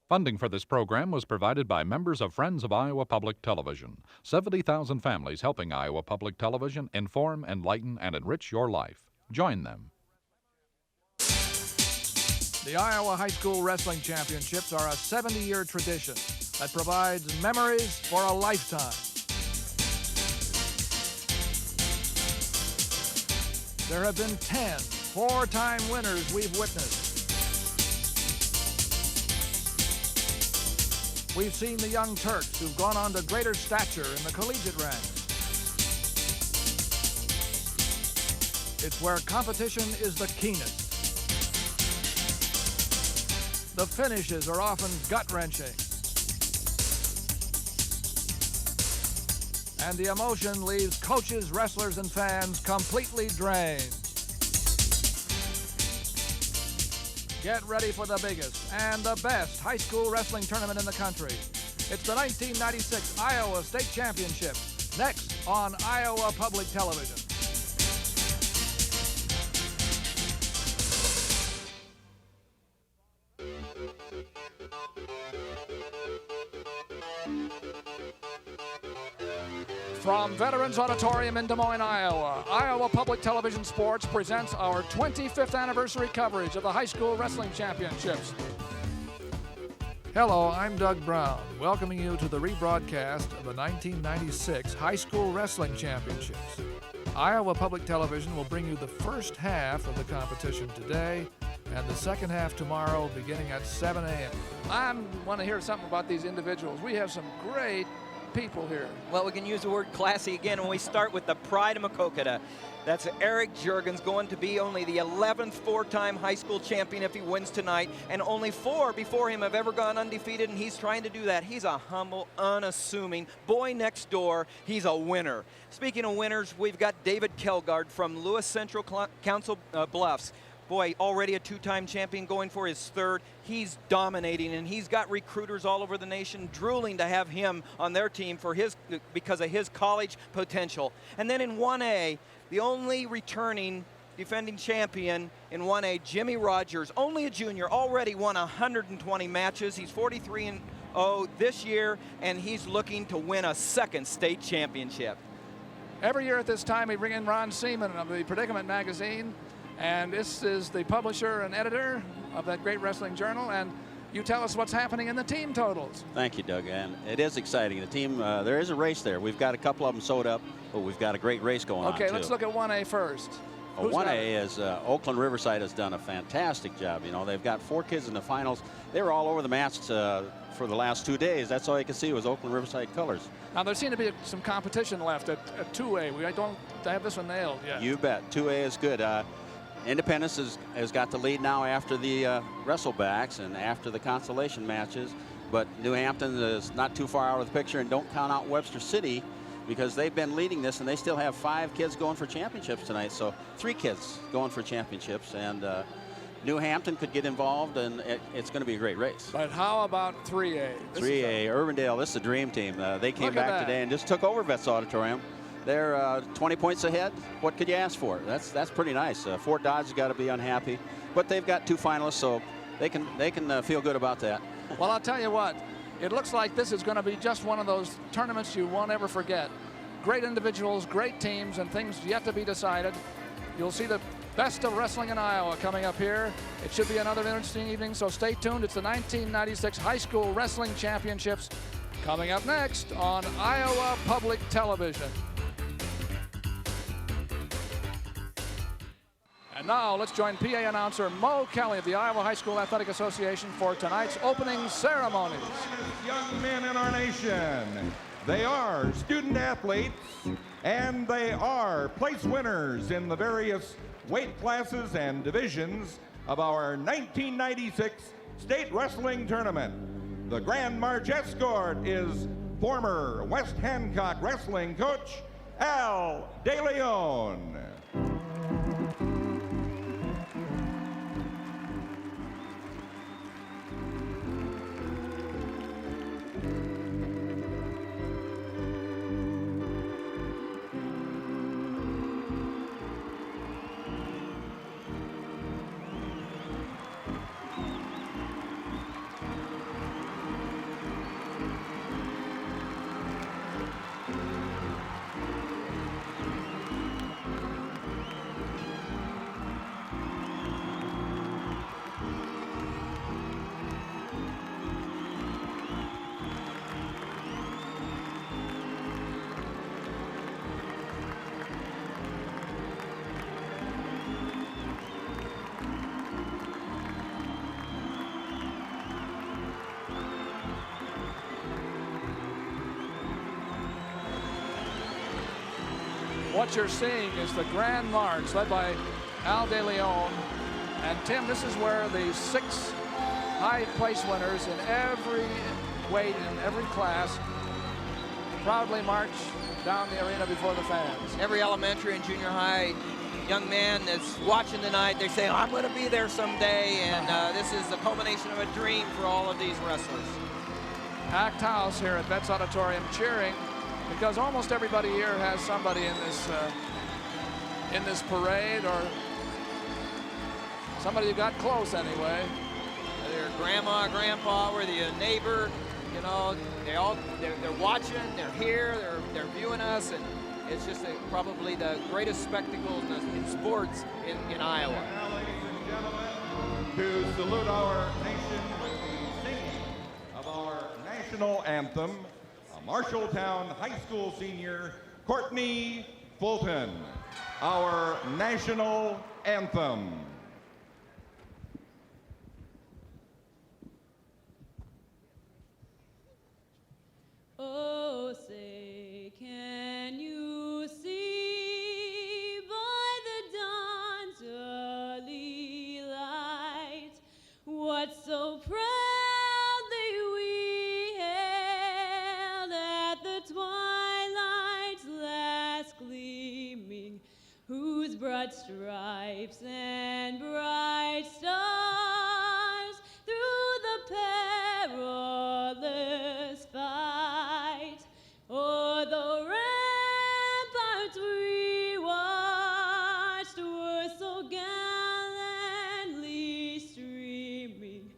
Funding for this program was provided by members of Friends of Iowa Public Television. 70,000 families helping Iowa Public Television inform, enlighten, and enrich your life. Join them. The Iowa High School Wrestling Championships are a 70-year tradition that provides memories for a lifetime. There have been 10 four-time winners we've witnessed. We've seen the Young Turks who've gone on to greater stature in the collegiate ranks. It's where competition is the keenest. The finishes are often gut-wrenching. And the emotion leaves coaches, wrestlers, and fans completely drained. Get ready for the biggest and the best high school wrestling tournament in the country. It's the 1996 Iowa State Championship, next on Iowa Public Television. From Veterans Auditorium in Des Moines, Iowa, Iowa Public Television Sports presents our 25th anniversary coverage of the High School Wrestling Championships. Hello, I'm Doug Brown, welcoming you to the rebroadcast of the 1996 High School Wrestling Championships. Iowa Public Television will bring you the first half of the competition today and the second half tomorrow beginning at 7 a.m. I want to hear something about these individuals. We have some great people here. Well, we can use the word classy again when we start with the pride of Maquoketa. That's Eric Juergens, going to be only the 11th four-time high school champion if he wins tonight, and only 4 before him have ever gone undefeated, and he's trying to do that. He's a humble, unassuming boy next door. He's a winner. Speaking of winners, we've got David Kelgard from Lewis Central Council Bluffs. Boy, already a 2-time champion, going for his 3rd. He's dominating, and he's got recruiters all over the nation drooling to have him on their team because of his college potential. And then in 1A, the only returning defending champion in 1A, Jimmy Rogers, only a junior, already won 120 matches. He's 43-0 this year, and he's looking to win a 2nd state championship. Every year at this time, we bring in Ron Seaman of the Predicament magazine. And this is the publisher and editor of that great wrestling journal, and you tell us what's happening in the team totals. Thank you, Doug, and it is exciting. The team, there is a race there. We've got a couple of them sewed up, but we've got a great race going on, Okay, too. let's look at 1A first. 1A is Oakland Riverside has done a fantastic job. You know, they've got 4 kids in the finals. They were all over the mats for the last 2 days. That's all you can see was Oakland Riverside colors. Now, there seemed to be some competition left at 2A. I don't have this one nailed yet. You bet. 2A is good. Independence has got the lead now after the wrestlebacks and after the consolation matches, but New Hampton is not too far out of the picture, and don't count out Webster City because they've been leading this, and they still have 5 kids going for championships tonight, so 3 kids going for championships, and New Hampton could get involved, and it's going to be a great race. But how about 3A? 3A, Urbandale, this is a dream team. They came back today and just took over Vets Auditorium. They're 20 points ahead. What could you ask for? That's pretty nice. Fort Dodge has got to be unhappy, but they've got 2 finalists, so they can feel good about that. Well, I'll tell you what. It looks like this is going to be just one of those tournaments you won't ever forget. Great individuals, great teams, and things yet to be decided. You'll see the best of wrestling in Iowa coming up here. It should be another interesting evening, so stay tuned. It's the 1996 High School Wrestling Championships coming up next on Iowa Public Television. And now let's join PA announcer Mo Kelly of the Iowa High School Athletic Association for tonight's opening ceremonies. Young men in our nation, they are student athletes, and they are place winners in the various weight classes and divisions of our 1996 State Wrestling Tournament. The Grand March escort is former West Hancock wrestling coach Al DeLeon. what you're seeing is the Grand March led by Al De Leon. And Tim, this is where the 6 high place winners in every weight and every class proudly march down the arena before the fans. Every elementary and junior high young man that's watching tonight, they say, I'm going to be there someday, and this is the culmination of a dream for all of these wrestlers. Packed house here at Betts Auditorium cheering, because almost everybody here has somebody in this parade, or somebody who got close anyway. Whether your grandma, grandpa, whether you're a neighbor, you know, they're watching, they're here, they're viewing us, and it's just probably the greatest spectacle in sports in Iowa. Now, ladies and gentlemen, to salute our nation with the singing of our national anthem, a Marshalltown High School senior, Courtney Fulton, our national anthem. Oh, say, can you see by the dawn's early light what so proudly we hailed at the twilight's last gleaming, whose broad stripes and bright stars through the perilous fight o'er the ramparts we watched were so gallantly streaming,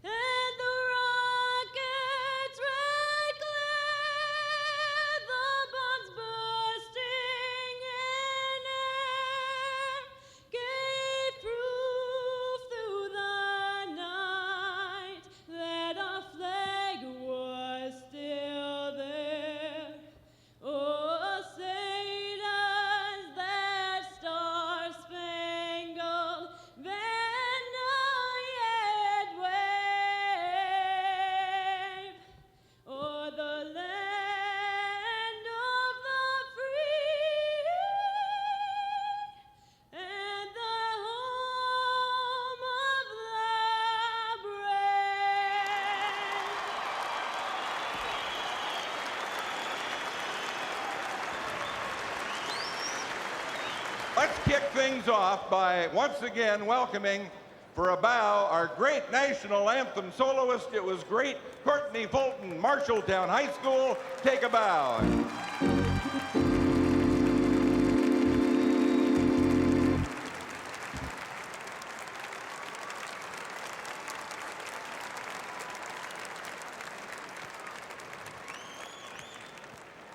and the rockets' red glare, the bombs bursting in air, gave proof through the night that our flag was still there. Oh, say does that star-spangled banner yet wave o'er the land of the free and the home of the brave? Let's kick things off by once again welcoming for a bow our great national anthem soloist. It was great, Courtney Fulton, Marshalltown High School. Take a bow.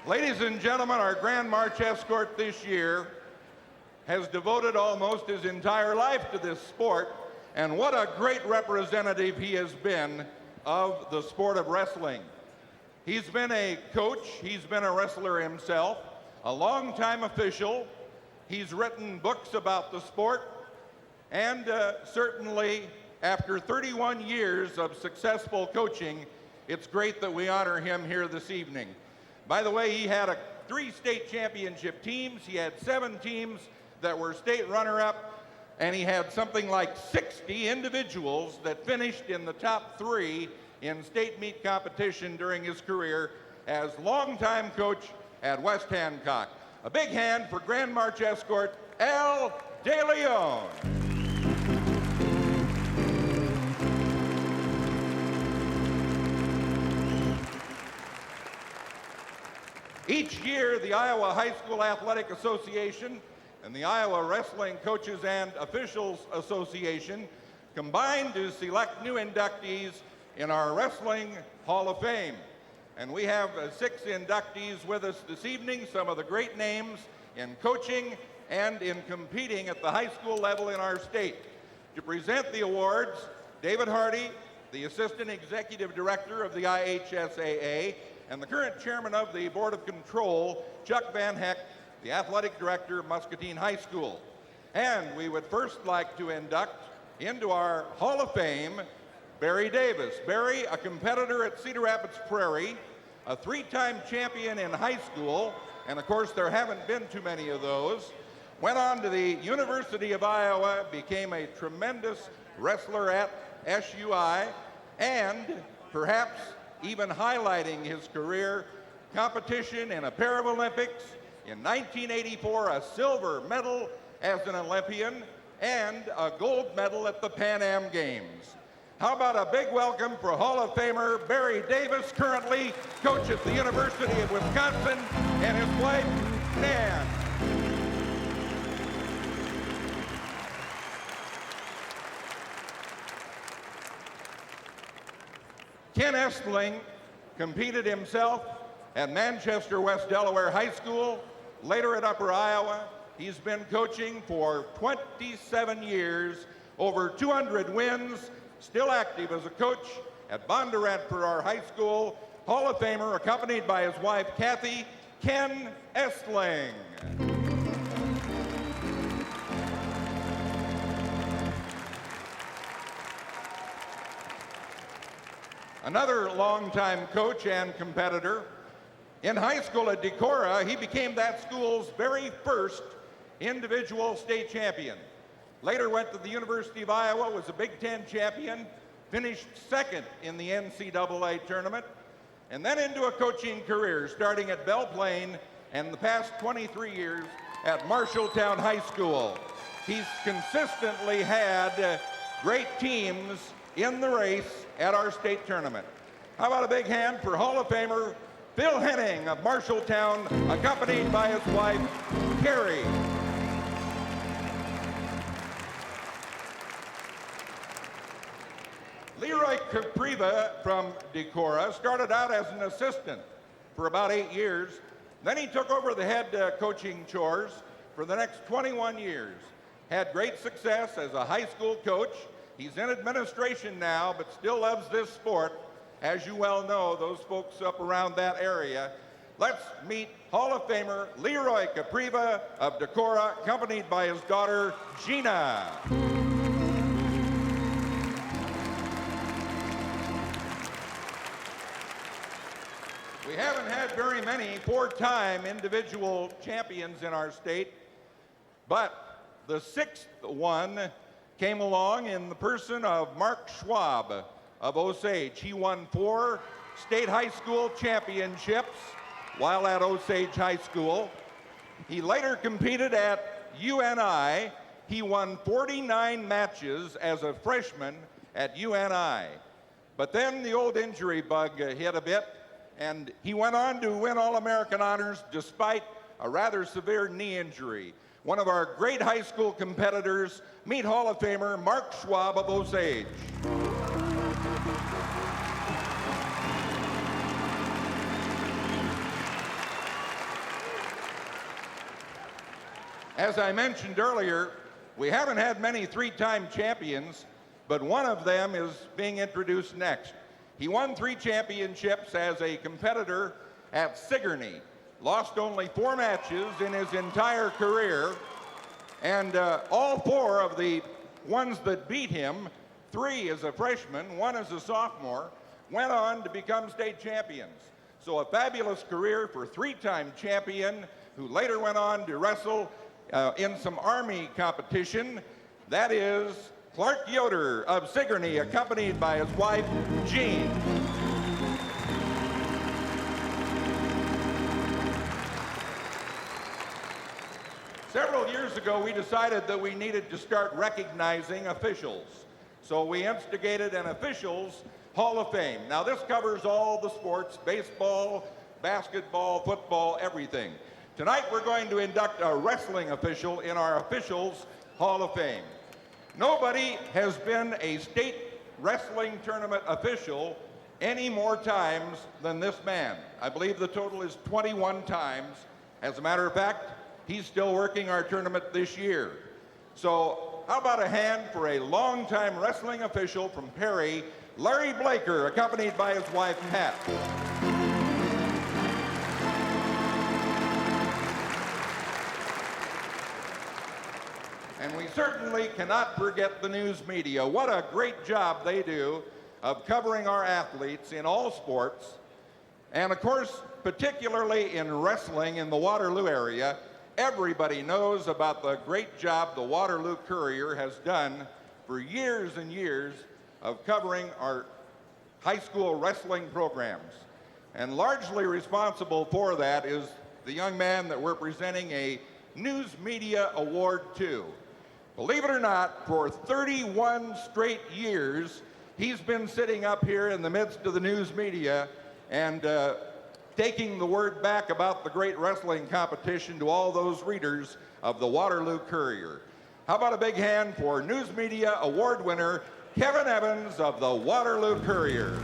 Ladies and gentlemen, our Grand March escort this year has devoted almost his entire life to this sport, and what a great representative he has been of the sport of wrestling. He's been a coach, he's been a wrestler himself, a longtime official, he's written books about the sport, and certainly after 31 years of successful coaching, it's great that we honor him here this evening. By the way, he had 3 state championship teams, he had 7 teams that were state runner-up, and he had something like 60 individuals that finished in the top 3 in state meet competition during his career as longtime coach at West Hancock. A big hand for Grand March escort Al De Leon. Each year, the Iowa High School Athletic Association and the Iowa Wrestling Coaches and Officials Association combine to select new inductees in our Wrestling Hall of Fame. And we have 6 inductees with us this evening, some of the great names in coaching and in competing at the high school level in our state. To present the awards, David Hardy, the Assistant Executive Director of the IHSAA, and the current Chairman of the Board of Control, Chuck Van Heck, the Athletic Director of Muscatine High School. And we would first like to induct into our Hall of Fame Barry Davis. Barry, a competitor at Cedar Rapids Prairie, a three-time champion in high school, and of course there haven't been too many of those. Went on to the University of Iowa, became a tremendous wrestler at SUI, and perhaps even highlighting his career, competition in a Paralympics, in 1984 a silver medal as an Olympian, and a gold medal at the Pan Am Games. How about a big welcome for Hall of Famer Barry Davis, currently coach at the University of Wisconsin, and his wife, Nan. Ken Estling competed himself at Manchester West Delaware High School, later at Upper Iowa. He's been coaching for 27 years, over 200 wins, still active as a coach at Bondurant Farrar High School, Hall of Famer, accompanied by his wife, Kathy, Ken Estling. Another longtime coach and competitor. In high school at Decorah, he became that school's very first individual state champion. Later went to the University of Iowa, was a Big Ten champion, finished second in the NCAA tournament, and then into a coaching career, starting at Belle Plaine and the past 23 years at Marshalltown High School. He's consistently had great teams in the race at our state tournament. How about a big hand for Hall of Famer Phil Henning of Marshalltown, accompanied by his wife, Carrie. Leroy Capriva from Decorah started out as an assistant for about 8 years. Then he took over the head coaching chores for the next 21 years. Had great success as a high school coach. He's in administration now, but still loves this sport. As you well know, those folks up around that area. Let's meet Hall of Famer Leroy Capriva of Decorah, accompanied by his daughter, Gina. We haven't had very many four-time individual champions in our state, but the sixth one came along in the person of Mark Schwab of Osage. He won 4 state high school championships while at Osage High School. He later competed at UNI. He won 49 matches as a freshman at UNI. But then the old injury bug hit a bit, and he went on to win All-American honors despite a rather severe knee injury. One of our great high school competitors, meet Hall of Famer Mark Schwab of Osage. As I mentioned earlier, we haven't had many 3-time champions, but one of them is being introduced next. He won 3 championships as a competitor at Sigourney. Lost only 4 matches in his entire career, and all 4 of the ones that beat him, 3 as a freshman, 1 as a sophomore, went on to become state champions. So a fabulous career for 3-time champion who later went on to wrestle in some Army competition. That is Clark Yoder of Sigourney, accompanied by his wife, Jean. Several years ago, we decided that we needed to start recognizing officials. So we instigated an Officials Hall of Fame. Now this covers all the sports, baseball, basketball, football, everything. Tonight we're going to induct a wrestling official in our Officials Hall of Fame. Nobody has been a state wrestling tournament official any more times than this man. I believe the total is 21 times. As a matter of fact, he's still working our tournament this year. So how about a hand for a longtime wrestling official from Perry, Larry Blaker, accompanied by his wife, Pat. And we certainly cannot forget the news media. What a great job they do of covering our athletes in all sports. And of course, particularly in wrestling in the Waterloo area, everybody knows about the great job the Waterloo Courier has done for years and years of covering our high school wrestling programs. And largely responsible for that is the young man that we're presenting a News Media Award to. Believe it or not, for 31 straight years, he's been sitting up here in the midst of the news media and taking the word back about the great wrestling competition to all those readers of the Waterloo Courier. How about a big hand for News Media Award winner Kevin Evans of the Waterloo Courier.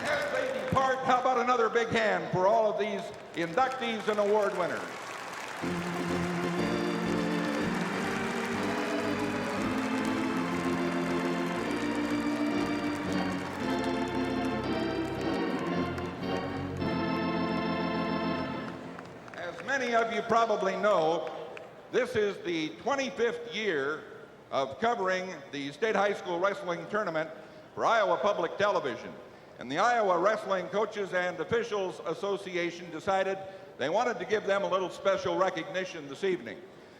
As they depart, how about another big hand for all of these inductees and award winners. Many of you probably know, this is the 25th year of covering the State High School Wrestling Tournament for Iowa Public Television. And the Iowa Wrestling Coaches and Officials Association decided they wanted to give them a little special recognition this evening.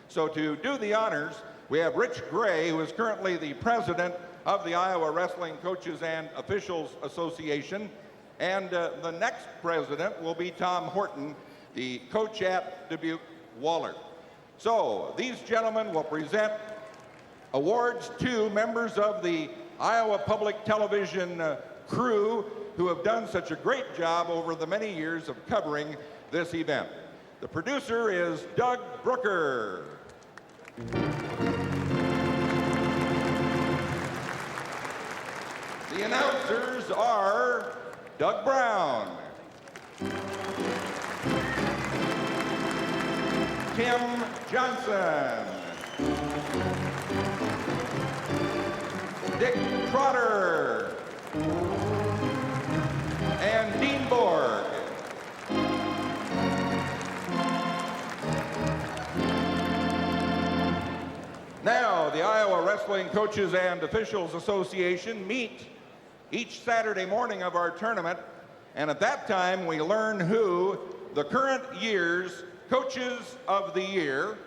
So to do the honors, we have Rich Gray, who is currently the president of the Iowa Wrestling Coaches and Officials Association. And the next president will be Tom Horton, the coach at Dubuque Waller. So these gentlemen will present awards to members of the Iowa Public Television crew who have done such a great job over the many years of covering this event. The producer is Doug Brooker. The announcers are Doug Brown, Tim Johnson, Dick Trotter, and Dean Borg. Now, the Iowa Wrestling Coaches and Officials Association meet each Saturday morning of our tournament, and at that time we learn who the current year's Coaches of the Year,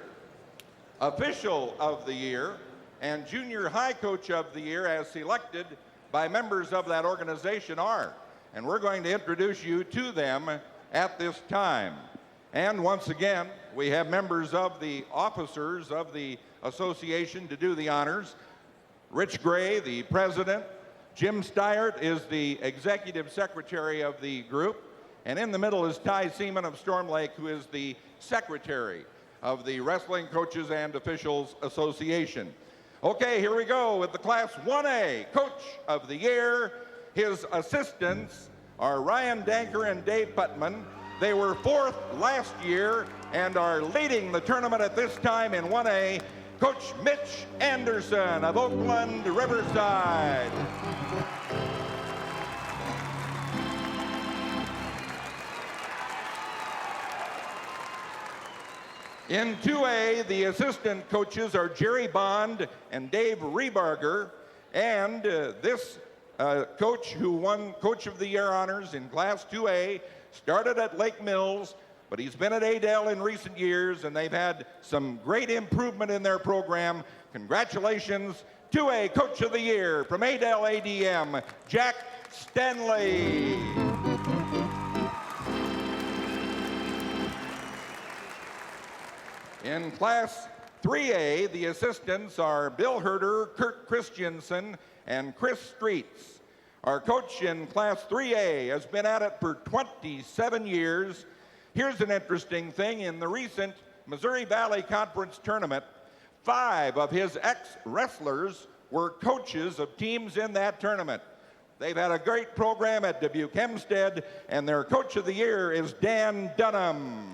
Official of the Year, and Junior High Coach of the Year as selected by members of that organization are. And we're going to introduce you to them at this time. And once again, we have members of the officers of the association to do the honors. Rich Gray, the president. Jim Steyert is the executive secretary of the group. And in the middle is Ty Seaman of Storm Lake, who is the secretary of the Wrestling Coaches and Officials Association. Okay, here we go with the Class 1A Coach of the Year. His assistants are Ryan Danker and Dave Putman. They were fourth last year and are leading the tournament at this time in 1A. Coach Mitch Anderson of Oakland Riverside. In 2A, the assistant coaches are Jerry Bond and Dave Rebarger, and this coach who won Coach of the Year honors in Class 2A started at Lake Mills, but he's been at Adel in recent years, and they've had some great improvement in their program. Congratulations, 2A Coach of the Year from Adel ADM, Jack Stanley. In Class 3A, the assistants are Bill Herder, Kurt Christensen, and Chris Streets. Our coach in Class 3A has been at it for 27 years. Here's an interesting thing. In the recent Missouri Valley Conference tournament, 5 of his ex-wrestlers were coaches of teams in that tournament. They've had a great program at Dubuque Hempstead, and their Coach of the Year is Dan Dunham.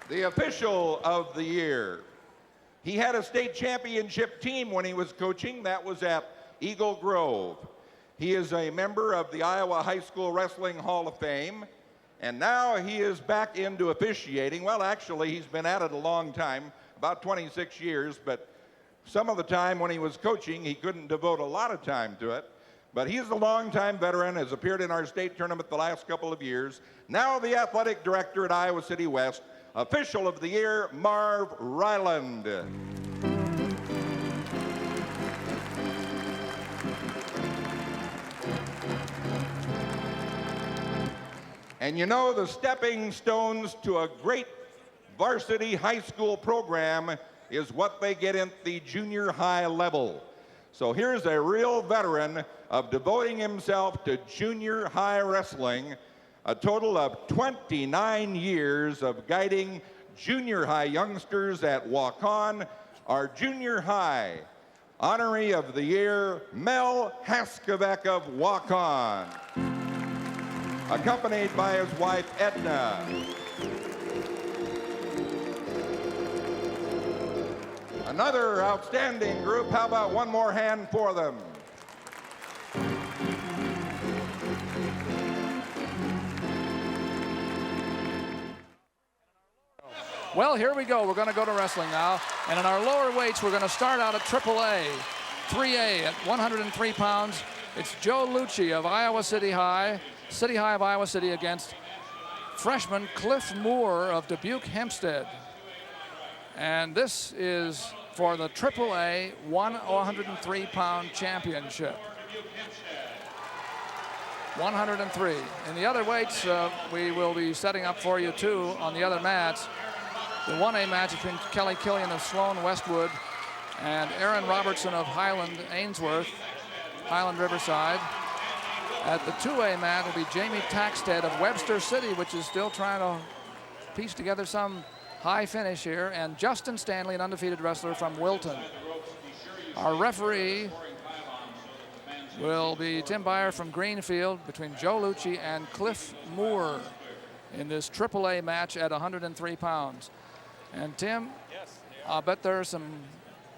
The Official of the Year. He had a state championship team when he was coaching. That was at Eagle Grove. He is a member of the Iowa High School Wrestling Hall of Fame, And now he is back into officiating. Well, actually, he's been at it a long time, about 26 years, but some of the time when he was coaching, he couldn't devote a lot of time to it. But he's a longtime veteran, has appeared in our state tournament the last couple of years. Now the athletic director at Iowa City West, official of the year, Marv Ryland. And you know, the stepping stones to a great varsity high school program is what they get at the junior high level. So here's a real veteran of devoting himself to junior high wrestling, a total of 29 years of guiding junior high youngsters at Waukon, our junior high honoree of the year, Mel Haskovac of Waukon, accompanied by his wife, Edna. Another outstanding group. How about one more hand for them? Well, here we go. We're going to go to wrestling now. And in our lower weights, we're going to start out at AAA, 3A at 103 pounds. It's Joe Lucci of Iowa City High of Iowa City against freshman Cliff Moore of Dubuque Hempstead. And this is for the AAA 103-pound championship. 103. In the other weights, we will be setting up for you, too, on the other mats. The 1A match between Kelly Killian of Sloan Westwood and Aaron Robertson of Highland Riverside. At the 2A mat will be Jamie Taxted of Webster City, which is still trying to piece together some high finish here, and Justin Stanley, an undefeated wrestler from Wilton. Our referee will be Tim Beyer from Greenfield between Joe Lucci and Cliff Moore in this AAA match at 103 pounds. And Tim, I'll bet there are some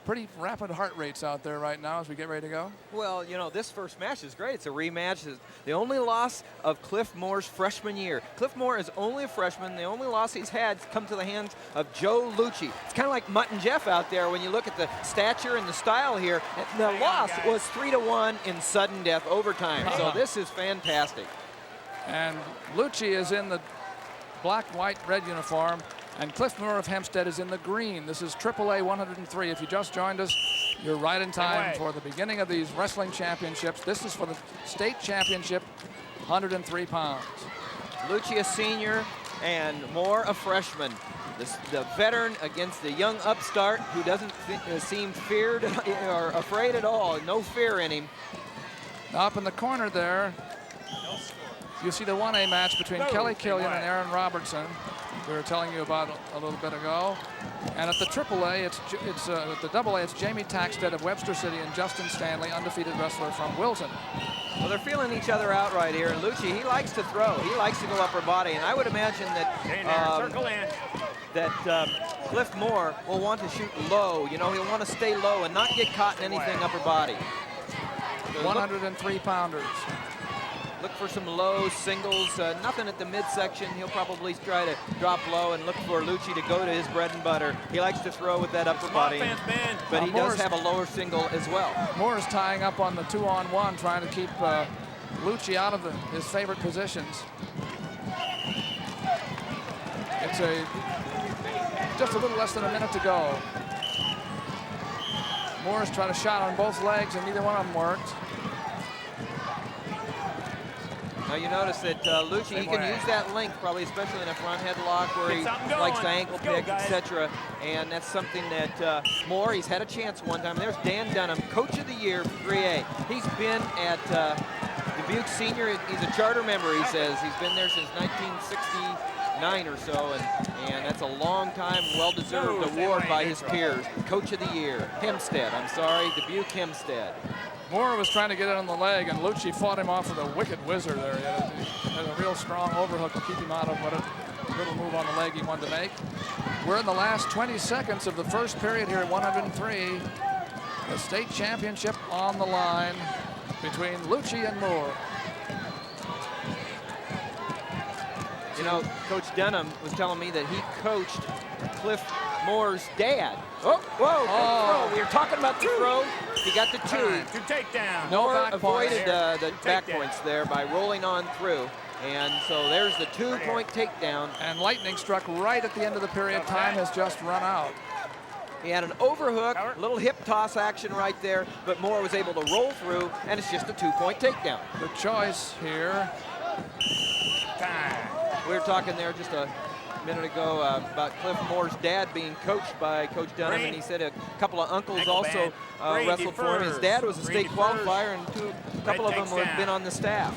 pretty rapid heart rates out there right now as we get ready to go. Well, you know, this first match is great. It's a rematch. It's the only loss of Cliff Moore's freshman year. Cliff Moore is only a freshman. The only loss he's had come to the hands of Joe Lucci. It's kind of like Mutt and Jeff out there when you look at the stature and the style here. The loss was 3-1 in sudden death overtime. So this is fantastic. And Lucci is in the black, white, red uniform, and Cliff Moore of Hempstead is in the green. This is AAA 103. If you just joined us, you're right in time for the beginning of these wrestling championships. This is for the state championship, 103 pounds. Lucci a senior and Moore a freshman. The veteran against the young upstart who doesn't seem feared or afraid at all. No fear in him. Now up in the corner there, you see the 1A match between Kelly Killian and Aaron Robertson. We were telling you about a little bit ago. And at the AAA, at the AA, it's Jamie Taxted of Webster City and Justin Stanley, undefeated wrestler from Wilton. Well, they're feeling each other out right here. And Lucci, he likes to throw. He likes to go upper body. And I would imagine that Cliff Moore will want to shoot low. You know, he'll want to stay low and not get caught in anything upper body. 103 pounders. Look for some low singles, nothing at the midsection. He'll probably try to drop low and look for Lucci to go to his bread and butter. He likes to throw with that upper body, but he does have a lower single as well. Moore is tying up on the 2-on-1, trying to keep Lucci out of his favorite positions. It's just a little less than a minute to go. Moore's trying to shot on both legs, and neither one of them worked. Now you notice that Lucci, he can use that length, probably especially in a front headlock where he likes to ankle pick, etc. And that's something that Moore, he's had a chance one time. There's Dan Dunham, Coach of the Year for 3A. He's been at Dubuque Senior. He's a charter member, he says. He's been there since 1969 or so, and that's a long time, well-deserved award by his peers. Coach of the Year, Dubuque Hempstead. Moore was trying to get it on the leg, and Lucci fought him off with a wicked whizzer there. He had a real strong overhook to keep him out of what a little move on the leg he wanted to make. We're in the last 20 seconds of the first period here at 103. The state championship on the line between Lucci and Moore. You know, Coach Denham was telling me that he coached Cliff Moore's dad. Oh, whoa, good throw. We were talking about the throw. He got the 2. Two takedown. No Moore back avoided points. the back points there by rolling on through. And so there's the 2-point takedown. And lightning struck right at the end of the period. Time has just run out. He had an overhook, little hip toss action right there, but Moore was able to roll through, and it's just a 2-point takedown. The choice here. We were talking there just a minute ago about Cliff Moore's dad being coached by Coach Dunham, and he said a couple of uncles Ankle also band. wrestled for him. His dad was a state defers. qualifier, and a couple of them had been on the staff.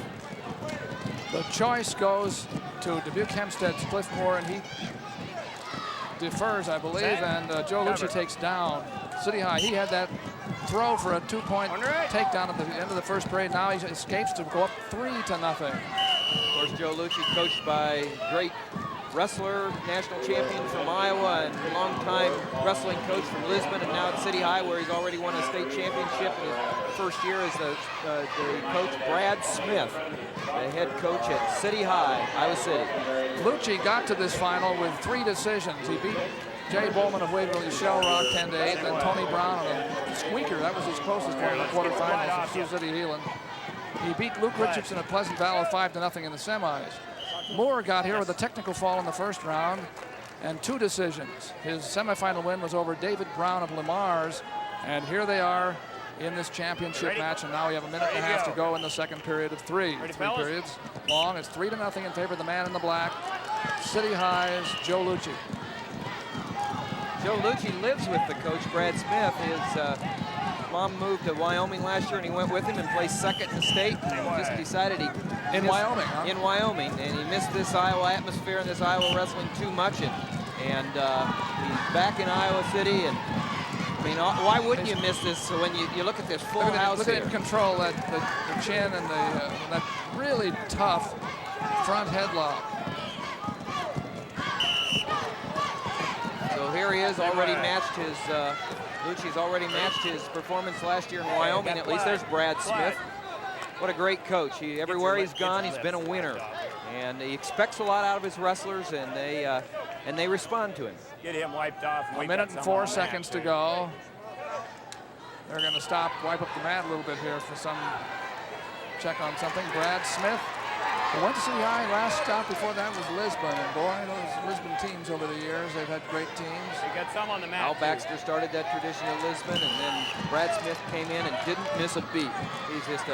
The choice goes to Dubuque Hempstead's Cliff Moore, and he defers, I believe, and Joe Lucci takes down City High. He had that throw for a 2-point takedown at the end of the first period. Now he escapes to go up 3-0. Of course, Joe Lucci, coached by great wrestler, national champion from Iowa, and longtime wrestling coach from Lisbon, and now at City High, where he's already won a state championship in his first year as the coach. Brad Smith, the head coach at City High, Iowa City. Lucci got to this final with 3 decisions. He beat Jay Bowman of Waverly Shell Rock 10-8, and then Tony Brown on a squeaker. That was his closest one in the quarterfinals of Sioux City Heelan. He beat Luke Richardson at Pleasant Valley 5-0 in the semis. Moore got here with a technical fall in the first round and 2 decisions. His semifinal win was over David Brown of Lamars, and here they are in this championship match, and now we have a minute and a half to go in the second period of 3. 3 periods long. It's 3-0 in favor of the man in the black. City High's Joe Lucci. Joe Lucci lives with the coach, Brad Smith. His mom moved to Wyoming last year, and he went with him and placed second in the state. And just decided he In Wyoming, huh? In Wyoming, and he missed this Iowa atmosphere and this Iowa wrestling too much, and he's back in Iowa City. And I mean, why wouldn't you miss this? So when you look at this full house look here. at him control the chin and that really tough front headlock. So here he is, already matched his. Lucci's already matched his performance last year in Wyoming. At least there's Brad Smith. What a great coach. Everywhere he's gone, he's been a winner. And he expects a lot out of his wrestlers, and they respond to him. Get him wiped off. A minute and 4 seconds to go. They're going to stop, wipe up the mat a little bit here for some check on something. Brad Smith, who went to City High. Last stop before that was Lisbon. And boy, those Lisbon teams over the years, they've had great teams. You got some on the mat. Al Baxter started that tradition at Lisbon, and then Brad Smith came in and didn't miss a beat. He's just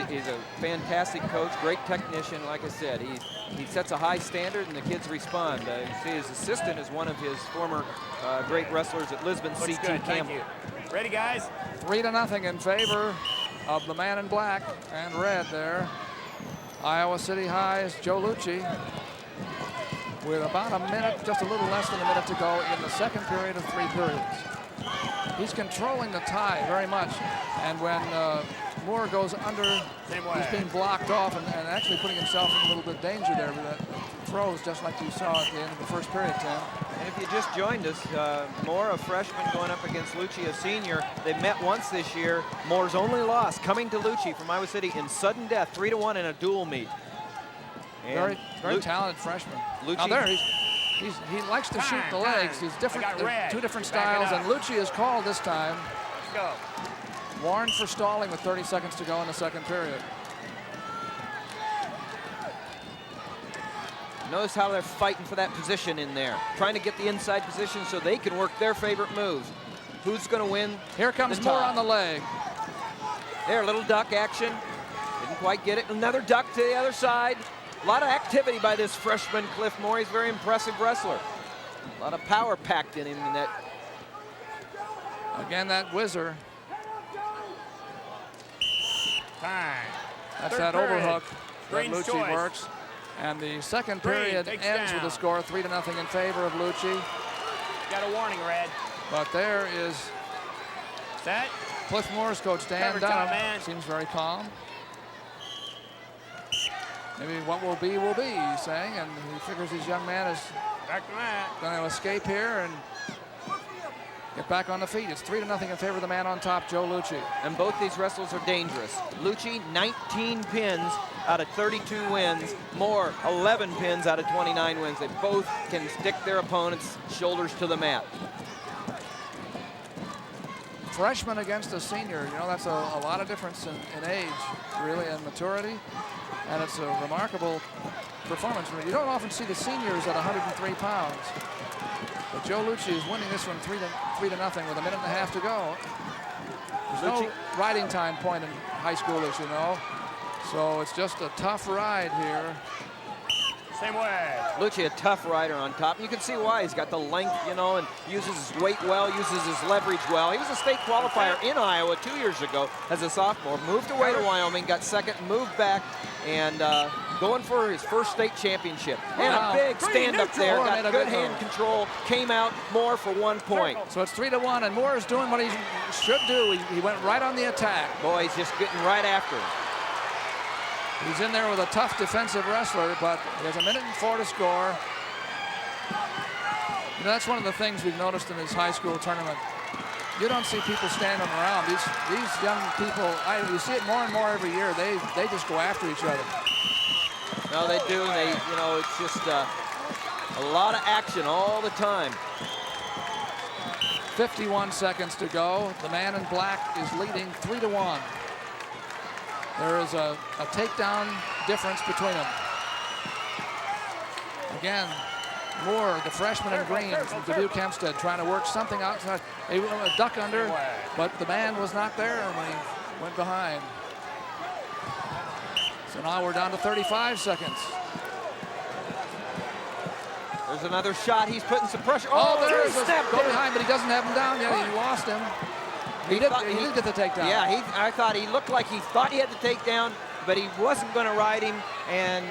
he's a fantastic coach, great technician. Like I said, he sets a high standard, and the kids respond. You see, his assistant is one of his former great wrestlers at Lisbon, C.T. Thank Campbell. you. Ready, guys? 3-0 in favor of the man in black and red there. Iowa City High's Joe Lucci with about a minute, just a little less than a minute to go in the second period of 3 periods. He's controlling the tie very much, and when Moore goes under, he's being blocked off and actually putting himself in a little bit of danger there with that throws, just like you saw at the end of the first period, Tim. And if you just joined us, Moore, a freshman, going up against Lucci, a senior. They've met once this year. Moore's only loss coming to Lucci from Iowa City in sudden death, 3-1 in a dual meet. And Very talented freshman. Lucci, Now there, he likes to shoot the legs. He's different, red. 2 different Back it styles, and up. Lucci is called this time. Let's go. Warned for stalling with 30 seconds to go in the second period. Notice how they're fighting for that position in there, trying to get the inside position so they can work their favorite moves. Who's going to win? Here comes the Moore tie? on the leg. There, a little duck action. Didn't quite get it. Another duck to the other side. A lot of activity by this freshman, Cliff Moore. He's a very impressive wrestler. A lot of power packed in him in that. Again, that whizzer. Time. That's Third that period. overhook that Green's Lucci choice. works. And the second Green period takes ends down. with a score 3-0 in favor of Lucci. Got a warning, Red. But there is Set. Cliff Moore's coach, Dan Cover time, Dunham. man. Seems very calm. Maybe what will be, he's saying. And he figures his young man is Back to mat. going to escape here and get back on the feet. It's 3-0 in favor of the man on top, Joe Lucci. And both these wrestlers are dangerous. Lucci, 19 pins out of 32 wins. Moore, 11 pins out of 29 wins. They both can stick their opponents' shoulders to the mat. Freshman against a senior, you know, that's a lot of difference in age, really, and maturity. And it's a remarkable performance. You don't often see the seniors at 103 pounds. But Joe Lucci is winning this one 3-0 with a minute and a half to go. There's no riding time point in high school, as you know. So it's just a tough ride here. Same way. Lucci, a tough rider on top. You can see why. He's got the length, you know, and uses his weight well, uses his leverage well. He was a state qualifier in Iowa 2 years ago as a sophomore. Moved away to Wyoming, got second, moved back, and going for his first state championship. And a big stand-up there. Got good hand control. Came out Moore for 1 point. So it's 3-1, and Moore is doing what he should do. He went right on the attack. Boy, he's just getting right after him. He's in there with a tough defensive wrestler, but there's 1:04 to score. You know, that's one of the things we've noticed in this high school tournament. You don't see people standing around. These young people, you see it more and more every year. They just go after each other. No, they do. They, you know, it's just a lot of action all the time. 51 seconds to go. The man in black is leading 3-1. There is a takedown difference between them. Again, Moore, the freshman in green from Dubuque Hempstead, trying to work something outside. A duck under, but the man was not there when he went behind. So now we're down to 35 seconds. There's another shot. He's putting some pressure. Oh, there's a snap go behind, but he doesn't have him down yet. He lost him. He did get the takedown. Yeah, I thought he looked like he thought he had the takedown, but he wasn't going to ride him, and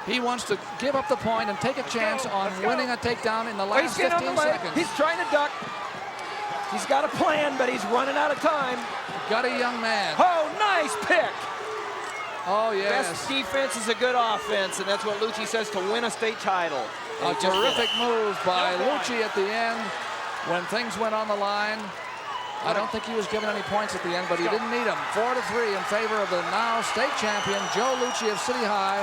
he wants to give up the point and take a chance on winning a takedown in the last 15 seconds. He's trying to duck. He's got a plan, but he's running out of time. Got a young man. Oh, nice pick. Oh, yes. Best defense is a good offense, and that's what Lucci says to win a state title. A terrific move by Lucci at the end when things went on the line. I don't think he was given any points at the end, but he didn't need them. 4-3 in favor of the now state champion, Joe Lucci of City High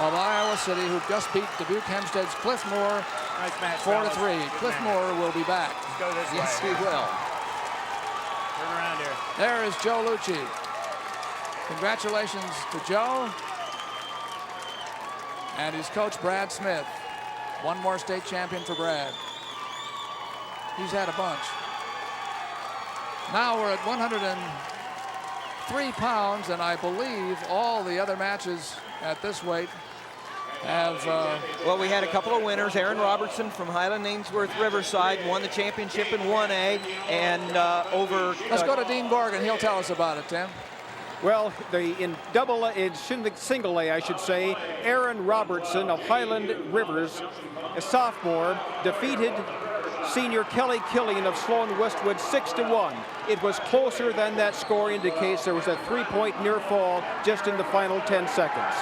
of Iowa City, who just beat Dubuque Hempstead's Cliff Moore. Nice match, 4-3. Cliff Moore will be back. Let's go this way. Yes, he will. Turn around here. There is Joe Lucci. Congratulations to Joe and his coach, Brad Smith. One more state champion for Brad. He's had a bunch. Now we're at 103 pounds, and I believe all the other matches at this weight have... Well, we had a couple of winners. Aaron Robertson from Highland Ainsworth Riverside won the championship in 1A, and Let's go to Dean Gorgon. He'll tell us about it, Tim. Well, in single A, I should say, Aaron Robertson of Highland Rivers, a sophomore, defeated senior Kelly Killian of Sloan Westwood 6-1. It was closer than that score indicates. There was a 3-point near fall just in the final 10 seconds.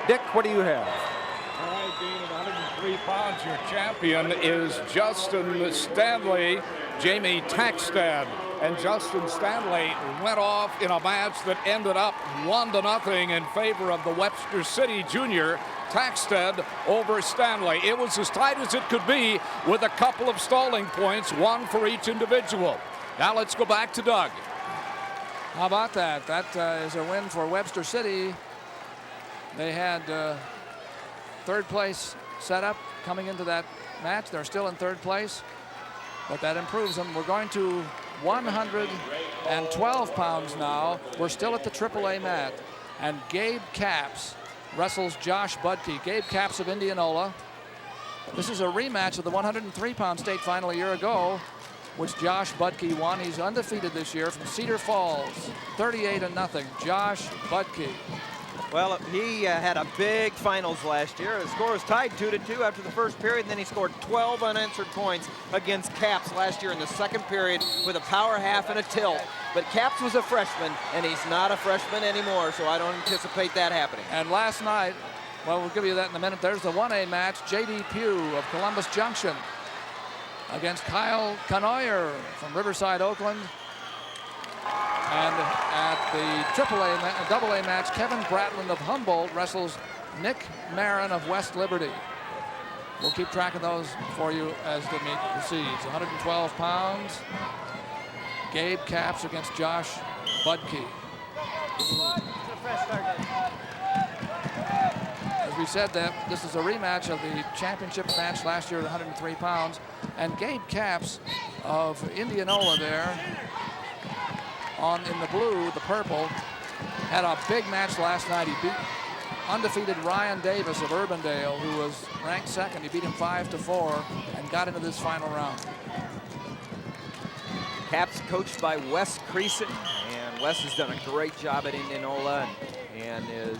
Dick, what do you have? All right, Dean, at 103 pounds, your champion is Justin Stanley, Jamie Taxstad. And Justin Stanley went off in a match that ended up 1-0 in favor of the Webster City junior, Taxstad over Stanley. It was as tight as it could be with a couple of stalling points, one for each individual. Now let's go back to Doug. How about that? That is a win for Webster City. They had third place set up coming into that match. They're still in third place, but that improves them. We're going to 112 pounds now. We're still at the AAA mat. And Gabe Capps wrestles Josh Budke. Gabe Capps of Indianola. This is a rematch of the 103-pound state final a year ago, which Josh Budke won. He's undefeated this year from Cedar Falls. 38-0. Josh Budke. Well, he had a big finals last year. The score was tied 2-2 after the first period, and then he scored 12 unanswered points against Capps last year in the second period with a power half and a tilt. But Capps was a freshman, and he's not a freshman anymore, so I don't anticipate that happening. And last night, well, we'll give you that in a minute. There's the 1A match. J.D. Pugh of Columbus Junction against Kyle Canoyer from Riverside, Oakland. And at the double A match, Kevin Bratland of Humboldt wrestles Nick Marin of West Liberty. We'll keep track of those for you as the meet proceeds. 112 pounds. Gabe Capps against Josh Budke. As we said, that this is a rematch of the championship match last year at 103 pounds. And Gabe Capps of Indianola there, in the blue, the purple, had a big match last night. He beat undefeated Ryan Davis of Urbandale, who was ranked second. He beat him 5-4 and got into this final round. Capps coached by Wes Creason, and Wes has done a great job at Indianola and has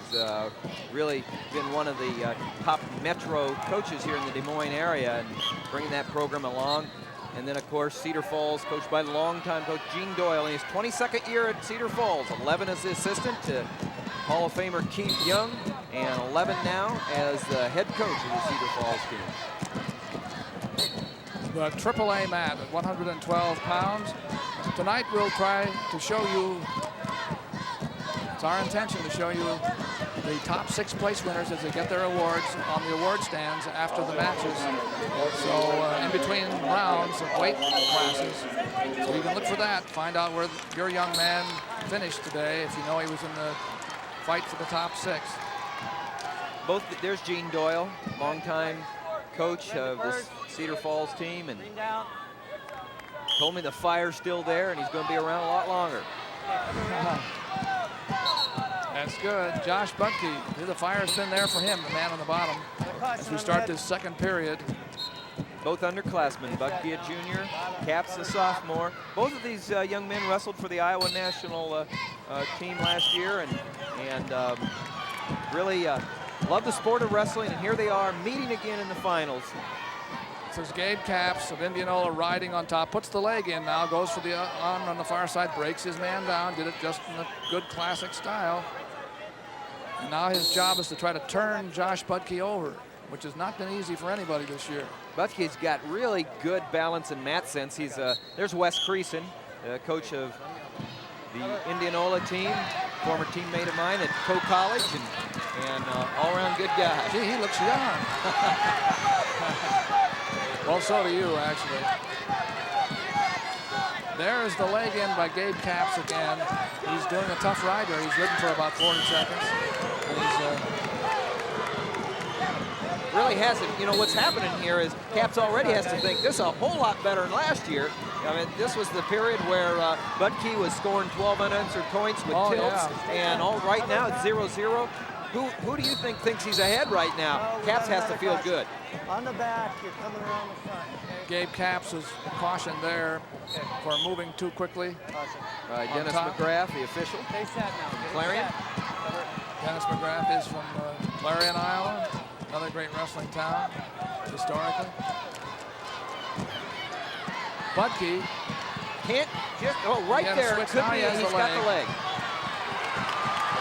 really been one of the top Metro coaches here in the Des Moines area and bringing that program along. And then, of course, Cedar Falls, coached by longtime coach Gene Doyle in his 22nd year at Cedar Falls. 11 as the assistant to Hall of Famer Keith Young, and 11 now as the head coach of the Cedar Falls team. The AAA mat at 112 pounds. Tonight we'll try to show you, it's our intention to show you the top 6 place winners as they get their awards on the award stands after the matches. So in between rounds of weight classes. So you can look for that, find out where your young man finished today if you know he was in the fight for the top 6. There's Gene Doyle, longtime coach of the Cedar Falls team, and told me the fire's still there and he's going to be around a lot longer. That's good. Josh Budke, the fire's been there for him, the man on the bottom, as we start this second period. Both underclassmen, Budke a junior, Capps a sophomore. Both of these young men wrestled for the Iowa national team last year and really love the sport of wrestling, and here they are meeting again in the finals. This is Gabe Capps of Indianola riding on top, puts the leg in now, goes for the on the far side, breaks his man down, did it just in a good classic style. And now his job is to try to turn Josh Budke over, which has not been easy for anybody this year. Budke's got really good balance and mat sense. There's Wes Creason, coach of the Indianola team, former teammate of mine at Coe College, and all-around good guy. Gee, he looks young. Well, so do you, actually. There's the leg in by Gabe Capps again. He's doing a tough ride there. He's ridden for about 40 seconds. And he's, really hasn't. You know, what's happening here is Capps already has to think this is a whole lot better than last year. I mean, this was the period where Budke was scoring 12 unanswered points with tilts, and right now it's 0-0. Who do you think thinks he's ahead right now? Capps has to feel good. On the back, you're coming around the front. Okay? Gabe Capps is cautioned there for moving too quickly. Dennis McGrath, the official. Face that now. Clarion. Dennis McGrath is from Clarion, Iowa. Another great wrestling town, historically. Budke can't just, right there, could be, he's got the leg.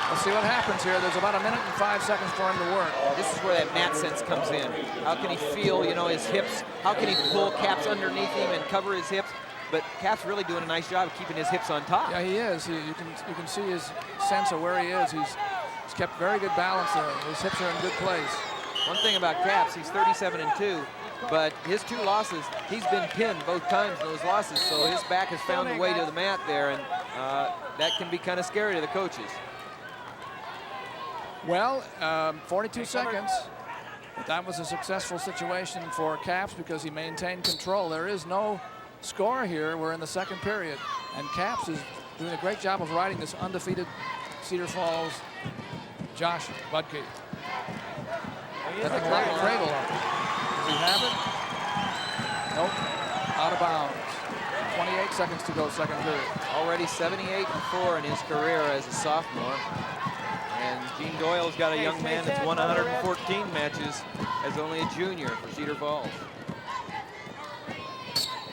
Let's see what happens here. There's about 1 minute and 5 seconds for him to work. This is where that mat sense comes in. How can he feel, his hips? How can he pull Capps underneath him and cover his hips? But Capps really doing a nice job of keeping his hips on top. Yeah, he is. You can see his sense of where he is. He's kept very good balance there. His hips are in good place. One thing about Capps, he's 37-2, but his 2 losses, he's been pinned both times in those losses, so his back has found a way to the mat there, and that can be kind of scary to the coaches. Well, 42 seconds. But that was a successful situation for Capps because he maintained control. There is no score here. We're in the second period, and Capps is doing a great job of riding this undefeated Cedar Falls Josh Budke. At the cradle. Does he have it? Nope. Out of bounds. 28 seconds to go, second period. Already 78-4 in his career as a sophomore. And Gene Doyle's got a young man that's won 114 matches as only a junior for Cedar Falls.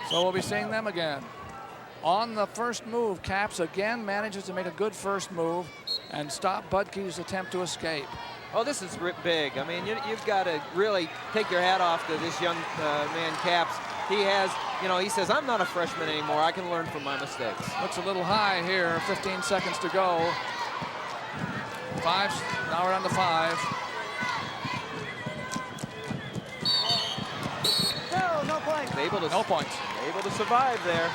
So we'll be seeing them again. On the first move, Capps again manages to make a good first move and stop Budke's attempt to escape. Oh, this is big. I mean, you've got to really take your hat off to this young man, Capps. he has, you know, he says, I'm not a freshman anymore. I can learn from my mistakes. Looks a little high here. 15 seconds to go. Now we're on to 5. No points. No points. Able to survive there.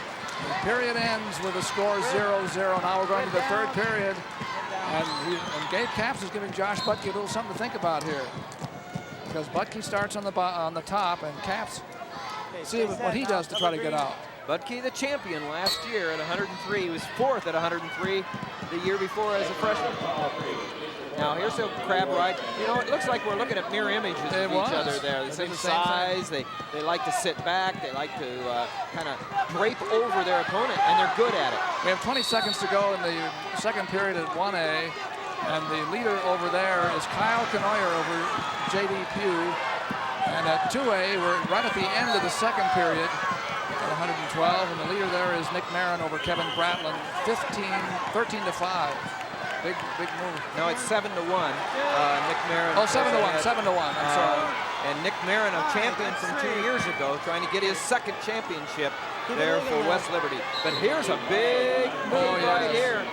The period ends with a score 0-0. Now we're going to the third period. And Gabe Capps is giving Josh Butke a little something to think about here. Because Butke starts on the top, and Capps, see what he does to try to get out. Butke, the champion last year at 103. He was 4th at 103 the year before as a freshman. Now here's a crab ride. You know, it looks like we're looking at mirror images of each other there. The same size. They like to sit back. They like to kind of drape over their opponent, and they're good at it. We have 20 seconds to go in the second period at 1A. And the leader over there is Kyle Kanoyer over J.D. Pugh. And at 2A, we're right at the end of the second period at 112. And the leader there is Nick Marin over Kevin Bratland, 13-5. Big move. No, it's 7-1. Nick Marin. Oh, 7-1. 7-1. I'm sorry. And Nick Marin, a champion from 2 years ago, trying to get his second championship there for West Liberty. But here's a big move right here.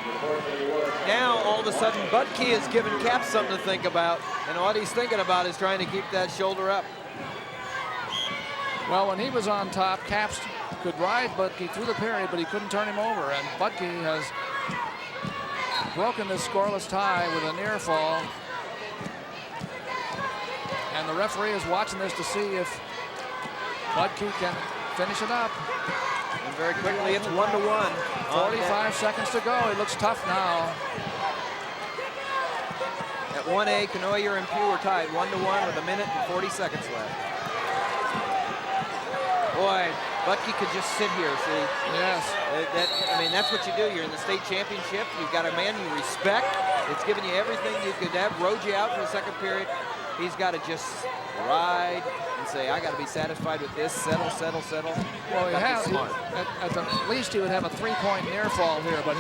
Now, all of a sudden, Butke is giving Capps something to think about. And what he's thinking about is trying to keep that shoulder up. Well, when he was on top, Capps could ride Butke through the period, but he couldn't turn him over. And Butke has broken this scoreless tie with a near fall. And the referee is watching this to see if Butke can finish it up. And very quickly, it's 1-1. 45 seconds to go. It looks tough now. At 1A, Kanoyer and Pugh are tied 1-1 with 1 minute and 40 seconds left. Boy, Butke could just sit here, see? Yes. I mean, that's what you do. You're in the state championship. You've got a man you respect. It's giving you everything you could have. Rode you out for the second period. He's got to just ride and say, I got to be satisfied with this. Settle. Well, at the least he would have a 3-point near fall here, but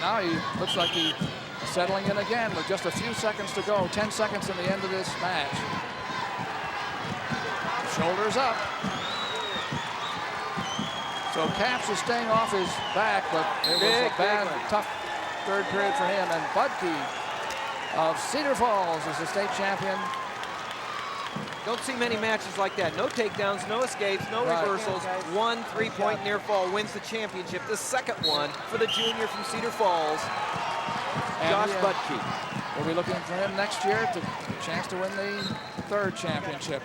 now he looks like he's settling in again with just a few seconds to go. 10 seconds in the end of this match. Shoulders up. So Capps is staying off his back, but it was a bad, tough third period for him. And Butke of Cedar Falls is the state champion. Don't see many matches like that. No takedowns, no escapes, no reversals. 1 3-point near fall wins the championship. The second one for the junior from Cedar Falls, Josh Butke. We'll be looking for him next year to chance to win the third championship.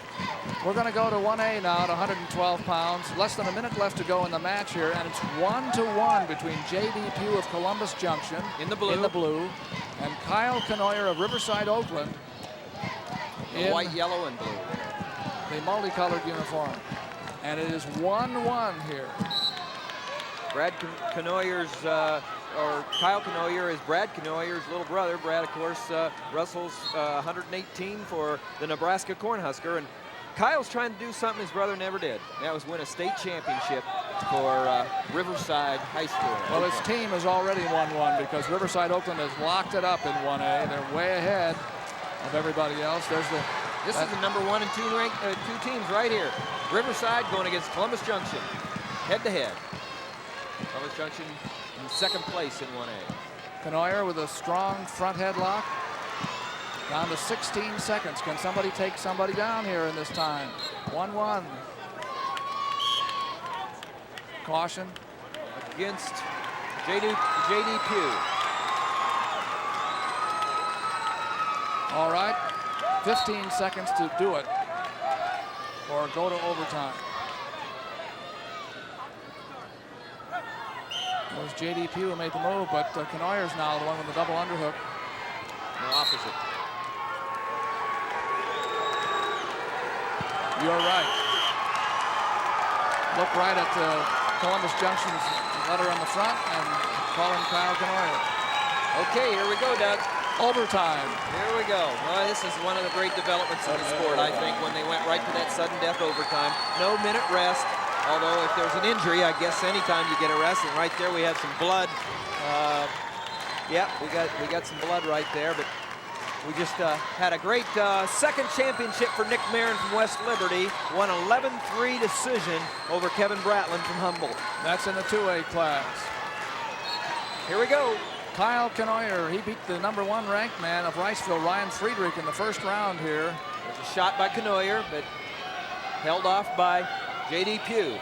We're going to go to 1A now at 112 pounds. Less than a minute left to go in the match here, and it's 1-1 between J.D. Pugh of Columbus Junction in the blue and Kyle Kanoyer of Riverside, Oakland. White, yellow, and blue. The multicolored uniform. And it is 1-1 here. Brad Kanoyer's, or Kyle Kanoyer is Brad Kanoyer's little brother. Brad, of course, wrestles 118 for the Nebraska Cornhusker. And Kyle's trying to do something his brother never did. That was win a state championship for Riverside High School. Well, his team is already 1-1 because Riverside Oakland has locked it up in 1A. They're way ahead of everybody else. This is the number 1 and 2 ranked two teams right here. Riverside going against Columbus Junction, head-to-head. Columbus Junction in second place in 1A. Kanoyer with a strong front headlock. Down to 16 seconds. Can somebody take somebody down here in this time? 1-1. Caution. Against J.D. Pugh. All right. 15 seconds to do it or go to overtime. It was J.D. Pugh who made the move, but Kanoyer's now the one with the double underhook. The opposite. You're right. Look right at Columbus Junction's letter on the front and call him Kyle Kanoyer. Okay, here we go, Doug. Overtime. Here we go. Well, this is one of the great developments in the sport, I think, when they went right to that sudden death overtime. No minute rest, although if there's an injury, I guess anytime you get a rest, and right there we have some blood. Yeah, we got some blood right there, but We just had a great second championship for Nick Marin from West Liberty. Won 11-3 decision over Kevin Bratland from Humboldt. That's in the 2A class. Here we go. Kyle Knoyer, he beat the #1 ranked man of Riceville, Ryan Friedrich, in the first round here. There's a shot by Knoyer, but held off by J.D. Pugh.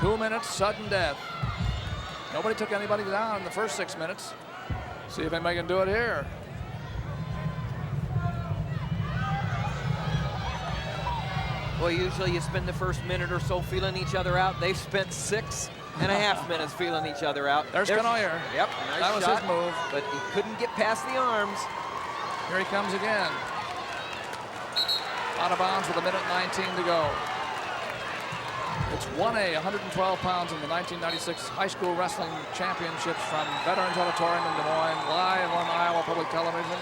Two minutes, sudden death. Nobody took anybody down in the first 6 minutes. See if anybody can do it here. Well, usually you spend the first minute or so feeling each other out. They've spent 6.5 minutes feeling each other out. There's Knoyer. Yep, nice that was shot, his move. but he couldn't get past the arms. Here he comes again. Out of bounds with 1:19 to go. It's 1A, 112 pounds in the 1996 High School Wrestling Championships from Veterans Auditorium in Des Moines, live on Iowa Public Television.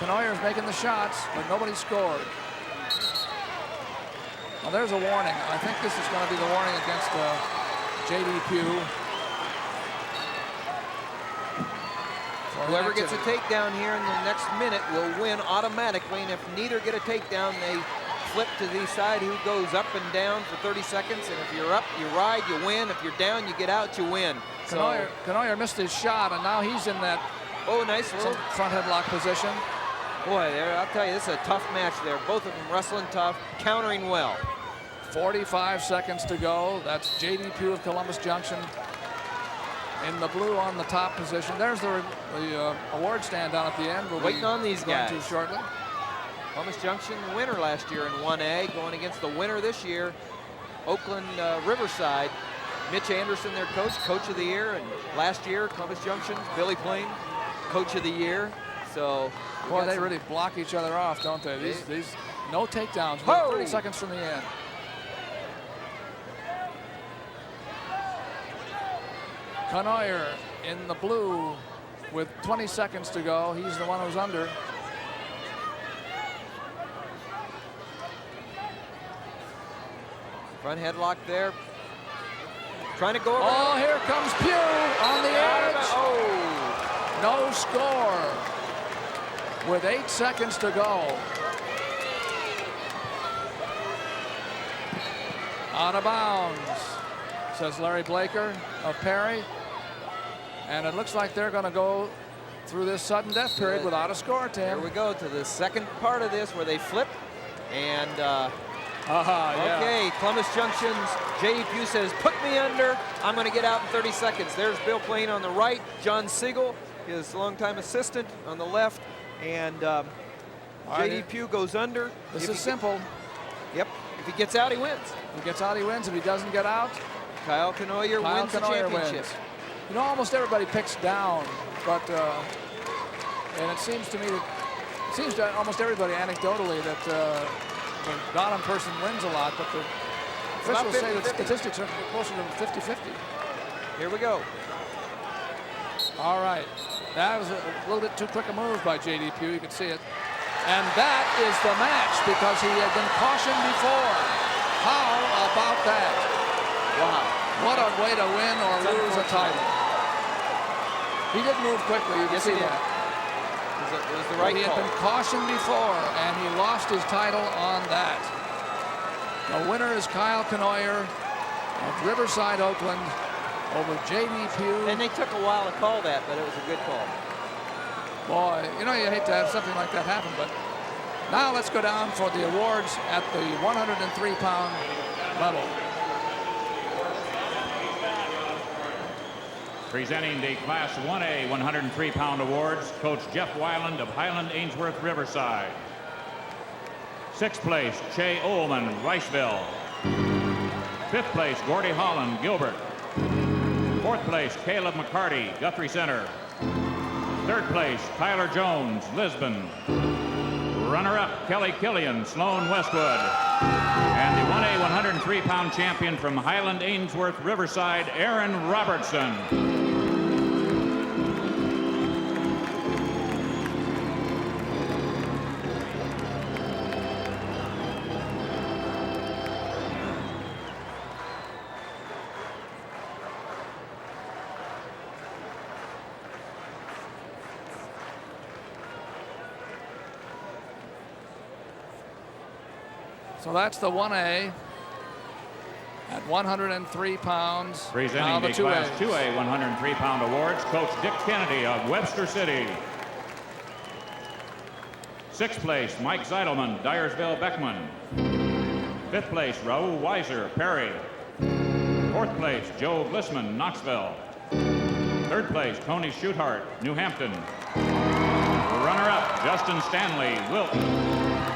Knoyer's making the shots, but nobody scored. Well, there's a warning. I think this is going to be the warning against J.D. Pugh. Whoever gets a takedown here in the next minute will win automatically, and if neither get a takedown, they flip to the side who goes up and down for 30 seconds, and if you're up, you ride, you win. If you're down, you get out, you win. Knoyer missed his shot, and now he's in that nice little front headlock position. Boy, I'll tell you, this is a tough match there. Both of them wrestling tough, countering well. 45 seconds to go. That's J.D. Pugh of Columbus Junction in the blue on the top position. There's the award stand down at the end. We'll waiting on these guys. Too shortly. Columbus Junction, the winner last year in 1A, going against the winner this year, Oakland Riverside. Mitch Anderson, their coach of the year, and last year, Columbus Junction, Billy Plain, coach of the year. So, boy, they really block each other off, don't they? These no takedowns. 30 seconds from the end. Knoyer in the blue with 20 seconds to go. He's the one who's under. Front headlock there. Trying to go over. Oh, here comes Pugh on the edge. No score. With 8 seconds to go. Out of bounds, says Larry Blaker of Perry. And it looks like they're going to go through this sudden death period without a score, Tim. Here we go to the second part of this where they flip. And, yeah. Okay, Columbus Junction's J.D. Pugh says, put me under. I'm going to get out in 30 seconds. There's Bill Plain on the right. John Siegel, his longtime assistant, on the left. And J.D. Pugh goes under. This is simple. Yep. If he gets out, he wins. If he gets out, he wins. If he doesn't get out, Kyle Knoyer wins the championship. Wins. You know, almost everybody picks down, but and it seems to me that almost everybody anecdotally that the bottom person wins a lot, but the officials say that statistics are closer to 50-50. Here we go. All right. That was a little bit too quick a move by J.D. Pugh. You can see it. And that is the match because he had been cautioned before. How about that? Wow. What a way to win or lose a title. He did move quickly. You can see that. It was the right call. He had been cautioned before, and he lost his title on that. The winner is Kyle Knoyer of Riverside, Oakland, over J.D. Pugh. And they took a while to call that, but it was a good call. Boy, you know, you hate to have something like that happen, but now let's go down for the awards at the 103-pound level. Presenting the Class 1A 103-pound awards, Coach Jeff Weiland of Highland Ainsworth Riverside. 6th place, Che Ullman, Riceville. 5th place, Gordy Holland, Gilbert. 4th place, Caleb McCarty, Guthrie Center. 3rd place, Tyler Jones, Lisbon. Runner-up, Kelly Killian, Sloan Westwood. And the 1A 103-pound champion from Highland Ainsworth Riverside, Aaron Robertson. So that's the 1A at 103 pounds. Now Presenting the the Class 2As. 2A 103-pound awards, Coach Dick Kennedy of Webster City. 6th place, Mike Zeidelman, Dyersville Beckman. 5th place, Raul Weiser, Perry. 4th place, Joe Glissman, Knoxville. 3rd place, Tony Schuthart, New Hampton. Runner-up, Justin Stanley, Wilton.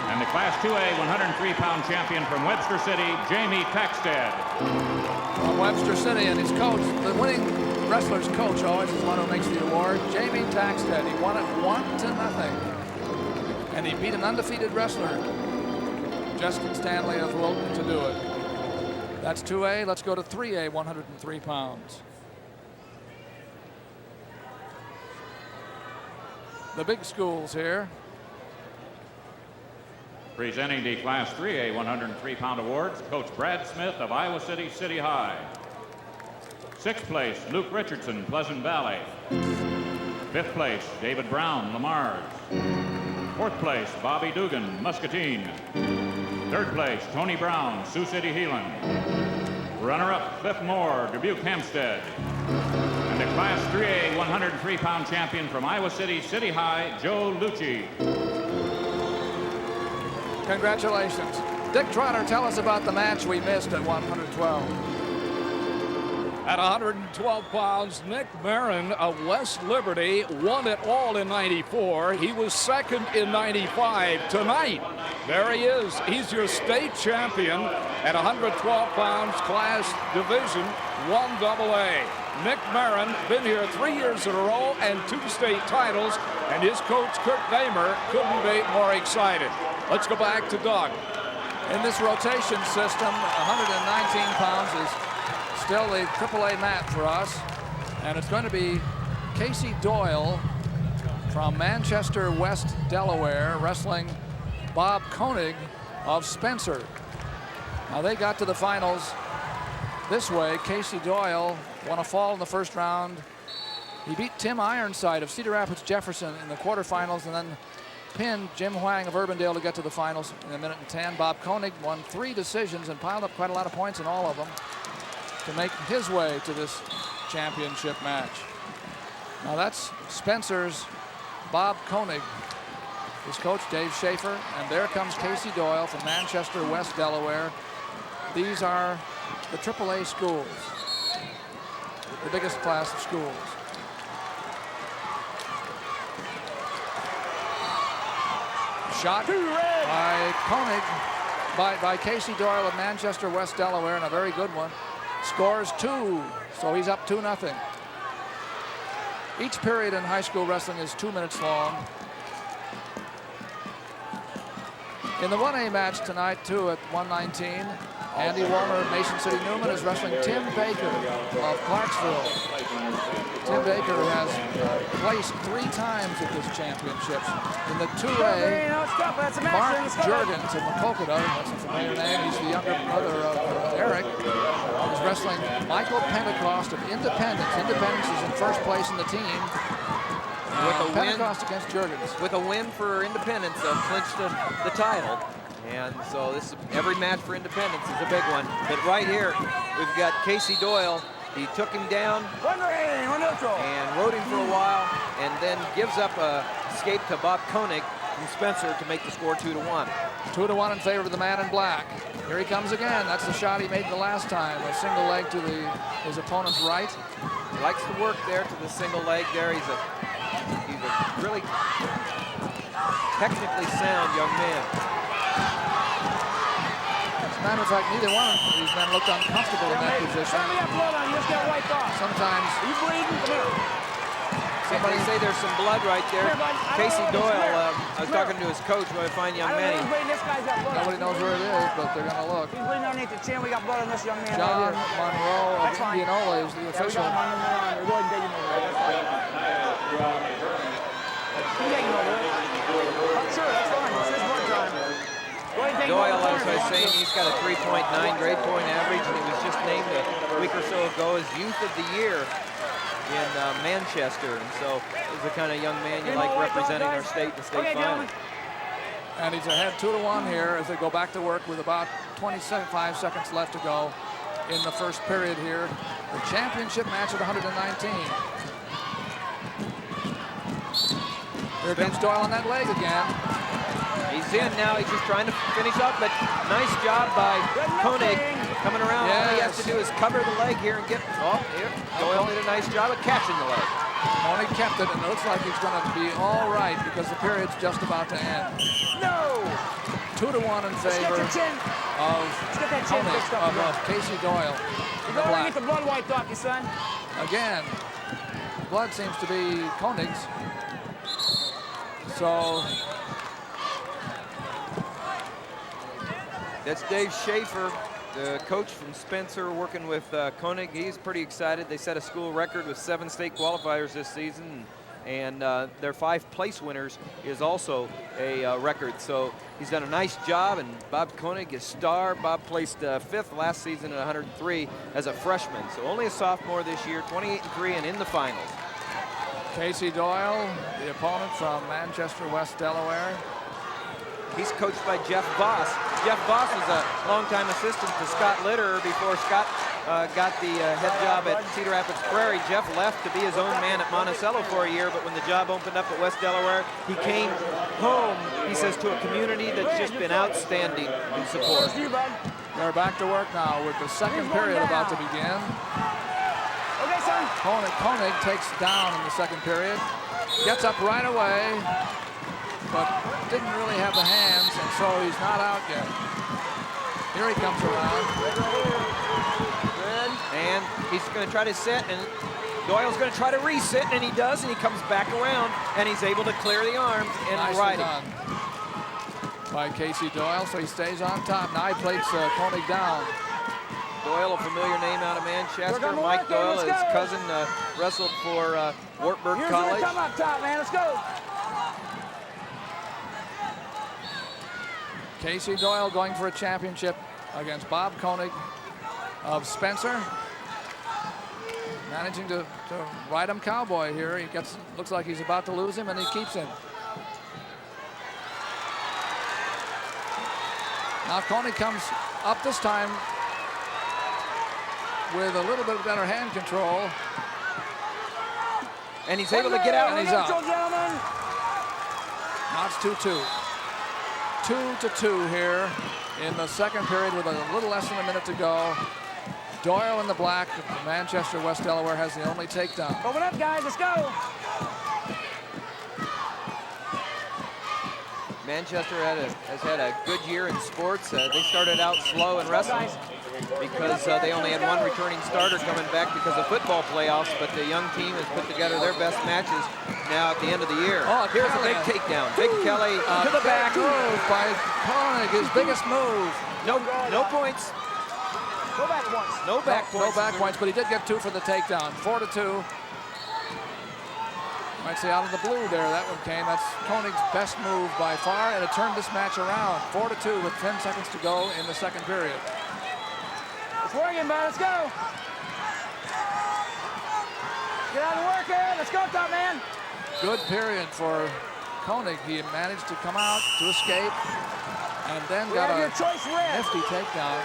And the Class 2A 103-pound champion from Webster City, Jamie Taxted. From Webster City, and his coach, the winning wrestler's coach, always is one who makes the award. Jamie Taxted. He won it 1-0. And he beat an undefeated wrestler, Justin Stanley of Wilton, to do it. That's 2A. Let's go to 3A, 103 pounds. The big schools here. Presenting the Class 3A 103-pound awards, Coach Brad Smith of Iowa City City High. 6th place, Luke Richardson, Pleasant Valley. 5th place, David Brown, Lamar's. 4th place, Bobby Dugan, Muscatine. 3rd place, Tony Brown, Sioux City Heelan. Runner-up, Cliff Moore, Dubuque Hempstead. And the Class 3A 103-pound champion from Iowa City City High, Joe Lucci. Congratulations. Dick Trotter, tell us about the match we missed at 112. At 112 pounds, Nick Marin of West Liberty won it all in 94. He was second in 95. Tonight, there he is. He's your state champion at 112 pounds class division 1AA. Nick Marin, been here 3 years in a row and 2 state titles, and his coach, Kurt Damer, couldn't be more excited. Let's go back to Doug. In this rotation system, 119 pounds is still the AAA mat for us, and it's going to be Casey Doyle from Manchester, West Delaware, wrestling Bob Koenig of Spencer. Now they got to the finals this way. Casey Doyle won a fall in the first round. He beat Tim Ironside of Cedar Rapids Jefferson in the quarterfinals, and then pinned Jim Huang of Urbandale to get to the finals in 1:10. Bob Koenig won 3 decisions and piled up quite a lot of points in all of them to make his way to this championship match. Now that's Spencer's Bob Koenig, his coach Dave Schaefer, and there comes Casey Doyle from Manchester, West Delaware. These are the AAA schools, the biggest class of schools. Shot by Koenig, by Casey Doyle of Manchester, West Delaware, and a very good one. Scores 2, so he's up 2-0. Each period in high school wrestling is 2 minutes long. In the 1A match tonight, too, at 119, Andy Warner of Mason City Newman is wrestling Tim Baker of Clarksville. Tim Baker has placed 3 times at this championships. In the 2A, Mark Juergens of Maquoketa, that's a familiar name, he's the younger brother of Eric, is wrestling Michael Pentecost of Independence. Independence is in first place in the team. With a Pentecost win, against Juergens. with a win for Independence, clinched the title. And so this every match for Independence is a big one. But right here, we've got Casey Doyle. He took him down and rode him for a while, and then gives up a escape to Bob Koenig from Spencer to make the score 2-1. 2-1 in favor of the man in black. Here he comes again. That's the shot he made the last time. A single leg to his opponent's right. He likes to work there to the single leg there. He's a really technically sound young man. As a matter of fact, neither one of these men looked uncomfortable in that position. Sometimes. You bleeding? Come here. Somebody say there's some blood right there. Casey Doyle, I was talking to his coach when I find young man. Nobody knows where it is, but they're going to look. He's bleeding underneath the chin. We got blood on this young man. John Monroe of Indianola is the official. Go ahead and take him over there. That's fine. You can take him over there. Sure, that's fine. It's his work time. Go ahead and take him over. Doyle, as I was saying, he's got a 3.9 grade point average, and he was just named a week or so ago as Youth of the Year in Manchester. And so he's the kind of young man you like representing our state in the state final. And he's ahead 2-1 here as they go back to work with about 25 seconds left to go in the first period here. The championship match at 119. Here comes Doyle on that leg again. He's in now. He's just trying to finish up, but nice job by Koenig coming around. All he has to do is cover the leg here and get. Oh, here. Doyle did a nice job of catching the leg. Koenig kept it, and it looks like he's going to be all right because the period's just about to end. No! 2-1 in favor of Koenig, of Casey Doyle. You go and get the blood wiped off you, son. Again, blood seems to be Koenig's. So that's Dave Schaefer, the coach from Spencer, working with Koenig. He's pretty excited. They set a school record with 7 state qualifiers this season, and their 5 place winners is also a record. So he's done a nice job, and Bob Koenig is star. Bob placed 5th last season at 103 as a freshman. So only a sophomore this year, 28-3 and in the finals. Casey Doyle, the opponent from Manchester, West Delaware. He's coached by Jeff Voss. Jeff Voss was a longtime assistant to Scott Litter before Scott got the head job at Cedar Rapids Prairie. Jeff left to be his own man at Monticello for a year, but when the job opened up at West Delaware, he came home, he says, to a community that's just been outstanding in support. They're back to work now with the second period about to begin. Okay, son. Koenig takes down in the second period, gets up right away, but didn't really have the hands, and so he's not out yet. Here he comes around. And he's going to try to sit, and Doyle's going to try to resit, and he does, and he comes back around, and he's able to clear the arms and Nicely right done by Casey Doyle, so he stays on top. Now he plates Koenig down. Doyle, a familiar name out of Manchester. Mike Doyle, his cousin, wrestled for Wartburg College. Come up top, man. Let's go. Casey Doyle going for a championship against Bob Koenig of Spencer. Managing to ride him cowboy here. He looks like he's about to lose him, and he keeps him. Now Koenig comes up this time with a little bit better hand control. And he's able to get out. And he's out. Now it's 2-2. 2-2 here in the second period with a little less than a minute to go. Doyle in the black, Manchester, West Delaware, has the only takedown. Open up, guys. Let's go. Manchester has had a good year in sports. They started out slow in wrestling because they only had 1 returning starter coming back because of football playoffs, but the young team has put together their best matches now at the end of the year. Oh, here's a big takedown. Big Kelly to the back. Move by Koenig, his biggest move. No points. Go back once. No back points. No back points, but he did get 2 for the takedown. 4-2. Might say out of the blue there, that one came. That's Koenig's best move by far, and it turned this match around. 4-2 with 10 seconds to go in the second period. It's working, man. Let's go. Get out and work it. Let's go, top man. Good period for Koenig. He managed to come out to escape, and then got a nifty takedown.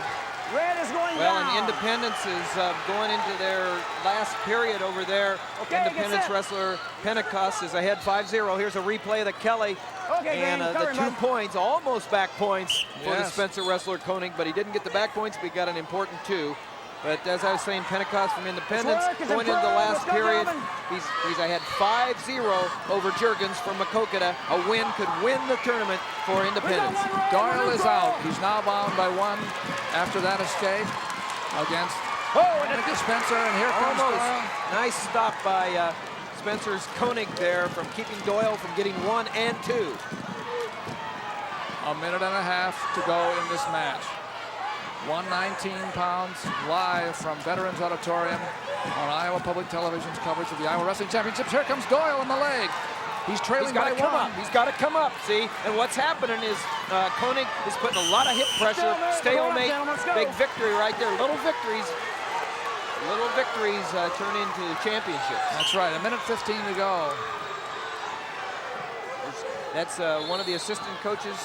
Red is going well, down. and Independence is going into their last period over there. Okay, Independence wrestler Pentecost is ahead 5-0. Here's a replay of the Kelly. Okay, and the 2 points, almost back points for the Yes. Spencer wrestler Koenig, but he didn't get the back points, but he got an important 2. But as I was saying, Pentecost from Independence going into the last period, he's ahead 5-0 over Juergens from Maquoketa. A win could win the tournament for Independence. Doyle is out. He's now bound by 1 after that escape against Spencer, and here comes Doyle. Nice stop by Spencer's Koenig there from keeping Doyle from getting 1 and 2. A minute and a half to go in this match. 119 pounds live from Veterans Auditorium on Iowa Public Television's coverage of the Iowa Wrestling Championships. Here comes Doyle on the leg. He's trailing by 1. He's got to come up, see? And what's happening is Koenig is putting a lot of hip pressure, stalemate, big victory right there. Little victories turn into championships. That's right, a minute 15 to go. That's one of the assistant coaches.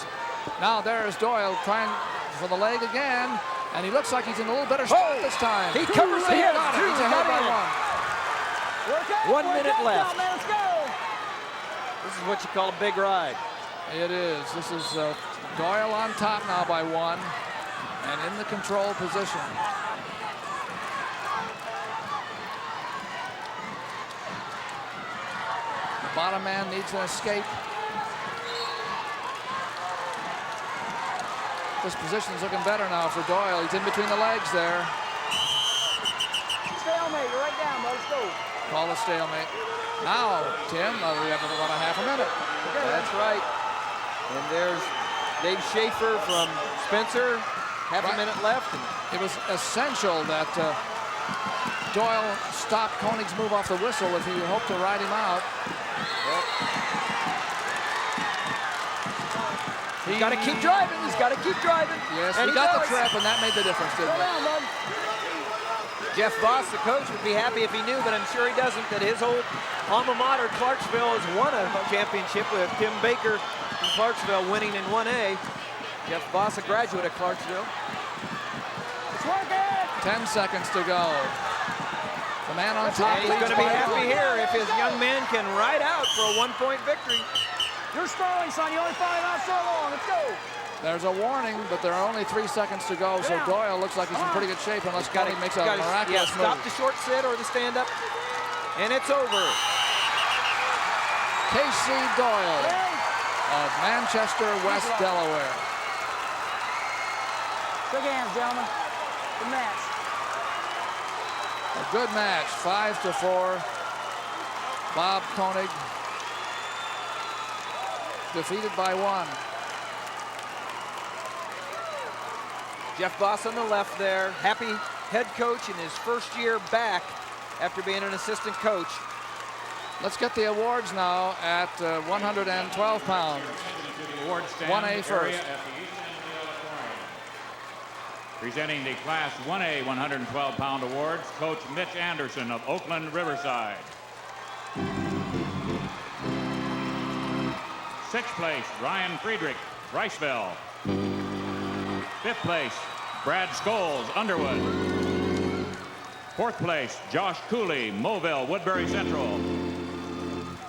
Now there's Doyle trying for the leg again, and he looks like he's in a little better spot this time. He covers the hit. He's ahead by one. 1 minute left. Man, let's go. This is what you call a big ride. It is. This is Doyle on top now by one, and in the control position. The bottom man needs an escape. This position's looking better now for Doyle. He's in between the legs there. Stalemate, you're right down, bud. Let's go. Call a stalemate. Now, Tim, we have about a half a minute. That's right. And there's Dave Schaefer from Spencer. Half a minute left. It was essential that Doyle stopped Koenig's move off the whistle if he hoped to ride him out. He's got to keep driving. He's got to keep driving. Yes, and he got the trap, and that made the difference, didn't it? Jeff Voss, the coach, would be happy if he knew, but I'm sure he doesn't, that his old alma mater, Clarksville, has won a championship with Tim Baker from Clarksville winning in 1A. Jeff Voss, a graduate of Clarksville. It's working. 10 seconds to go. The man on top. And he's going to be happy here if his young man can ride out for a 1-point victory. You're strolling, son. You only find out so long. Let's go. There's a warning, but there are only 3 seconds to go, so Doyle looks like he's in pretty good shape unless Koenig makes a miraculous move. Stop the short sit or the stand-up, and it's over. Casey Doyle of Manchester, West Delaware. Shake hands, gentlemen. Good match. A good match, 5-4. Bob Koenig defeated by 1. Jeff Voss on the left there, happy head coach in his first year back after being an assistant coach. Let's get the awards now at 112 pounds. 1A first. Presenting the Class 1A 112-pound awards, Coach Mitch Anderson of Oakland Riverside. 6th place, Ryan Friedrich, Riceville. 5th place, Brad Scholes, Underwood. 4th place, Josh Cooley, Moville, Woodbury Central.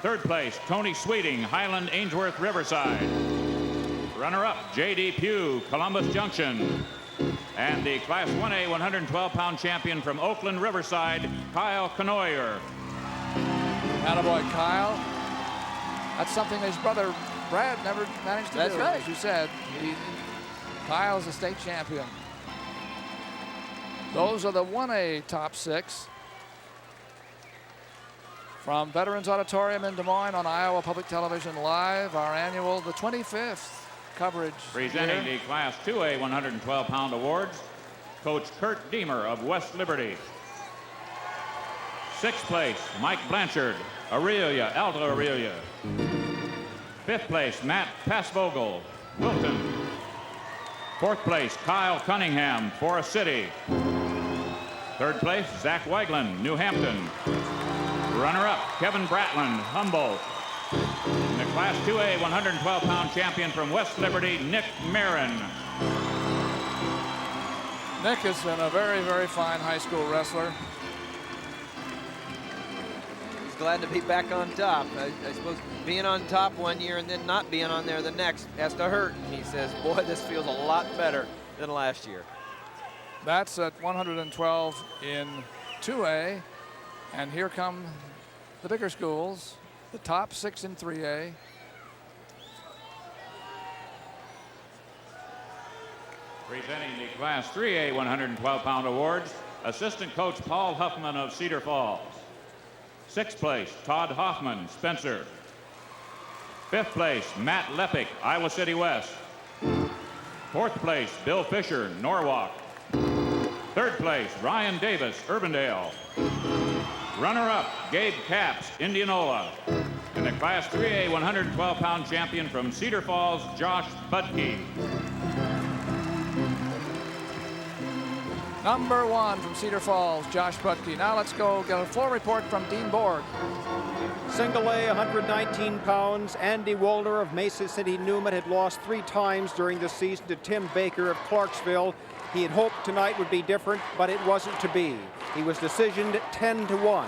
3rd place, Tony Sweeting, Highland, Ainsworth, Riverside. Runner-up, J.D. Pugh, Columbus Junction. And the Class 1A 112-pound champion from Oakland Riverside, Kyle Knoyer. Attaboy, Kyle. That's something his brother Brad never managed to do. That's right. As you said, Kyle's a state champion. Those are the 1A top 6 from Veterans Auditorium in Des Moines on Iowa Public Television Live, our annual, the 25th coverage. Presenting the Class 2A 112-pound awards, Coach Kurt Deemer of West Liberty. 6th place, Mike Blanchard, Aurelia, Alta Aurelia. 5th place, Matt Passvogel, Wilton. 4th place, Kyle Cunningham, Forest City. 3rd place, Zach Weiglin, New Hampton. Runner-up, Kevin Bratland, Humboldt. And the Class 2A 112-pound champion from West Liberty, Nick Marin. Nick has been a very, very fine high school wrestler. He's glad to be back on top. I suppose being on top one year and then not being on there the next has to hurt. And he says, boy, this feels a lot better than last year. That's at 112 in 2A. And here come the bigger schools, the top 6 in 3A. Presenting the Class 3A 112-pound awards, assistant coach Paul Huffman of Cedar Falls. 6th place, Todd Hoffman, Spencer. 5th place, Matt Lepick, Iowa City West. 4th place, Bill Fisher, Norwalk. 3rd place, Ryan Davis, Urbandale. Runner-up, Gabe Capps, Indianola. And the Class 3A 112-pound champion from Cedar Falls, Josh Budke. Number 1 from Cedar Falls, Josh Butke. Now let's go get a full report from Dean Borg. Single A, 119 pounds. Andy Woolner of Mesa City Newman had lost 3 times during the season to Tim Baker of Clarksville. He had hoped tonight would be different, but it wasn't to be. He was decisioned 10-1.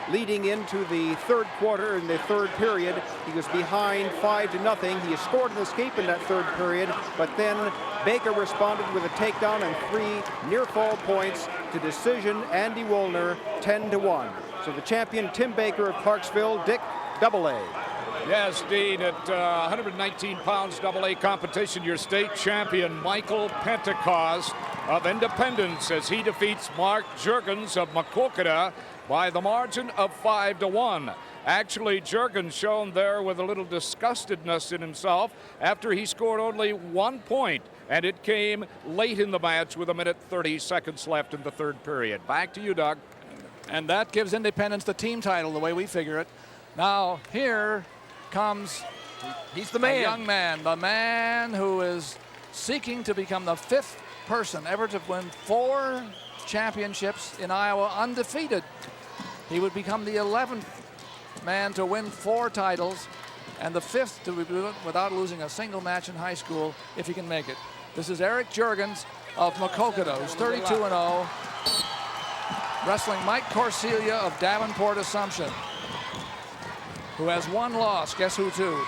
Leading into the third quarter, in the third period, he was behind 5-0. He scored an escape in that third period, but then Baker responded with a takedown and 3 near-fall points to decision Andy Woolner 10-1. So the champion, Tim Baker of Clarksville, Dick, AA. Yes, Dean, at 119 pounds AA competition, your state champion, Michael Pentecost of Independence, as he defeats Mark Juergens of Maquoketa by the margin of 5-1. Actually, Juergens shown there with a little disgustedness in himself after he scored only 1 point, and it came late in the match with 1:30 seconds left in the third period. Back to you, Doug. And that gives Independence the team title the way we figure it. Now here comes He's the man. a young man, the man who is seeking to become the 5th person ever to win 4 championships in Iowa undefeated. He would become the 11th man to win 4 titles and the 5th to do it without losing a single match in high school if he can make it. This is Eric Juergens of Maquoketa, who's 32-0, wrestling Mike Corsilia of Davenport Assumption, who has 1 loss. Guess who, too?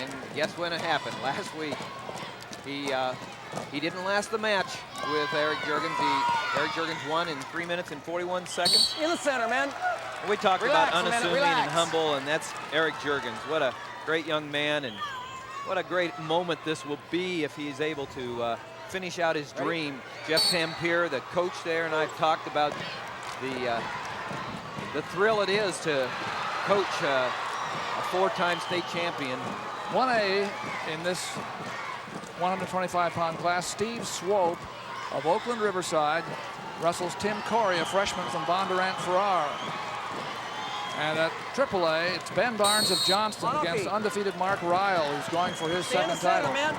And guess when it happened? Last week. He didn't last the match with Eric Juergens. Eric Juergens won in 3 minutes and 41 seconds. In the center, man. We talked Relax about a minute, unassuming relax. and humble, and that's Eric Juergens. What a great young man, and what a great moment this will be if he's able to finish out his dream. Jeff Tampier, the coach there, and I've talked about the thrill it is to coach a 4-time state champion. 1A in this 125-pound class, Steve Swope of Oakland Riverside wrestles Tim Corey, a freshman from Bondurant Farrar. And at AAA, it's Ben Barnes of Johnston against undefeated Mark Ryle, who's going for his second title. Man.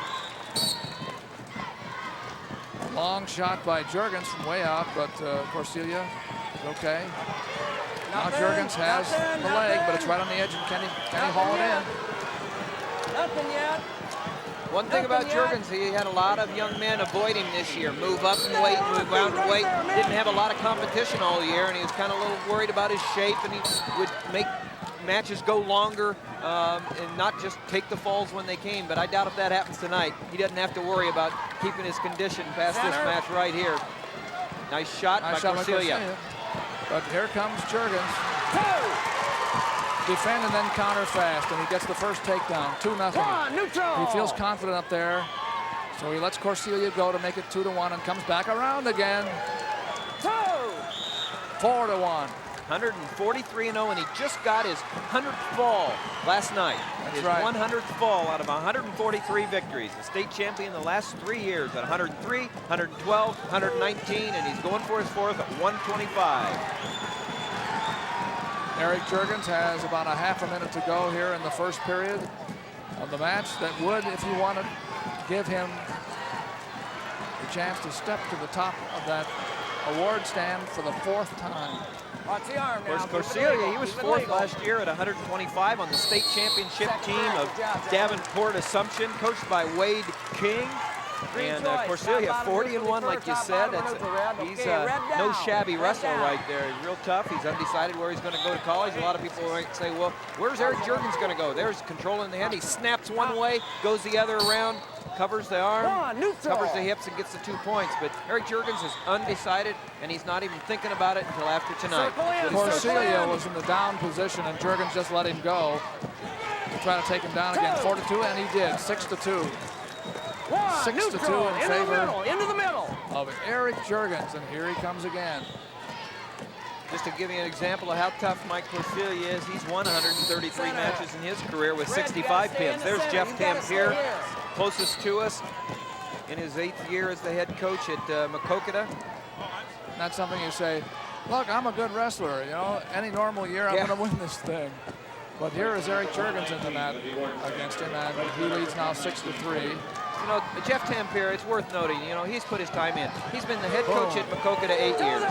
Long shot by Juergens from way out, but Corsilia is okay. Now Juergens has the leg, but it's right on the edge, and can he haul it in? Nothing yet. One thing about Juergens, he had a lot of young men avoid him this year. Move up and wait, move down and wait. Didn't have a lot of competition all year, and he was kind of a little worried about his shape, and he would make matches go longer and not just take the falls when they came. But I doubt if that happens tonight. He doesn't have to worry about keeping his condition past this match right here. Nice shot by Corsilia. But here comes Juergens. Defend and then counter fast, and he gets the first takedown, 2-0. Neutral. He feels confident up there, so he lets Corsilia go to make it 2-1 and comes back around again. 4-1. 143-0, and he just got his 100th fall last night. That's his right. 100th fall out of 143 victories. The state champion the last 3 years at 103, 112, 119, and he's going for his 4th at 125. Eric Juergens has about a half a minute to go here in the first period of the match. That would, if you wanted, give him the chance to step to the top of that award stand for the 4th time. Watch the arm now. Of course, Corsilia, he was 4th last year at 125 on the state championship team of Davenport Assumption, coached by Wade King. And Corsilia, 40-1, like you said. He's no shabby wrestler right there. He's real tough. He's undecided where he's going to go to college. A lot of people might say, well, where's Eric Juergens going to go? There's controlling the hand. He snaps one way, goes the other around, covers the arm, covers the hips, and gets the 2 points. But Eric Juergens is undecided, and he's not even thinking about it until after tonight. Corsilia was in the down position, and Juergens just let him go to try to take him down again. 4-2, and he did. 6-2. 6-2 in favor of Eric Juergens, and here he comes again. Just to give you an example of how tough Mike Corsilia is, he's won 133 matches in his career with 65 pins. There's Jeff Tampier, closest to us in his 8th year as the head coach at Maquoketa. That's something you say, look, I'm a good wrestler, you know, any normal year I'm going to win this thing. But here is Eric Juergens in the mat against him, and he leads now 6-3. You know, Jeff Tampier, it's worth noting, you know, he's put his time in. He's been the head coach at Maquoketa 8 years.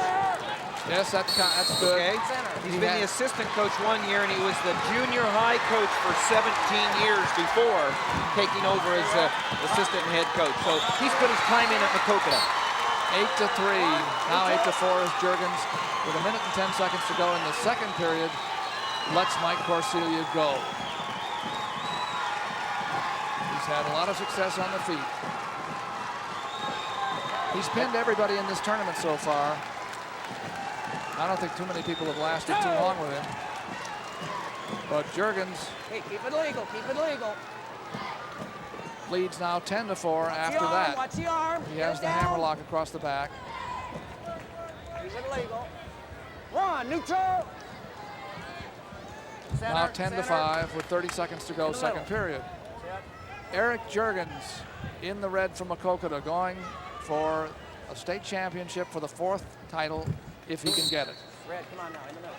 Yes, that's good. Okay. He's been the assistant coach 1 year, and he was the junior high coach for 17 years before taking over as assistant and head coach. So he's put his time in at Maquoketa. 8-3. Now 8-4 is Juergens with 1 minute and 10 seconds to go in the second period. Lets Mike Corsilia go. He's had a lot of success on the feet. He's pinned everybody in this tournament so far. I don't think too many people have lasted too long with him. But Juergens Hey, keep it legal. Keep it legal. leads now 10-4 after Watch the arm, that. Watch the arm. He Get has it the down. hammerlock across the back. Keep it legal. 1, neutral. Now Center, 10-5 with 30 seconds to go, second period. Eric Juergens in the red from Maquoketa, going for a state championship for the 4th title if he can get it. Red, come on now, in the middle.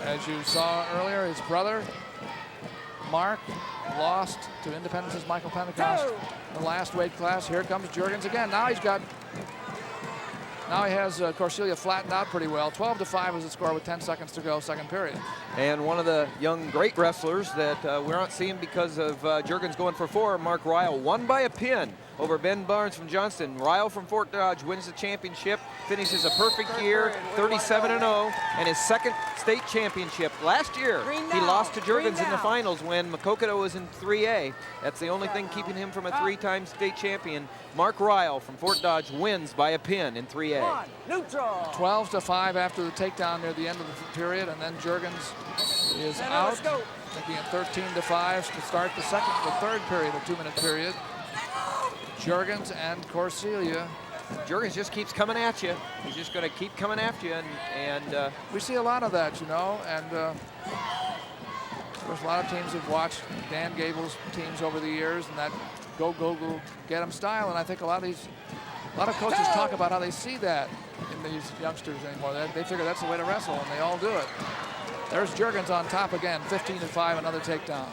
As you saw earlier, his brother, Mark, lost to Independence's Michael Pentecost in the last weight class. Here comes Juergens again. Now he has Corsilia flattened out pretty well. 12-5 is the score with 10 seconds to go, second period. And one of the young great wrestlers that we're not seeing because of Juergens going for 4, Mark Ryle, won by a pin over Ben Barnes from Johnston. Ryle from Fort Dodge wins the championship, finishes a perfect year, 37-0, and his second state championship. Last year, he lost to Juergens in the finals when Maquoketa was in 3A. That's the only thing keeping him from a 3-time state champion. Mark Ryle from Fort Dodge wins by a pin in 3A. 1, neutral. 12-5 after the takedown near the end of the period, and then Juergens is out, making it 13-5 to start the third period, a 2-minute period. Juergens and Corsilia. Juergens just keeps coming at you. He's just going to keep coming after you, and we see a lot of that, you know, and of course a lot of teams have watched Dan Gable's teams over the years, and that go get 'em style, and I think a lot of coaches talk about how they see that in these youngsters anymore. They figure that's the way to wrestle, and they all do it. There's Juergens on top again, 15-5, another takedown.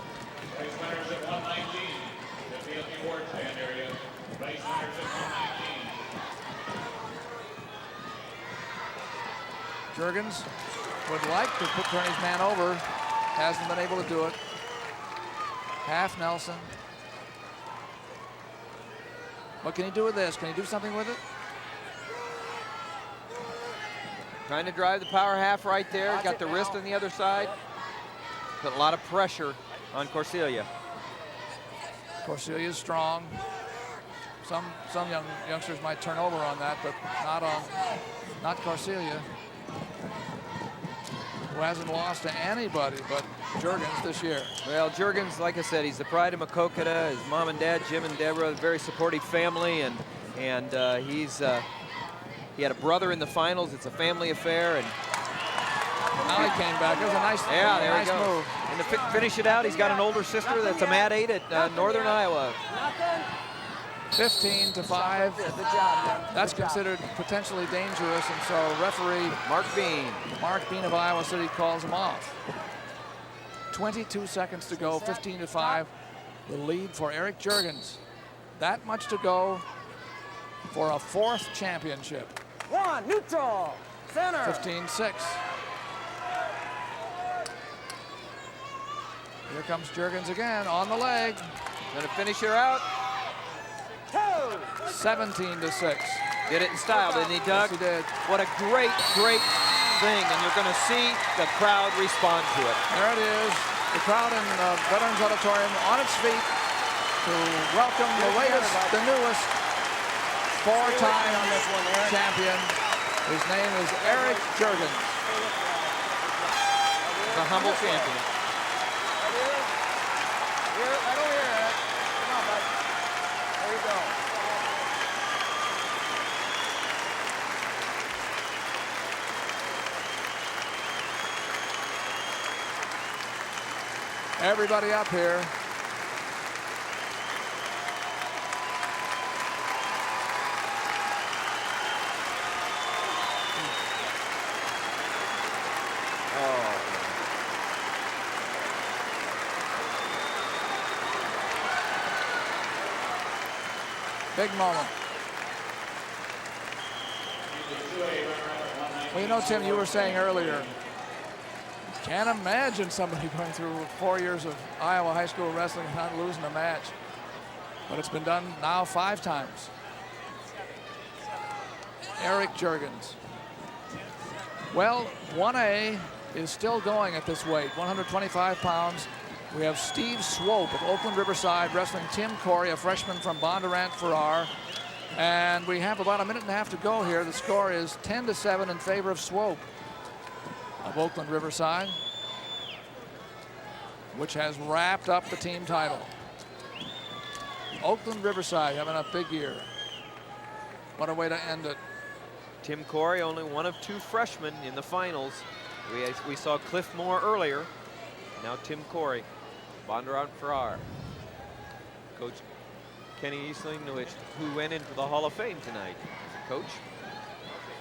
Juergens would like to turn his man over, hasn't been able to do it. Half Nelson. What can he do with this? Can he do something with it? trying to drive the power half right there. Got the wrist on the other side. Put a lot of pressure on Corsilia. Corsilia is strong. Some youngsters might turn over on that, but not Corsilia, who hasn't lost to anybody but Juergens this year. Well, Juergens, like I said, he's the pride of Maquoketa. His mom and dad, Jim and Deborah, a very supportive family, and he had a brother in the finals. It's a family affair, and now he came back. It was a nice, there he goes. move. And to finish it out, he's got an older sister that's a Mat 8 at Northern Iowa. 15-5. That's considered potentially dangerous, and so referee Mark Bean of Iowa City calls him off. 22 seconds to go, 15-5. The lead for Eric Juergens. That much to go for a 4th championship. 1, neutral, center. 15-6. Here comes Juergens again on the leg. Gonna finish her out. 17-6. Did it in style, didn't he, Doug? Yes, he did. What a great, great thing, and you're gonna see the crowd respond to it. There it is. The crowd in Veterans Auditorium on its feet to welcome the newest 4-time champion. His name is Eric Juergens. The humble champion. Right over here, Eric. Come on, bud. There you go. Everybody up here. Big moment. Well, you know, Tim, you were saying earlier, can't imagine somebody going through 4 years of Iowa high school wrestling and not losing a match. But it's been done now 5 times. Eric Juergens. Well, 1A is still going at this weight, 125 pounds. We have Steve Swope of Oakland Riverside wrestling Tim Corey, a freshman from Bondurant Farrar. And we have about a minute and a half to go here. The score is 10-7 in favor of Swope of Oakland Riverside, which has wrapped up the team title. Oakland Riverside having a big year. What a way to end it. Tim Corey, only one of 2 freshmen in the finals. We saw Cliff Moore earlier. Now Tim Corey, Bondurant Farrar. Coach Kenny Eastling, who went into the Hall of Fame tonight. Coach?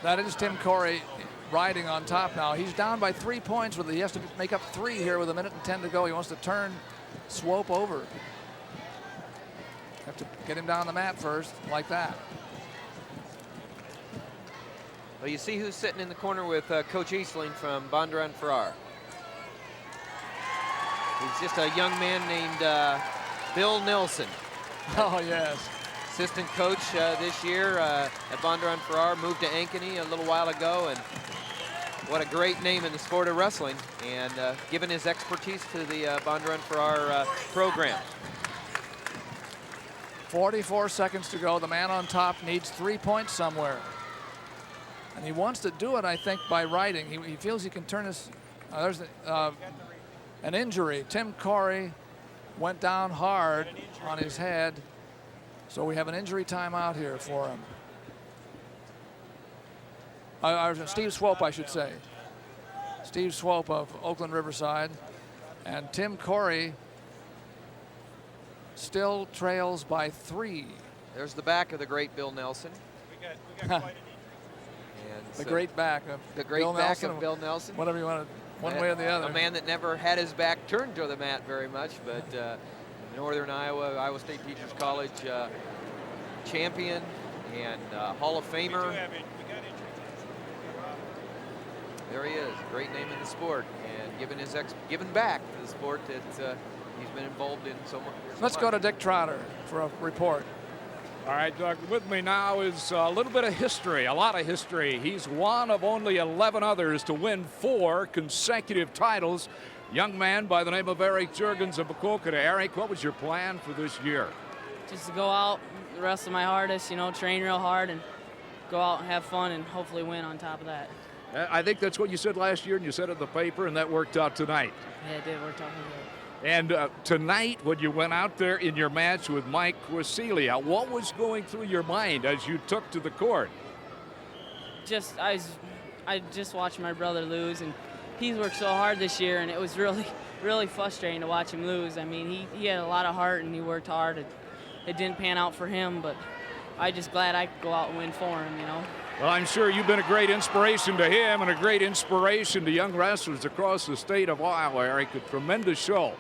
That is Tim Corey riding on top now. He's down by 3 points. He has to make up 3 here with a minute and 10 to go. He wants to turn Swope over. Have to get him down the mat first, like that. Well, you see who's sitting in the corner with Coach Eastling from Bondurant Farrar. He's just a young man named Bill Nelson. Oh, yes. Assistant coach this year at Bondurant Farrar, moved to Ankeny a little while ago, and what a great name in the sport of wrestling, and given his expertise to the Bondurant Farrar program. 44 seconds to go. The man on top needs 3 points somewhere. And he wants to do it, I think, by riding. He feels he can turn his... there's an injury. Tim Corey went down hard on his head. So we have an injury timeout here for him. Steve Swope, I should say. Steve Swope of Oakland Riverside. And Tim Corey still trails by 3. There's the back of the great Bill Nelson. The great back of the great Bill back Nelson, of Bill Nelson. Whatever you want to, one way or the other. A man that never had his back turned to the mat very much, but Northern Iowa State Teachers College champion and Hall of Famer. There he is, great name in the sport, and given back to the sport that he's been involved in so much. Let's go to Dick Trotter for a report. All right, Doug, with me now is a little bit of history, a lot of history. He's one of only 11 others to win 4 consecutive titles. Young man by the name of Eric Juergens of Maquoketa. Eric, what was your plan for this year? Just to go out, wrestle my hardest, train real hard, and go out and have fun and hopefully win on top of that. I think that's what you said last year, and you said it in the paper, and that worked out tonight. Yeah, it did work out good. And tonight, when you went out there in your match with Mike Quasilia, what was going through your mind as you took to the court? I just watched my brother lose, and he's worked so hard this year, and it was really, really frustrating to watch him lose. I mean, he had a lot of heart, and he worked hard. It didn't pan out for him, but I'm just glad I could go out and win for him, Well, I'm sure you've been a great inspiration to him and a great inspiration to young wrestlers across the state of Iowa, Eric. A tremendous show.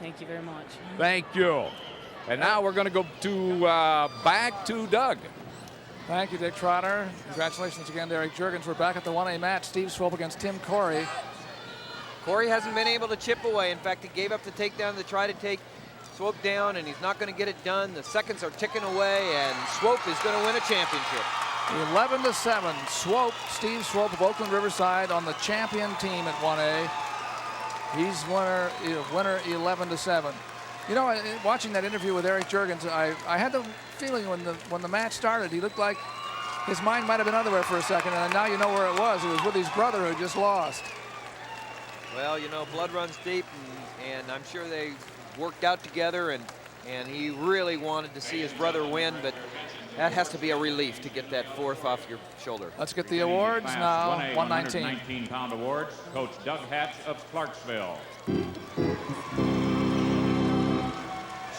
Thank you very much. Thank you. And now we're going to go to back to Doug. Thank you, Dick Trotter. Congratulations again to Eric Juergens. We're back at the 1A match. Steve Swope against Tim Corey. Corey hasn't been able to chip away. In fact, he gave up the takedown to try to take Swope down, and he's not going to get it done. The seconds are ticking away, and Swope is going to win a championship. 11-7. Steve Swope of Oakland Riverside on the champion team at 1A. He's winner 11-7. Watching that interview with Eric Juergens, I had the feeling when the match started, he looked like his mind might have been otherwhere for a second, and now you know where it was. It was with his brother who just lost. Well, blood runs deep, and I'm sure they worked out together, and he really wanted to see his brother win, but that has to be a relief to get that 4th off your shoulder. Let's get the awards now. 119. 119-pound awards. Coach Doug Hatch of Clarksville.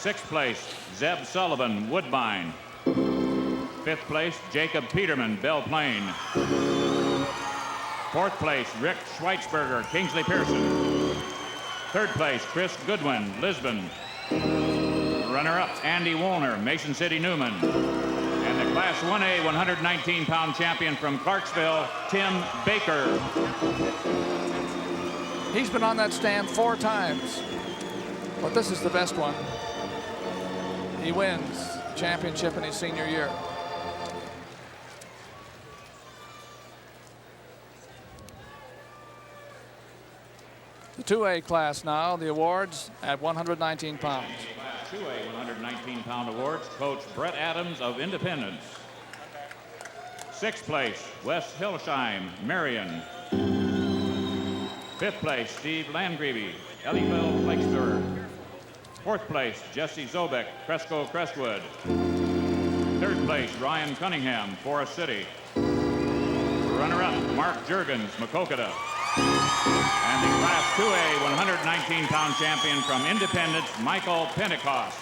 6th place, Zeb Sullivan, Woodbine. 5th place, Jacob Peterman, Belle Plaine. 4th place, Rick Schweitzberger, Kingsley Pearson. 3rd place, Chris Goodwin, Lisbon. Runner-up, Andy Woolner, Mason City Newman. Class 1A 119-pound champion from Clarksville, Tim Baker. He's been on that stand 4 times, but this is the best one. He wins the championship in his senior year. The 2A class now, the awards at 119 pounds. 2A 119-pound awards, Coach Brett Adams of Independence. 6th place, Wes Hilsheim, Marion. 5th place, Steve Landgrebe, Ellyville, Blakesburg. 4th place, Jesse Zobek, Cresco, Crestwood. 3rd place, Ryan Cunningham, Forest City. Runner-up, Mark Juergens, Maquoketa. And the Class 2A 119-pound champion from Independence, Michael Pentecost.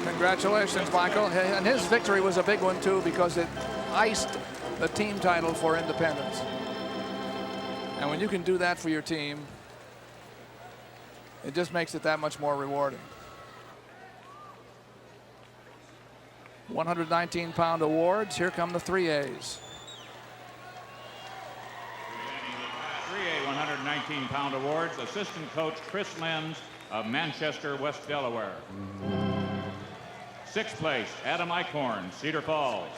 Congratulations, Michael. And his victory was a big one, too, because it iced the team title for Independence. And when you can do that for your team, it just makes it that much more rewarding. 119-pound awards. Here come the 3As. 3A 119-pound awards, assistant coach Chris Lenz of Manchester, West Delaware. 6th place, Adam Eichhorn, Cedar Falls.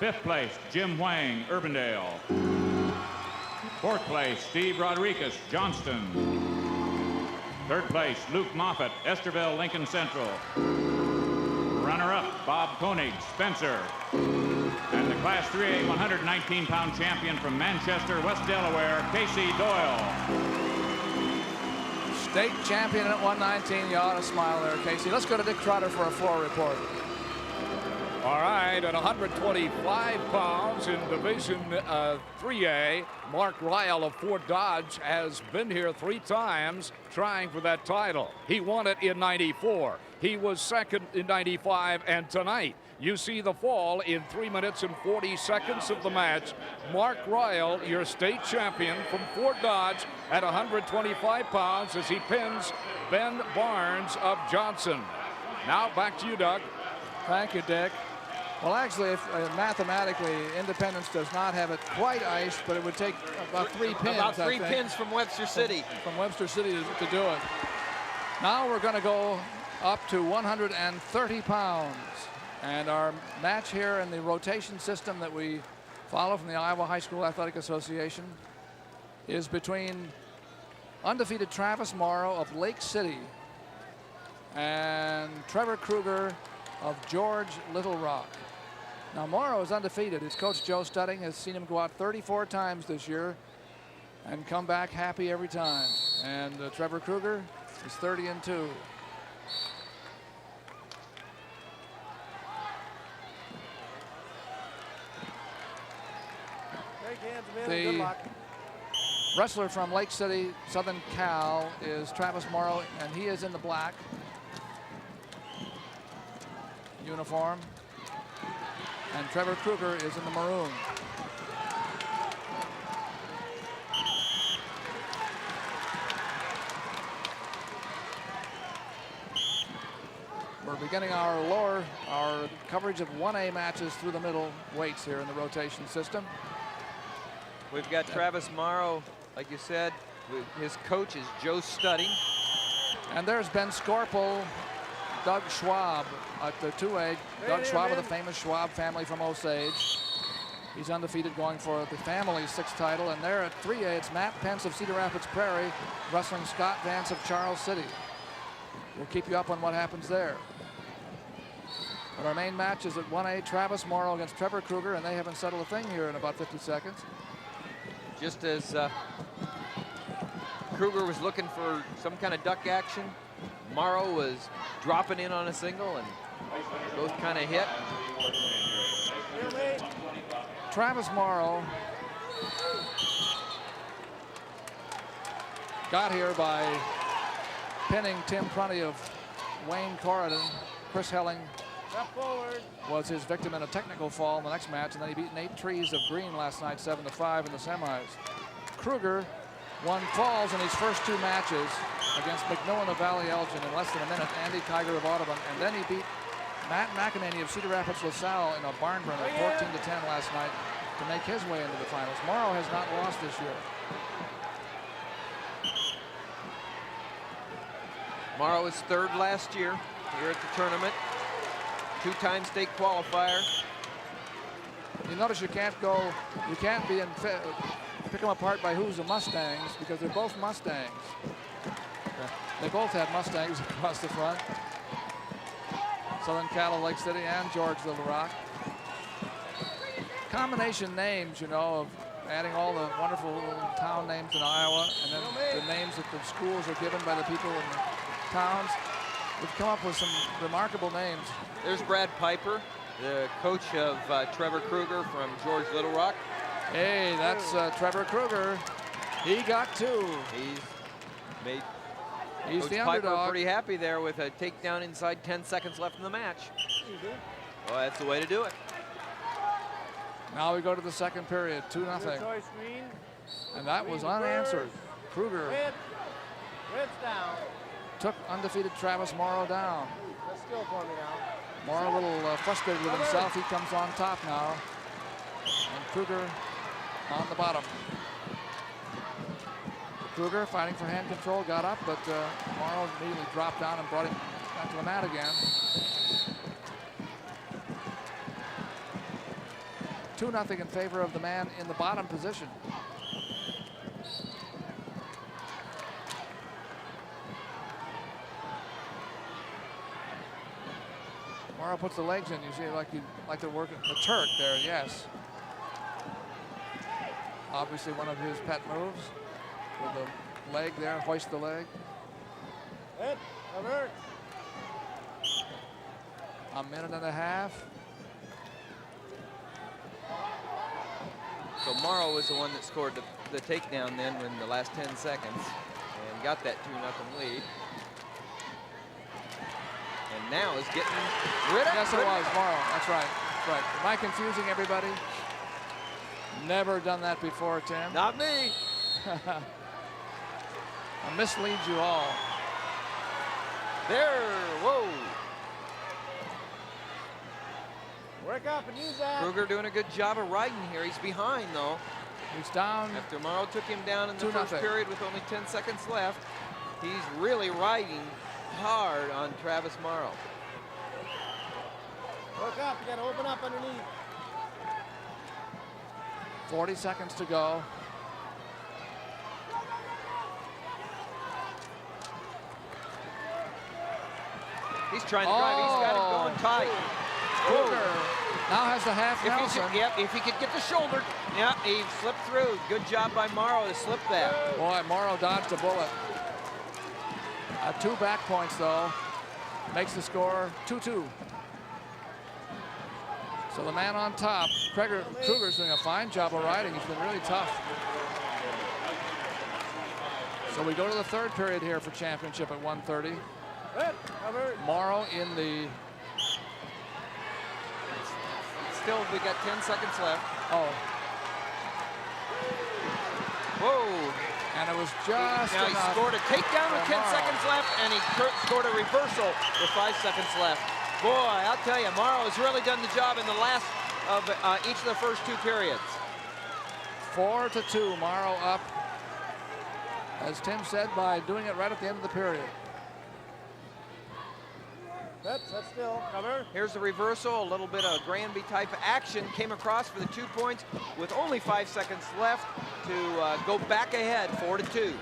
5th place, Jim Wang, Urbandale. 4th place, Steve Rodriguez, Johnston. 3rd place, Luke Moffett, Esterville, Lincoln Central. Runner-up, Bob Koenig, Spencer. And the Class 3A 119-pound champion from Manchester, West Delaware, Casey Doyle. State champion at 119. You ought to smile there, Casey. Let's go to Dick Trotter for a floor report. All right, at 125 pounds in Division 3A, Mark Ryle of Fort Dodge has been here 3 times trying for that title. He won it in '94. He was second in '95, and tonight you see the fall in 3 minutes and 40 seconds of the match. Mark Ryle, your state champion from Fort Dodge at 125 pounds as he pins Ben Barnes of Johnson. Now back to you, Doug. Thank you, Dick. Well, actually, if mathematically, Independence does not have it quite iced, but it would take about 3 pins. About 3 pins from Webster City. From Webster City to do it. Now we're going to go up to 130 pounds. And our match here in the rotation system that we follow from the Iowa High School Athletic Association is between undefeated Travis Morrow of Lake City and Trevor Kruger of George Little Rock. Now Morrow is undefeated. His coach Joe Studding has seen him go out 34 times this year and come back happy every time. And Trevor Kruger is 30-2. The wrestler from Lake City, Southern Cal, is Travis Morrow, and he is in the black uniform. And Trevor Kruger is in the maroon. We're beginning our coverage of 1A matches through the middle weights here in the rotation system. We've got Travis Morrow, like you said. His coach is Joe Studding. And there's Ben Scorpel, Doug Schwab at the 2A. Doug Schwab of the famous Schwab family from Osage. He's undefeated, going for the family's 6th title. And there at 3A, it's Matt Pence of Cedar Rapids Prairie wrestling Scott Vance of Charles City. We'll keep you up on what happens there. But our main match is at 1A, Travis Morrow against Trevor Kruger, and they haven't settled a thing here in about 50 seconds. Just as Kruger was looking for some kind of duck action, Morrow was dropping in on a single, and both kind of hit. Travis Morrow got here by pinning Tim Prunty of Wayne Corridon. Chris Helling was his victim in a technical fall in the next match, and then he beat Nate Trees of Green last night 7-5 in the semis. Kruger won falls in his first 2 matches against McMillan of Valley Elgin in less than a minute, Andy Kiger of Audubon, and then he beat Matt McEnany of Cedar Rapids LaSalle in a barn burner 14-10 last night to make his way into the finals. Morrow has not lost this year. Morrow was 3rd last year here at the tournament. 2-time state qualifier. You notice you can't be pick them apart by who's the Mustangs, because they're both Mustangs. They both had Mustangs across the front. Southern Cattle, Lake City, and George Little Rock. Combination names, you know, of adding all the wonderful little town names in Iowa, and then the names that the schools are given by the people in the towns. We've come up with some remarkable names. There's Brad Piper, the coach of Trevor Kruger from George Little Rock. Hey, that's Trevor Kruger. He got 2. He's made He's Coach the Piper underdog. pretty happy there with a takedown inside 10 seconds left in the match. Well, that's the way to do it. Now we go to the second period, 2-0. And that was unanswered. Kruger Red's down. took undefeated Travis Morrow down. That's still for me now. Morrow a little frustrated with himself. He comes on top now. And Kruger on the bottom. Kruger fighting for hand control, got up, but Morrow immediately dropped down and brought him back to the mat again. 2-0 in favor of the man in the bottom position. Morrow puts the legs in. You see, like they're working the Turk there. Yes. Obviously, one of his pet moves with the leg there, hoist the leg. Hit, alert. A minute and a half. So Morrow was the one that scored the takedown then in the last 10 seconds and got that 2-0 lead. And now is getting rid of. Yes, it was Morrow. That's right. That's right. Am I confusing everybody? Never done that before, Tim. Not me. I mislead you all. There, whoa. Work up and use that. Kruger doing a good job of riding here. He's behind though. He's down. After Morrow took him down in the first 2-0. period with only 10 seconds left, he's really riding hard on Travis Morrow. Work up, you gotta open up underneath. 40 seconds to go. He's trying to drive. He's got it going tight. Kruger now has the half Nelson. If he could get the shoulder. Yeah, he slipped through. Good job by Morrow to slip that. Boy, Morrow dodged a bullet. 2 back points, though. Makes the score 2-2. So the man on top, Kruger's doing a fine job of riding. He's been really tough. So we go to the third period here for championship at 1:30. Morrow in the... Still, we got 10 seconds left. Oh. Whoa. And it was just Now he enough scored a takedown with 10 Morrow. seconds left, and he scored a reversal with 5 seconds left. Boy, I'll tell you, Morrow has really done the job in the last of each of the first 2 periods. 4-2, Morrow up, as Tim said, by doing it right at the end of the period. That's still. Cover. Here's the reversal, a little bit of Granby type action. Came across for the 2 points with only 5 seconds left to go back ahead, 4-2.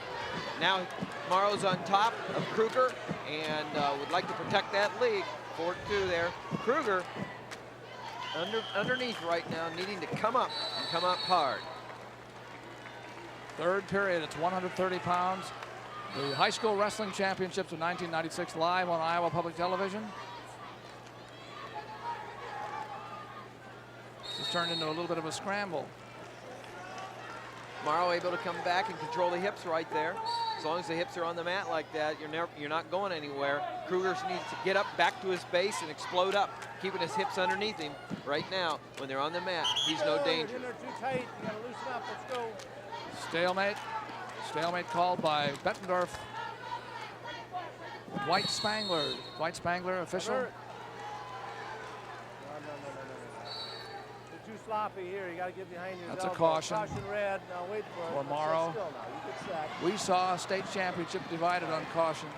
Now Morrow's on top of Kruger and would like to protect that lead. 4-2 there. Kruger underneath right now, needing to come up and come up hard. Third period, it's 130 pounds. The High School Wrestling Championships of 1996 live on Iowa Public Television. This has turned into a little bit of a scramble. Morrow able to come back and control the hips right there. As long as the hips are on the mat like that, you're not going anywhere. Kruger needs to get up back to his base and explode up, keeping his hips underneath him right now. When they're on the mat, he's no danger. You're too tight. You gotta loosen up. Let's go. Stalemate. Stalemate called by Bettendorf. Dwight Spangler. Dwight Spangler, official. No. You're too sloppy here. You got to get behind your That's a elbow. caution. Caution red. Now wait for it. For Morrow. Sit still now. You get set. We saw a state championship divided on caution.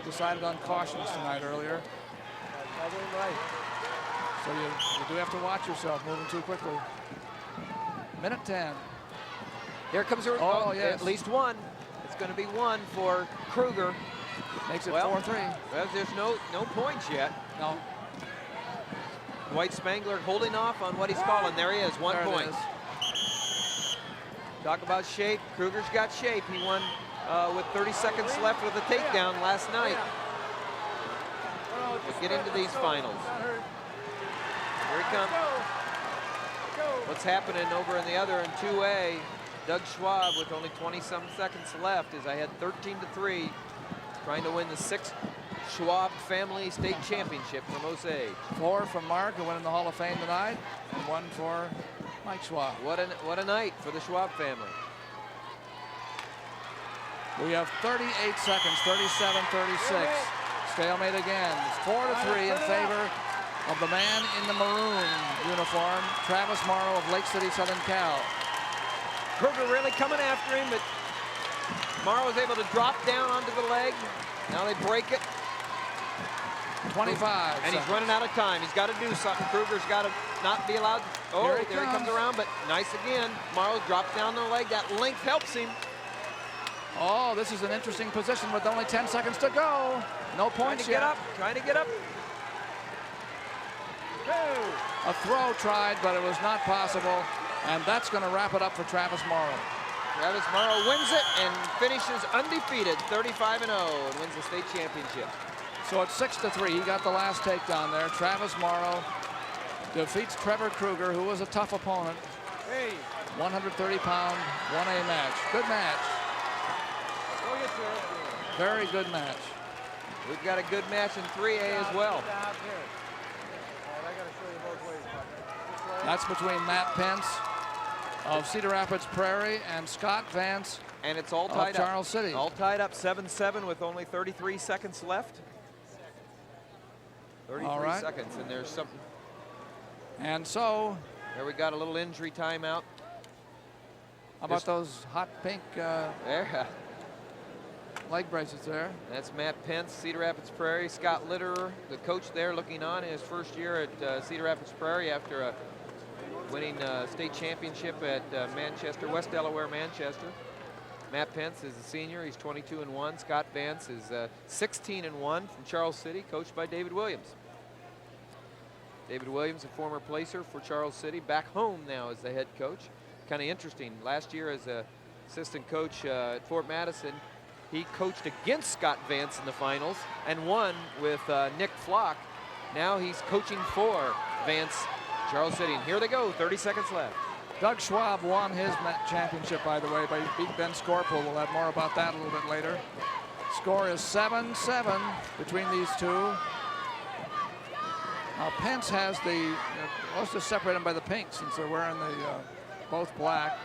Decided on cautions tonight earlier. Not doing right. So you do have to watch yourself moving too quickly. Minute 10. Here comes her. Oh, yes. At least one. It's going to be one for Kruger. Makes it Well, 4-3. Well, there's no points yet. No. Dwight Spangler holding off on what he's calling. There he is, 1 There it point. is. Talk about shape. Kruger's got shape. He won with 30 seconds left with a takedown last night. We'll get into these finals. Here he comes. What's happening over in the other in 2A? Doug Schwab with only 20-some seconds left as I had 13-3, trying to win the 6th Schwab Family State Championship from Osage. 4 from Mark, who went in the Hall of Fame tonight, and 1 for Mike Schwab. What a night for the Schwab family. We have 38 seconds, 37-36. Stalemate again. It's 4-3 in favor of the man in the maroon uniform, Travis Morrow of Lake City, Southern Cal. Kruger really coming after him, but Morrow was able to drop down onto the leg. Now they break it. 25 And he's running out of time. He's got to do something. Kruger's got to not be allowed. Oh, Here there he comes around, but nice again. Morrow drops down the leg. That length helps him. Oh, this is an interesting position with only 10 seconds to go. No points yet. Trying to get up. A throw tried, but it was not possible. And that's going to wrap it up for Travis Morrow. Travis Morrow wins it and finishes undefeated, 35-0, and wins the state championship. So it's 6-3. He got the last takedown there. Travis Morrow defeats Trevor Kruger, who was a tough opponent. 130-pound 1A match. Good match. Very good match. We've got a good match in 3A as well. That's between Matt Pence of Cedar Rapids Prairie and Scott Vance and it's all tied of Charles City. All tied up 7-7 with only 33 seconds left. 33 All right. seconds, and there's something. And so. There we got a little injury timeout. How about those hot pink there. Leg bracelets there? That's Matt Pence, Cedar Rapids Prairie. Scott Litterer, the coach there, looking on in his first year at Cedar Rapids Prairie after winning state championship at Manchester, West Delaware, Manchester. Matt Pence is a senior. He's 22-1. Scott Vance is 16-1 from Charles City, coached by David Williams. David Williams, a former placer for Charles City, back home now as the head coach. Kind of interesting. Last year as an assistant coach at Fort Madison, he coached against Scott Vance in the finals and won with Nick Flock. Now he's coaching for Vance, Charles City. And here they go, 30 seconds left. Doug Schwab won his championship, by the way, by beat Ben Scorpool. We'll have more about that a little bit later. Score is 7-7 between these two. Now Pence has the, let's just separate them by the pink since they're wearing the both black.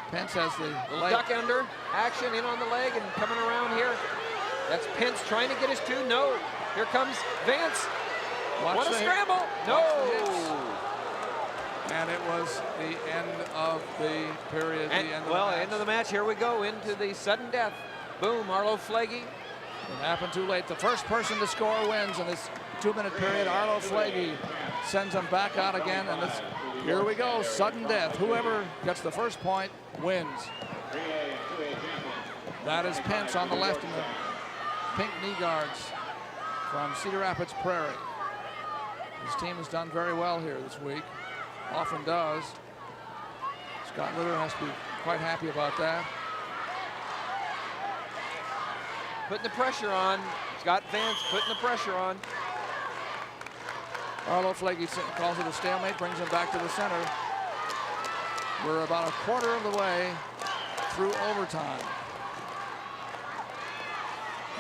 Pence has the little duck under action in on the leg and coming around here. That's Pence trying to get his two. No, here comes Vance. What a scramble. No. And it was the end of the period. And, end of the match. Here we go into the sudden death. Boom, Arlo Flagey. It happened too late. The first person to score wins in this 2-minute period. Arlo Flagey sends them back out again. And here we go, sudden death. Whoever gets the first point wins. That is Pence on the left in the pink knee guards from Cedar Rapids Prairie. His team has done very well here this week. Often does. Scott Litterer has to be quite happy about that. Putting the pressure on. Scott Vance putting the pressure on. Arlo Flagey calls it a stalemate, brings him back to the center. We're about a quarter of the way through overtime.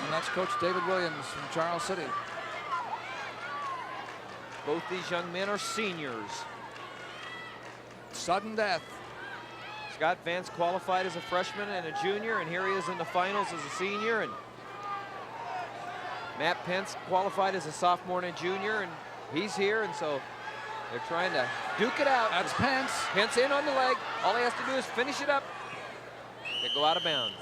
And that's Coach David Williams from Charles City. Both these young men are seniors. Sudden death. Scott Vance qualified as a freshman and a junior, and here he is in the finals as a senior. And Matt Pence qualified as a sophomore and a junior, and he's here, and so they're trying to duke it out. That's Pence. Pence in on the leg. All he has to do is finish it up. They go out of bounds.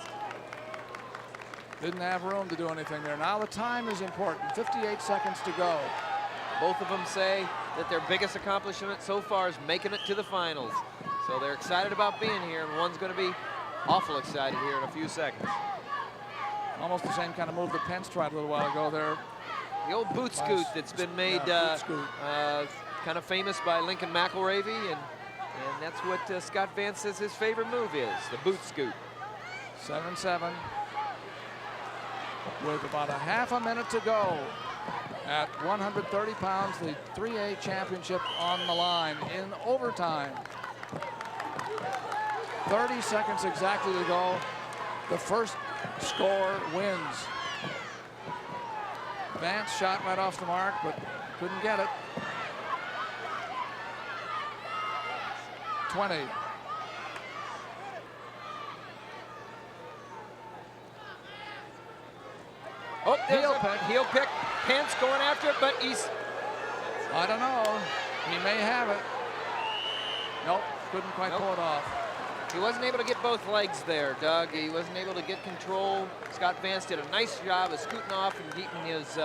Didn't have room to do anything there. Now the time is important. 58 seconds to go. Both of them say that their biggest accomplishment so far is making it to the finals. So they're excited about being here, and one's going to be awful excited here in a few seconds. Almost the same kind of move that Pence tried a little while ago there. The old boot scoot that's been made kind of famous by Lincoln McElravy, and that's what Scott Vance says his favorite move is, the boot scoot. 7-7 with about a half a minute to go. At 130 pounds, the 3A championship on the line in overtime. 30 seconds exactly to go. The first score wins. Vance shot right off the mark, but couldn't get it. 20. Oh, heel pick. Pence going after it, but he's... I don't know. He may have it. Nope, couldn't quite pull it off. He wasn't able to get both legs there, Doug. He wasn't able to get control. Scott Vance did a nice job of scooting off and keeping his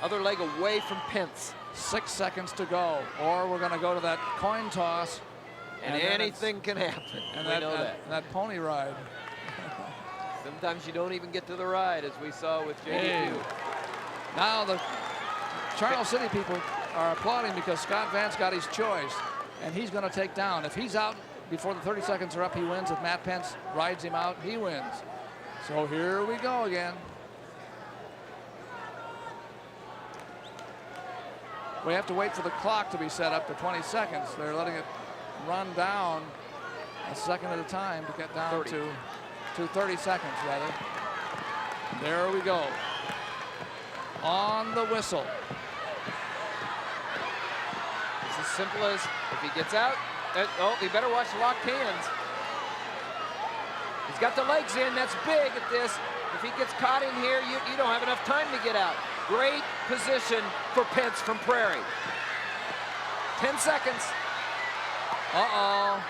other leg away from Pence. 6 seconds to go, or we're going to go to that coin toss. And anything can happen. And we know that. That pony ride. Sometimes you don't even get to the ride, as we saw with JD. Now the Charles City people are applauding because Scott Vance got his choice, and he's going to take down. If he's out before the 30 seconds are up, he wins. If Matt Pence rides him out, he wins. So here we go again. We have to wait for the clock to be set up to 20 seconds. They're letting it run down a second at a time to get down to 30 seconds, rather. There we go. On the whistle. It's as simple as if he gets out, he better watch the locked hands. He's got the legs in, that's big at this. If he gets caught in here, you don't have enough time to get out. Great position for Pence from Prairie. 10 seconds. Uh-oh.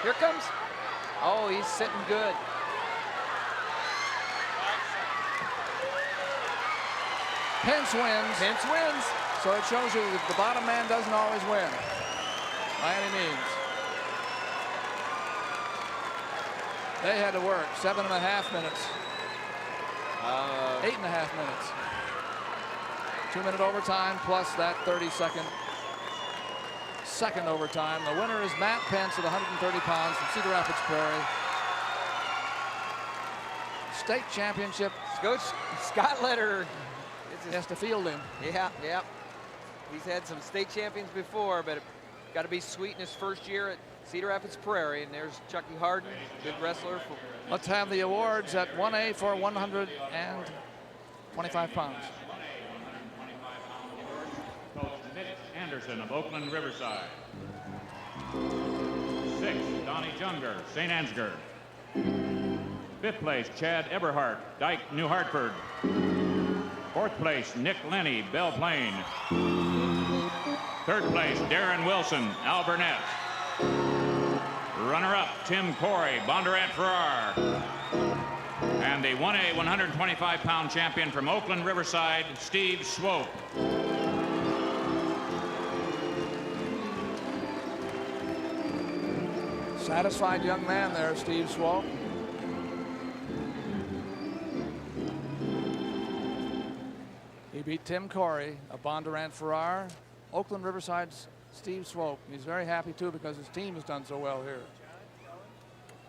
Here comes. Oh, he's sitting good. Pence wins. Pence wins. So it shows you that the bottom man doesn't always win, by any means. They had to work 7.5 minutes. 8.5 minutes. 2-minute overtime plus that 30-second second overtime. The winner is Matt Pence at 130 pounds from Cedar Rapids Prairie. State championship. Coach Scott Letter. He has to field him. Yeah. He's had some state champions before, but got to be sweet in his first year at Cedar Rapids Prairie. And there's Chucky Harden, good wrestler. Let's have the awards at 1A for 125 pounds. Coach Mitch Anderson of Oakland Riverside. 6, Donnie Junger, St. Ansgar. 5th place, Chad Eberhardt, Dyke, New Hartford. 4th place, Nick Lenny, Belle Plaine. 3rd place, Darren Wilson, Alburnett. Runner-up, Tim Corey, Bondurant Farrar. And the 1A 125-pound champion from Oakland Riverside, Steve Swope. Satisfied young man there, Steve Swope. He beat Tim Corey of Bondurant Farrar. Oakland Riverside's Steve Swope. He's very happy too because his team has done so well here,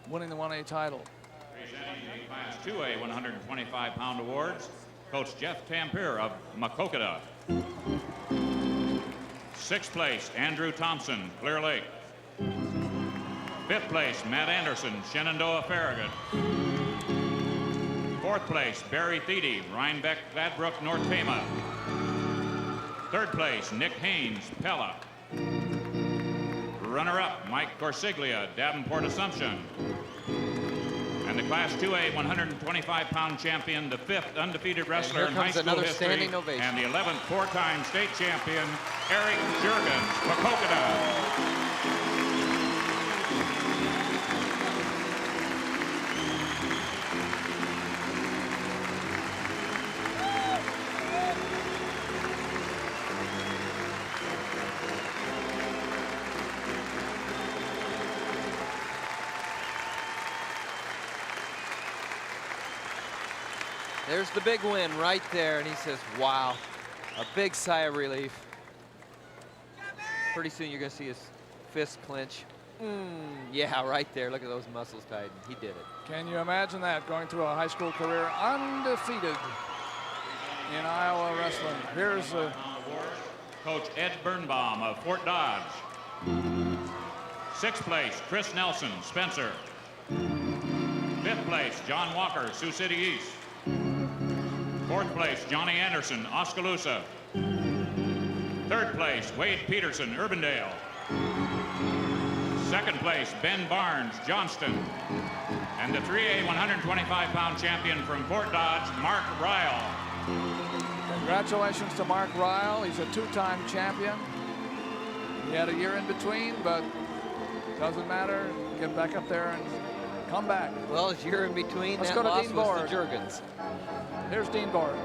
winning the 1A title. Presenting the Class 2A 125-pound awards, Coach Jeff Tampier of Maquoketa. 6th place, Andrew Thompson, Clear Lake. 5th place, Matt Anderson, Shenandoah Farragut. 4th place, Barry Thiede, Rhinebeck, Gladbrook, North Tama. 3rd place, Nick Haynes, Pella. runner-up, Mike Corsiglia, Davenport Assumption. And the Class 2A 125-pound champion, the 5th undefeated wrestler in high school history, and the 11th four-time state champion, Eric Jurgens, Pocokota. There's the big win right there, and he says, wow, a big sigh of relief. Pretty soon you're gonna see his fist clench. Yeah, right there, look at those muscles tighten. He did it. Can you imagine that, going through a high school career undefeated in Iowa wrestling? Here's Coach Ed Birnbaum of Fort Dodge. 6th place, Chris Nelson, Spencer. 5th place, John Walker, Sioux City East. 4th place, Johnny Anderson, Oskaloosa. 3rd place, Wade Peterson, Urbandale. 2nd place, Ben Barnes, Johnston. And the 3A 125-pound champion from Fort Dodge, Mark Ryle. Congratulations to Mark Ryle. He's a 2-time champion. He had a year in between, but doesn't matter. Get back up there and come back. Well, his year in between, let's that go to loss Dean was Borg. the Jurgens. Here's Dean Borg.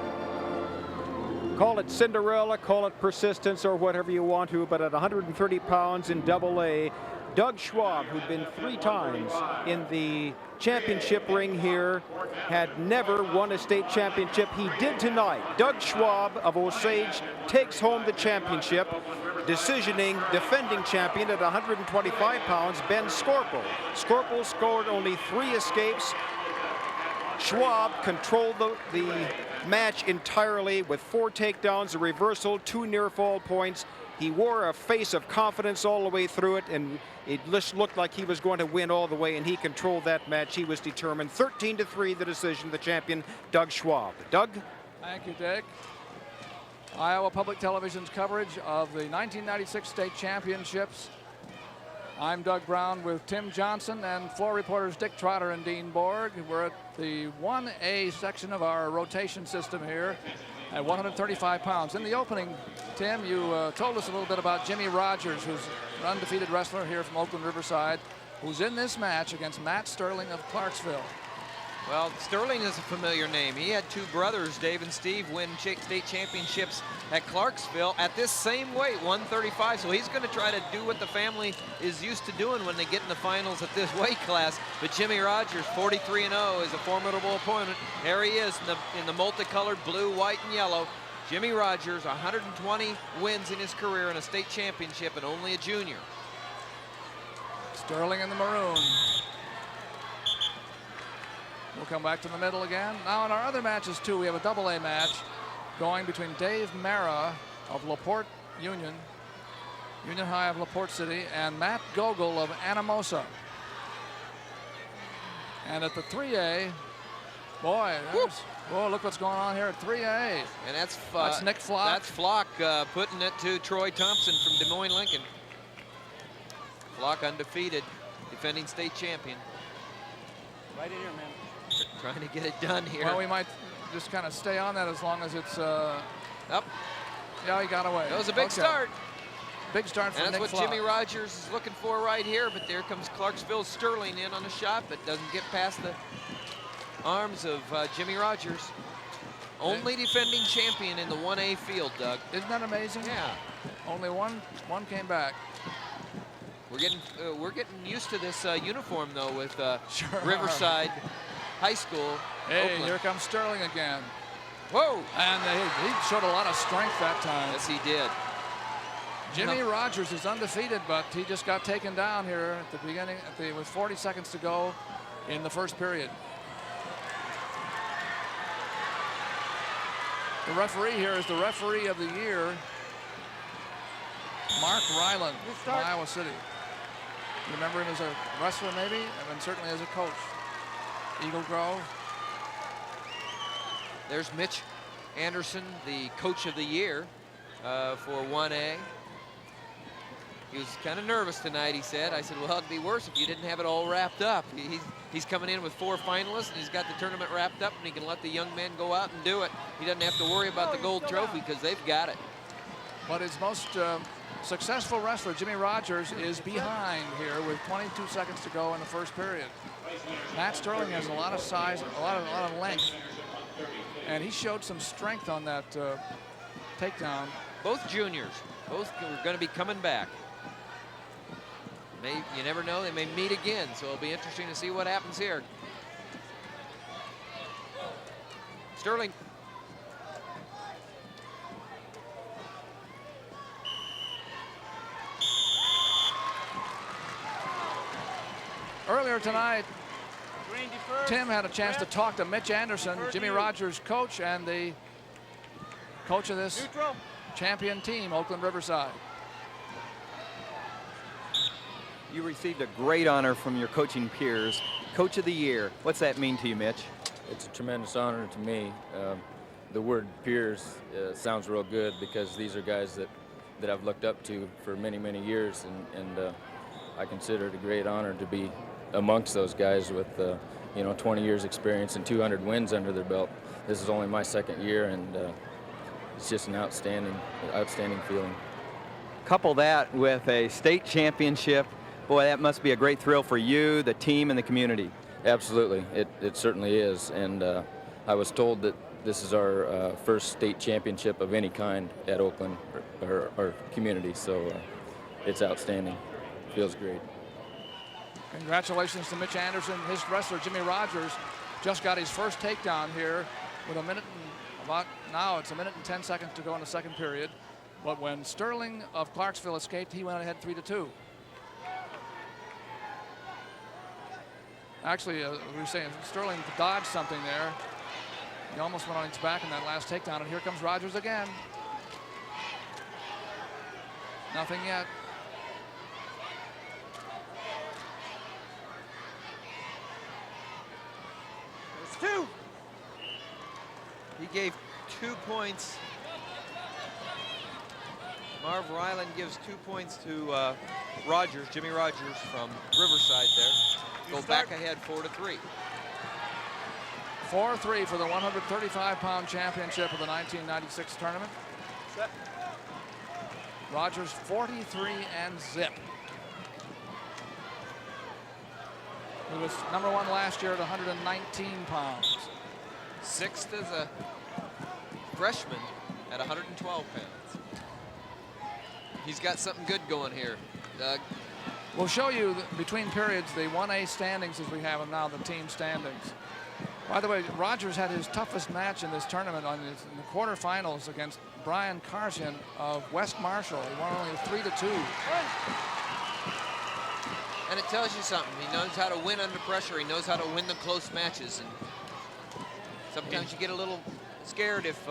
Call it Cinderella, call it persistence, or whatever you want to, but at 130 pounds in AA, Doug Schwab, who'd been 3 times in the championship ring here, had never won a state championship. He did tonight. Doug Schwab of Osage takes home the championship. Decisioning defending champion at 125 pounds, Ben Scorpel. Scorpel scored only 3 escapes. Schwab controlled the match entirely with 4 takedowns, a reversal, 2 near fall points. He wore a face of confidence all the way through it, and it just looked like he was going to win all the way, and he controlled that match. He was determined. 13-3 the decision, the champion, Doug Schwab. Doug? Thank you, Dick. Iowa Public Television's coverage of the 1996 state championships. I'm Doug Brown with Tim Johnson and floor reporters Dick Trotter and Dean Borg. We're at the 1A section of our rotation system here at 135 pounds. In the opening, Tim, you told us a little bit about Jimmy Rogers, who's an undefeated wrestler here from Oakland Riverside, who's in this match against Matt Sterling of Clarksville. Well, Sterling is a familiar name. He had 2 brothers, Dave and Steve, win state championships at Clarksville at this same weight, 135. So he's going to try to do what the family is used to doing when they get in the finals at this weight class. But Jimmy Rogers, 43-0, is a formidable opponent. There he is in the multicolored blue, white, and yellow. Jimmy Rogers, 120 wins in his career in a state championship and only a junior. Sterling in the maroon. We'll come back to the middle again. Now in our other matches too, we have a AA match going between Dave Mara of LaPorte Union High of LaPorte City, and Matt Gogol of Anamosa. And at the 3A, boy, look what's going on here at 3A. And that's Nick Flock. That's Flock putting it to Troy Thompson from Des Moines, Lincoln. Flock undefeated, defending state champion. Right in here, man. Trying to get it done here. Well, we might just kind of stay on that as long as it's up. Yeah, he got away. That was a big start. Big start for and Nick that's what Flock. Jimmy Rogers is looking for right here, but there comes Clarksville Sterling in on a shot, but doesn't get past the arms of Jimmy Rogers. Only defending champion in the 1A field, Doug. Isn't that amazing? Yeah. Only one came back. We're getting used to this uniform though with Sure Riverside High School. Hey, Oakland. here comes Sterling again. Whoa! And he showed a lot of strength that time. Yes, he did. Jimmy Rogers is undefeated, but he just got taken down here at the beginning, with 40 seconds to go in the first period. The referee here is the referee of the year, Mark Ryland from Iowa City. You remember him as a wrestler maybe, and certainly as a coach. Eagle Grove. There's Mitch Anderson, the coach of the year for 1A. He was kind of nervous tonight, he said. I said, well, it'd be worse if you didn't have it all wrapped up. He's coming in with 4 finalists, and he's got the tournament wrapped up, and he can let the young men go out and do it. He doesn't have to worry about the gold trophy because they've got it. But his most successful wrestler, Jimmy Rogers, is behind here with 22 seconds to go in the first period. Matt Sterling has a lot of size, a lot of length, and he showed some strength on that takedown. Both juniors, both are going to be coming back. You never know, they may meet again, so it'll be interesting to see what happens here. Sterling. Earlier tonight, Tim had a chance to talk to Mitch Anderson, Jimmy Rogers' coach, and the coach of this champion team, Oakland Riverside. You received a great honor from your coaching peers. Coach of the Year. What's that mean to you, Mitch? It's a tremendous honor to me. The word peers sounds real good because these are guys that I've looked up to for many, many years, and I consider it a great honor to be amongst those guys with 20 years experience and 200 wins under their belt. This is only my second year, and it's just an outstanding feeling. Couple that with a state championship. Boy, that must be a great thrill for you, the team, and the community. Absolutely, it certainly is. And I was told that this is our first state championship of any kind at Oakland, or our community, so it's outstanding. Feels great. Congratulations to Mitch Anderson. His wrestler, Jimmy Rogers, just got his first takedown here with it's a minute and 10 seconds to go in the second period. But when Sterling of Clarksville escaped, he went ahead 3-2. Actually, we were saying Sterling dodged something there. He almost went on his back in that last takedown, and here comes Rogers again. Nothing yet. There's 2. He gave 2 points. Marv Ryland gives 2 points to Rogers, Jimmy Rogers from Riverside there. Go back ahead 4-3. 4-3 for the 135-pound championship of the 1996 tournament. Set. Rogers 43 and zip. He was #1 last year at 119 pounds. 6th as a freshman at 112 pounds. He's got something good going here, Doug. We'll show you between periods the 1A standings as we have them now, the team standings. By the way, Rogers had his toughest match in this tournament in the quarterfinals against Brian Karsian of West Marshall. He won only 3-2. And it tells you something. He knows how to win under pressure. He knows how to win the close matches. And sometimes you get a little scared if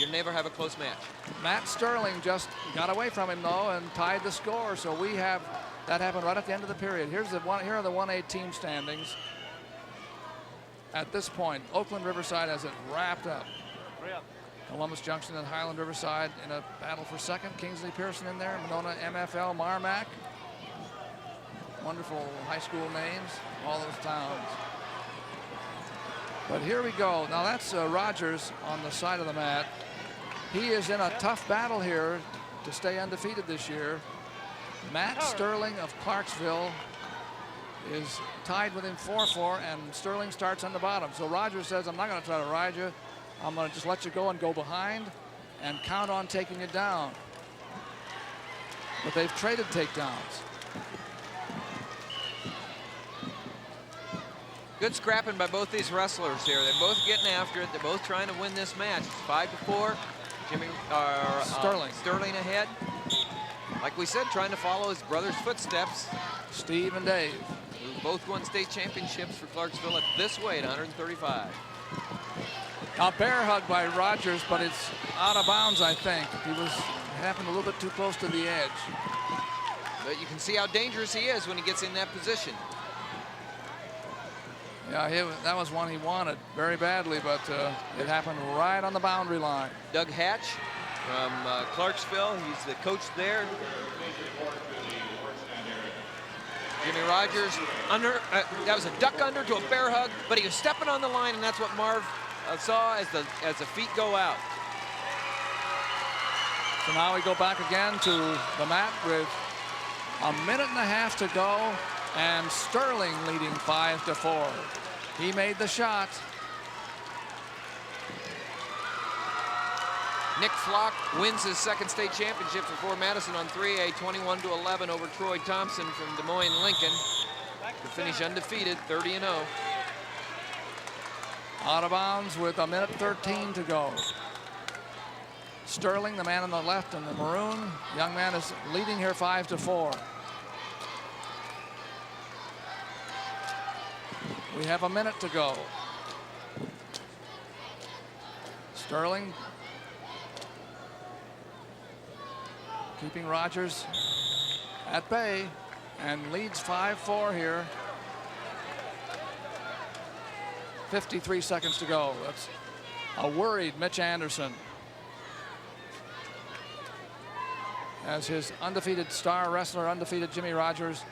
you never have a close match. Matt Sterling just got away from him, though, and tied the score. So we have that happened right at the end of the period. Here are the 1A team standings. At this point, Oakland Riverside has it wrapped up. Columbus Junction and Highland Riverside in a battle for second. Kingsley Pearson in there. Monona MFL, Marmac. Wonderful high school names, all those towns. But here we go. Now that's Rogers on the side of the mat. He is in a tough battle here to stay undefeated this year. Matt Sterling of Clarksville is tied with him 4-4, and Sterling starts on the bottom. So Rogers says, I'm not going to try to ride you. I'm going to just let you go and go behind and count on taking you down. But they've traded takedowns. Good scrapping by both these wrestlers here. They're both getting after it. They're both trying to win this match. It's 5-4. Sterling ahead. Like we said, trying to follow his brother's footsteps. Steve and Dave, who both won state championships for Clarksville at this weight, 135. Now bear hug by Rogers, but it's out of bounds, I think. It happened a little bit too close to the edge. But you can see how dangerous he is when he gets in that position. Yeah, that was one he wanted very badly, but it happened right on the boundary line. Doug Hatch from Clarksville. He's the coach there. Jimmy Rogers under, that was a duck under to a bear hug, but he was stepping on the line, and that's what Marv saw as the feet go out. So now we go back again to the mat with a minute and a half to go, and Sterling leading 5-4. He made the shot. Nick Flock wins his second state championship for Fort Madison on 3A, 21-11 over Troy Thompson from Des Moines Lincoln to finish undefeated, 30-0. Out of bounds with a minute 13 to go. Sterling, the man on the left in the maroon, young man, is leading here 5-4. We have a minute to go. Sterling keeping Rogers at bay and leads 5-4 here. 53 seconds to go. That's a worried Mitch Anderson, as his undefeated star wrestler, undefeated Jimmy Rogers,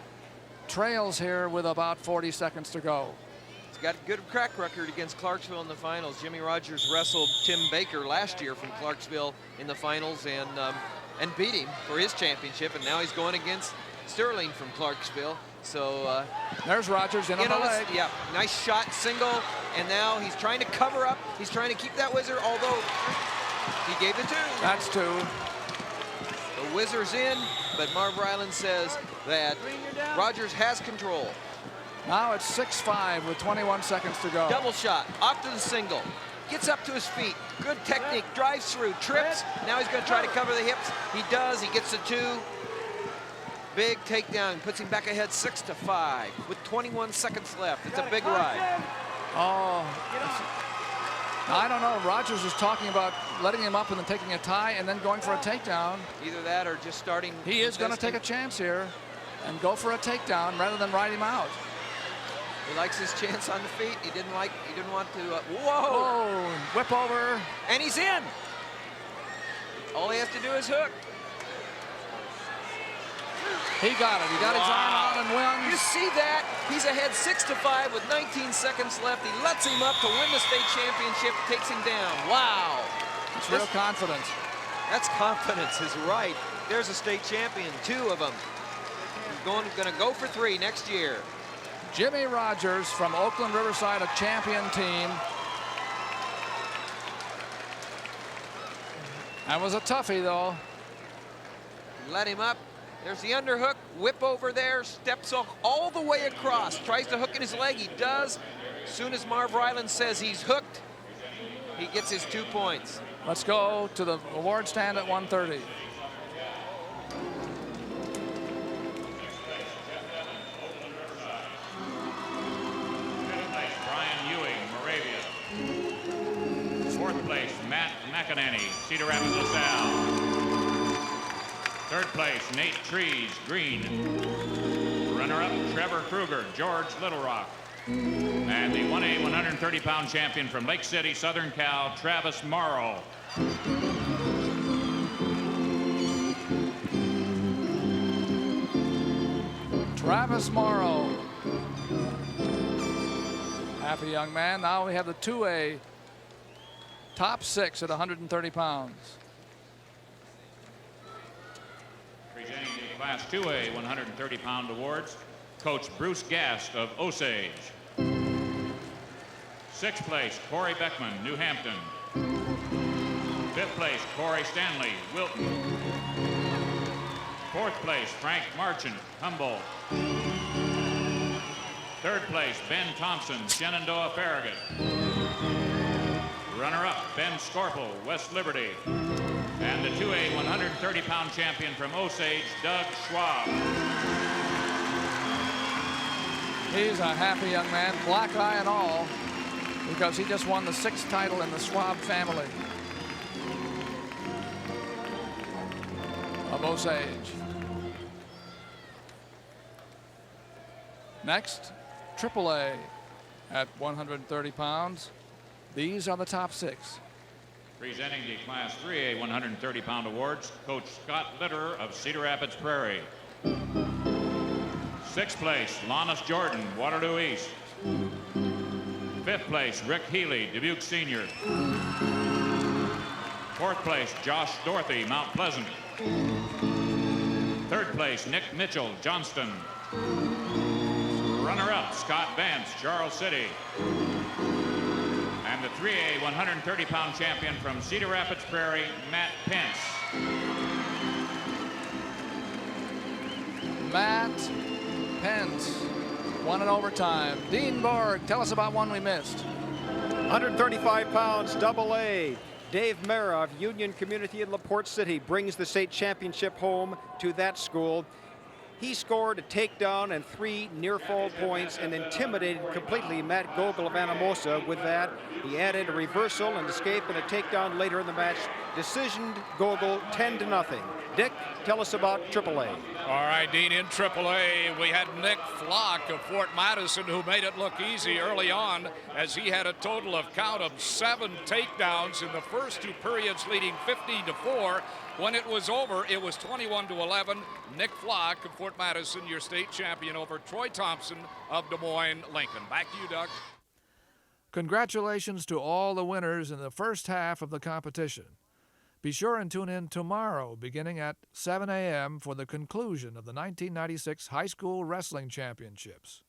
trails here with about 40 seconds to go. He's got a good track record against Clarksville in the finals. Jimmy Rogers wrestled Tim Baker last year from Clarksville in the finals and beat him for his championship, and now he's going against Sterling from Clarksville. So there's Rogers in on the leg. Yeah, nice shot, single, and now he's trying to cover up. He's trying to keep that whizzer, although he gave the two. That's two. The whizzer's in, but Marv Ryland says that Rogers has control. Now it's 6-5 with 21 seconds to go. Double shot, off to the single. Gets up to his feet. Good technique, drives through, trips. Now he's going to try to cover the hips. He does, he gets the two. Big takedown, puts him back ahead 6-5 with 21 seconds left. It's a big ride. Oh, I don't know. Rogers is talking about letting him up and then taking a tie and then going for a takedown. Either that or just starting. He is going to take a chance here and go for a takedown rather than ride him out. He likes his chance on the feet. He didn't want to. Whoa! Oh, whip over. And he's in. All he has to do is hook. He got it. He got his arm out and won. You see that? He's ahead 6-5 with 19 seconds left. He lets him up to win the state championship, takes him down. Wow. It's real confidence. That's confidence is right. There's a state champion, two of them. He's going to go for three next year. Jimmy Rogers from Oakland Riverside, a champion team. That was a toughie, though. Let him up. There's the underhook, whip over there, steps all the way across, tries to hook in his leg, he does. As soon as Marv Ryland says he's hooked, he gets his 2 points. Let's go to the award stand at 1:30. Brian Ewing, Moravia. Fourth place, Matt McEnany, Cedar Rapids, LaSalle. Third place, Nate Trees, Green. Runner-up, Trevor Kruger, George Little Rock. And the 1A 130-pound champion from Lake City, Southern Cal, Travis Morrow. Travis Morrow. Happy young man. Now we have the 2A top 6 at 130 pounds. Presenting the Class 2A 130-pound awards, Coach Bruce Gast of Osage. Sixth place, Corey Beckman, New Hampton. Fifth place, Corey Stanley, Wilton. Fourth place, Frank Marchant, Humboldt. Third place, Ben Thompson, Shenandoah Farragut. Runner-up, Ben Scorpel, West Liberty. And the 2A 130-pound champion from Osage, Doug Schwab. He's a happy young man, black eye and all, because he just won the 6th title in the Schwab family of Osage. Next, AAA at 130 pounds. These are the top 6. Presenting the Class 3A 130-pound awards, Coach Scott Litterer of Cedar Rapids Prairie. 6th place, Lannis Jordan, Waterloo East. 5th place, Rick Healy, Dubuque Senior. 4th place, Josh Dorothy, Mount Pleasant. 3rd place, Nick Mitchell, Johnston. Runner-up, Scott Vance, Charles City. And the 3A 130-pound champion from Cedar Rapids Prairie, Matt Pence. Matt Pence won in overtime. Dean Borg, tell us about one we missed. 135 pounds, double A. Dave Mara of Union Community in LaPorte City brings the state championship home to that school. He scored a takedown and 3 near-fall points and intimidated completely Matt Gogol of Anamosa with that. He added a reversal and escape and a takedown later in the match. Decisioned Gogol 10-0. Dick, tell us about AAA. All right, Dean, in AAA, we had Nick Flock of Fort Madison who made it look easy early on as he had a total of, count them, 7 takedowns in the first 2 periods, leading 15-4. When it was over, it was 21-11. Nick Flock of Fort Madison, your state champion, over Troy Thompson of Des Moines Lincoln. Back to you, Doug. Congratulations to all the winners in the first half of the competition. Be sure and tune in tomorrow beginning at 7 a.m. for the conclusion of the 1996 High School Wrestling Championships.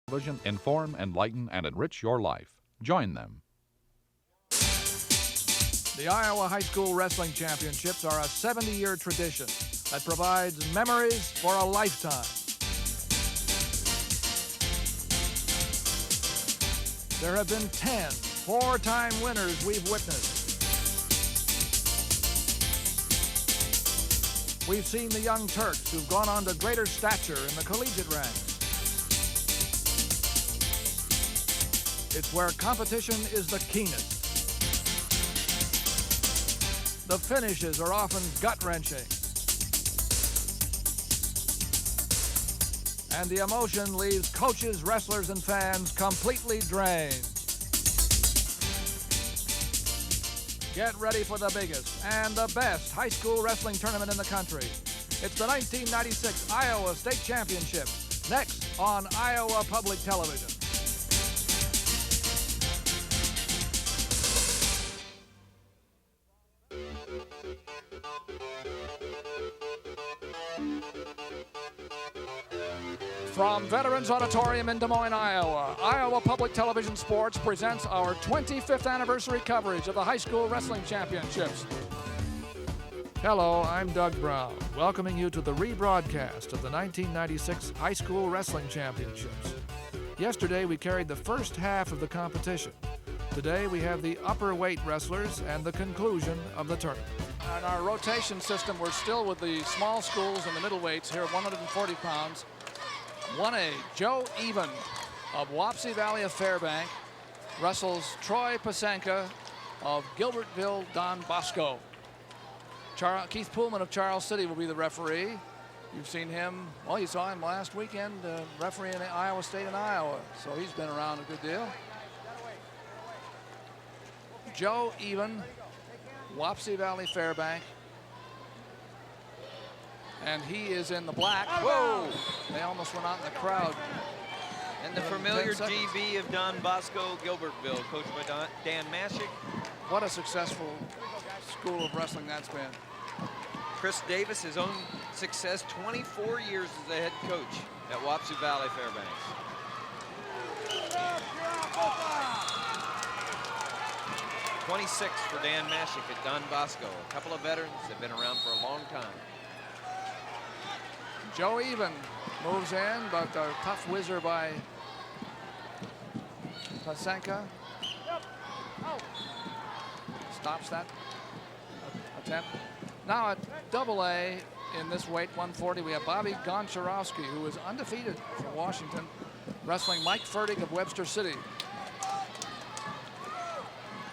Television, inform, enlighten, and enrich your life. Join them. The Iowa High School Wrestling Championships are a 70-year tradition that provides memories for a lifetime. There have been 10 four-time winners we've witnessed. We've seen the Young Turks who've gone on to greater stature in the collegiate ranks. It's where competition is the keenest. The finishes are often gut-wrenching. And the emotion leaves coaches, wrestlers, and fans completely drained. Get ready for the biggest and the best high school wrestling tournament in the country. It's the 1996 Iowa State Championships, next on Iowa Public Television. From Veterans Auditorium in Des Moines, Iowa, Iowa Public Television Sports presents our 25th anniversary coverage of the High School Wrestling Championships. Hello, I'm Doug Brown, welcoming you to the rebroadcast of the 1996 High School Wrestling Championships. Yesterday, we carried the first half of the competition. Today we have the upper weight wrestlers and the conclusion of the tournament. In our rotation system, we're still with the small schools and the middleweights here at 140 pounds. 1A, Joe Even of Wapsie Valley of Fairbank wrestles Troy Pasenka of Gilbertville Don Bosco. Keith Pullman of Charles City will be the referee. You've seen him, well, you saw him last weekend refereeing Iowa State and Iowa, so he's been around a good deal. Joe Even, Wapsie Valley Fairbank, and he is in the black. Whoa! They almost went out in the crowd. And the familiar GB of Don Bosco, Gilbertville, coached by Dan Mashik. What a successful school of wrestling that's been. Chris Davis, his own success, 24 years as the head coach at Wapsie Valley Fairbanks. '26 for Dan Mashik at Don Bosco. A couple of veterans that have been around for a long time. Joe Even moves in, but a tough whizzer by Pasenka. Stops that attempt. Now at AA in this weight, 140, we have Bobby Goncharowski, who is undefeated from Washington, wrestling Mike Fertig of Webster City.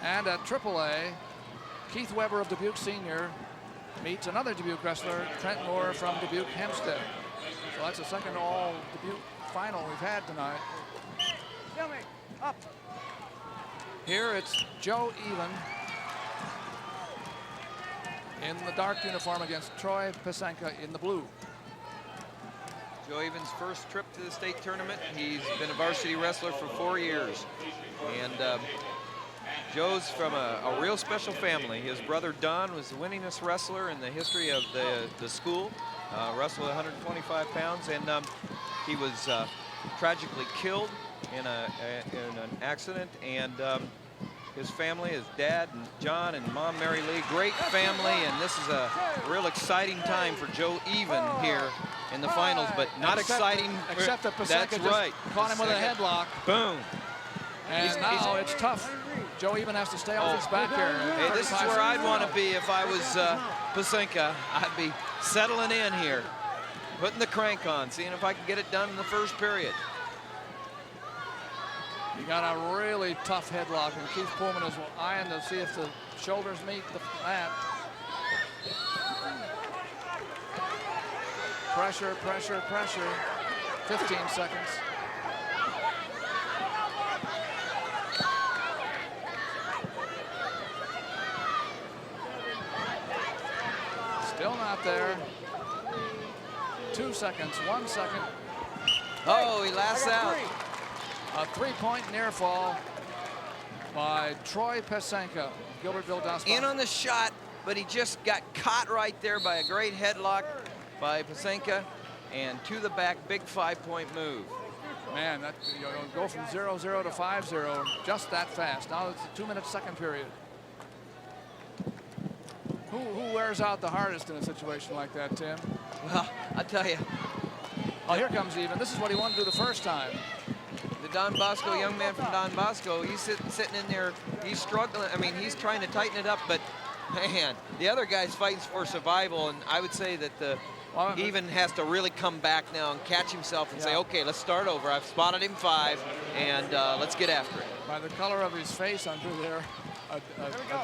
And at AAA, Keith Weber of Dubuque Senior meets another Dubuque wrestler, Trent Moore from Dubuque Hempstead. So that's the second all Dubuque final we've had tonight. Here it's Joe Even in the dark uniform against Troy Pasenka in the blue. Joe Even's first trip to the state tournament. He's been a varsity wrestler for 4 years. And Joe's from a real special family. His brother Don was the winningest wrestler in the history of the school. Wrestled 125 pounds, and he was tragically killed in an accident. And his family, his dad and John and Mom Mary Lee, great family, and this is a real exciting time for Joe Even here in the finals, but not exciting. Except that Pasenka just caught him with a headlock. Boom. And now it's tough. Joe Even has to stay off his back here. Hey, this is where I'd want to be if I was Pasenka. I'd be settling in here, putting the crank on, seeing if I can get it done in the first period. You got a really tough headlock, and Keith Pullman is eyeing to see if the shoulders meet the mat. Pressure, pressure, pressure. 15 seconds. Still not there. 2 seconds, 1 second. Oh, he lasts out. A three-point near fall by Troy Pasenka, Gilbertville Dos Pastos. In on the shot, but he just got caught right there by a great headlock by Pasenka, and to the back, big 5-point move. Man, that you go from 0-0 to 5-0 just that fast. Now it's a 2-minute second period. Who wears out the hardest in a situation like that, Tim? Well, I tell you. Oh, here comes Even. This is what he wanted to do the first time. The Don Bosco, young man from Don Bosco, he's sitting in there, he's struggling. I mean, he's trying to tighten it up, but man, the other guy's fighting for survival, and I would say that Even has to really come back now and catch himself and say, okay, let's start over. I've spotted him 5, and let's get after it. By the color of his face under there, a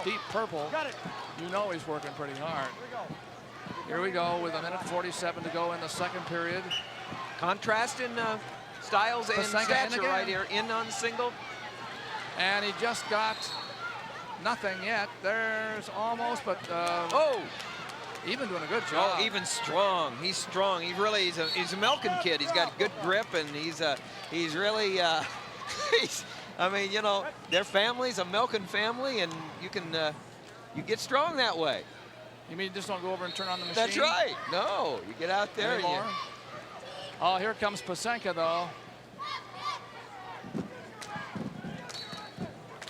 deep purple, you know he's working pretty hard. Here we go with 1:47 to go in the second period. Contrast in styles and stature right here, in on single. And he just got nothing yet. There's almost, but Even doing a good job. Oh, Even strong. He's strong. He's a Melkin kid. He's got good grip, and he's really I mean, you know, their family's a Melkin family, and you get strong that way. You mean you just don't go over and turn on the machine? That's right. No, you get out there. Oh, here comes Pasenka, though.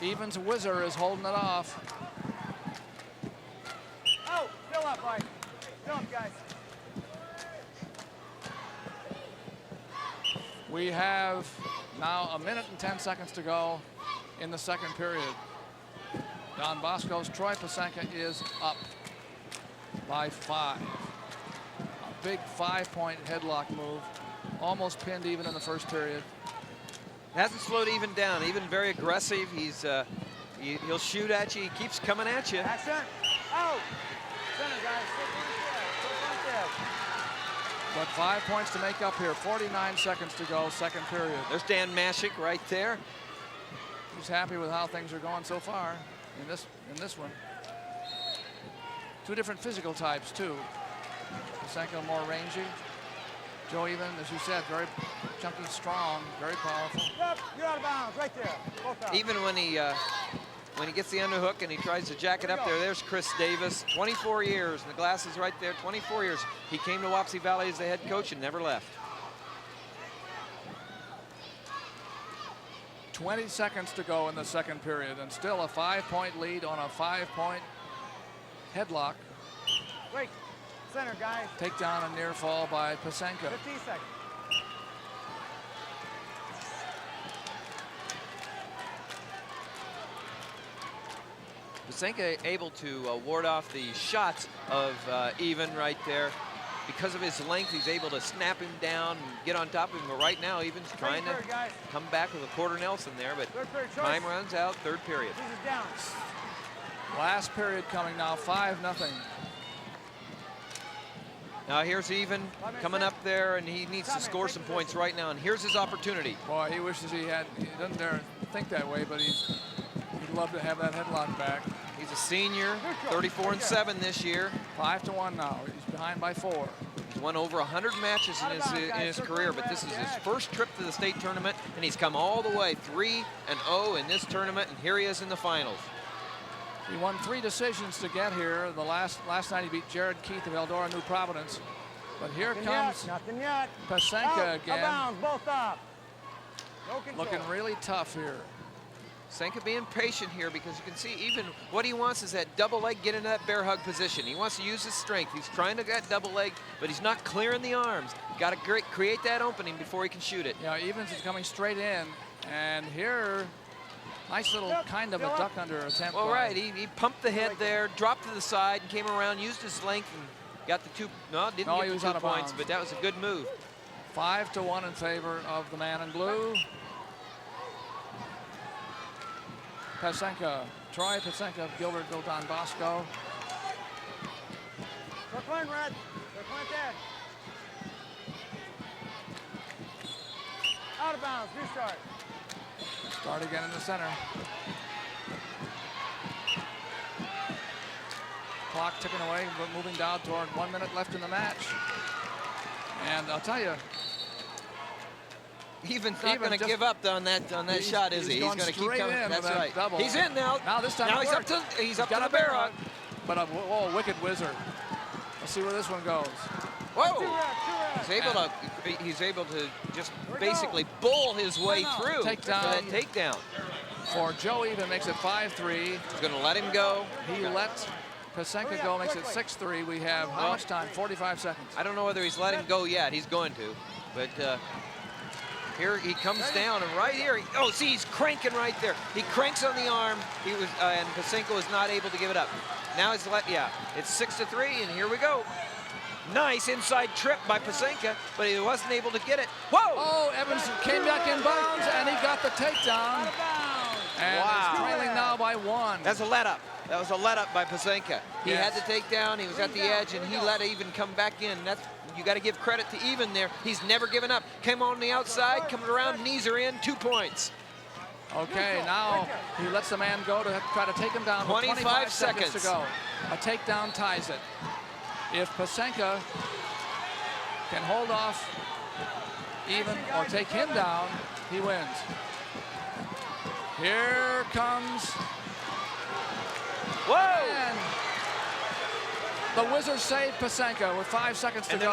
Even's whizzer is holding it off. Oh, fill up, Mike. Fill up, guys. We have now 1 minute and 10 seconds to go in the second period. Don Bosco's Troy Pasenka is up by 5. A big 5-point headlock move. Almost pinned even in the first period. Hasn't slowed even down. Even very aggressive. He'll shoot at you. He keeps coming at you. Action. Out. Center, guys. Sit right there. But 5 points to make up here. 49 seconds to go, second period. There's Dan Mashik right there. He's happy with how things are going so far in this one. 2 different physical types too. Pasenka more rangy. Joe Even, as you said, very chunky, strong, very powerful. Yep, you're out of bounds, right there. Both out. Even when he gets the underhook and he tries to jack it up there, there's Chris Davis, 24 years, and the glass is right there, 24 years. He came to Wapsie Valley as the head coach and never left. 20 seconds to go in the second period, and still a 5-point lead on a 5-point headlock. Wait, center, guys. Takedown and near fall by Pasenka. 15 seconds. Pasenka able to ward off the shots of Even right there. Because of his length, he's able to snap him down and get on top of him. But right now, Even's trying to come back with a quarter Nelson there, but time runs out, third period. This is down. Last period coming now, 5-0. Now here's Even coming up there, and he needs to score some points right now. And here's his opportunity. Boy, he wishes he doesn't dare think that way, but he'd love to have that headlock back. He's a senior, 34-7 this year. 5-1 now. He's behind by 4. He's won over 100 matches in his career, but this is his first trip to the state tournament, and he's come all the way 3-0 in this tournament, and here he is in the finals. He won 3 decisions to get here. The last night he beat Jared Keith of Eldora New Providence. But here comes Nothing yet. Pasenka again. Bounds, both up. No control. Looking really tough here. Pasenka being patient here because you can see Even what he wants is that double leg, get into that bear hug position. He wants to use his strength. He's trying to get double leg, but he's not clearing the arms. Got to create that opening before he can shoot it. Yeah, Evans is coming straight in, and here, nice little kind of a duck under attempt. Well, right, he pumped the head there, dropped to the side, and came around, used his length, and got the 2. No, didn't get the 2 points, but that was a good move. 5-1 in favor of the man in blue. Pasenka, Troy Pasenka of Gilbertville, Don Bosco. Brooklyn red. Brooklyn dead. Out of bounds, restart. Start again in the center. Clock ticking away, but moving down toward 1 minute left in the match. And I'll tell you, Even's not going to give up on that shot, is he? He's going to keep coming. That's right. Double. He's in now. Now this time he's up to the bear hug. But a wicked wizard. Let's see where this one goes. Whoa! He's able to just basically bull his way through that takedown. For Joe Even makes it 5-3. He's going to let him go. He lets Pasenka go, makes it 6-3. We have how much time? 45 seconds. I don't know whether he's let him go yet. He's going to, but. Here he comes down, and right here, see, he's cranking right there. He cranks on the arm. He was, and Pasenka was not able to give it up. Now it's it's 6-3, and here we go. Nice inside trip by Pasenka, but he wasn't able to get it. Whoa! Oh, Evans came back in bounds, and he got the takedown. And is trailing now by 1. That's a let up. That was a let up by Pasenka. He had the takedown. He was at the edge, and he let Even come back in. You got to give credit to Even there. He's never given up. Came on the outside, coming around, knees are in, 2 points. Okay, now he lets the man go to try to take him down. 25 seconds to go. A takedown ties it. If Pasenka can hold off Even or take him down, he wins. Here comes. Whoa! And the Wizards saved Pasenka with 5 seconds to go.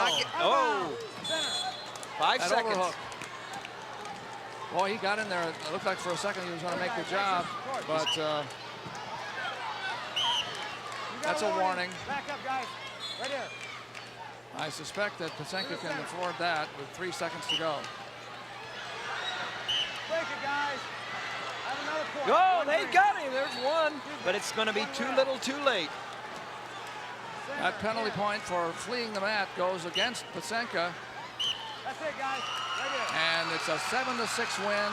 5 seconds. Overhook. Well, he got in there. It looked like for a second he was going to make the job, but that's a warning. Back up, guys. Right here. I suspect that Pasenka can afford that with 3 seconds to go. Break it, guys. Have Oh, they got him. There's one, but it's going to be too little too late. That penalty point for fleeing the mat goes against Pasenka. That's it, guys. Right here. And it's a 7-6 win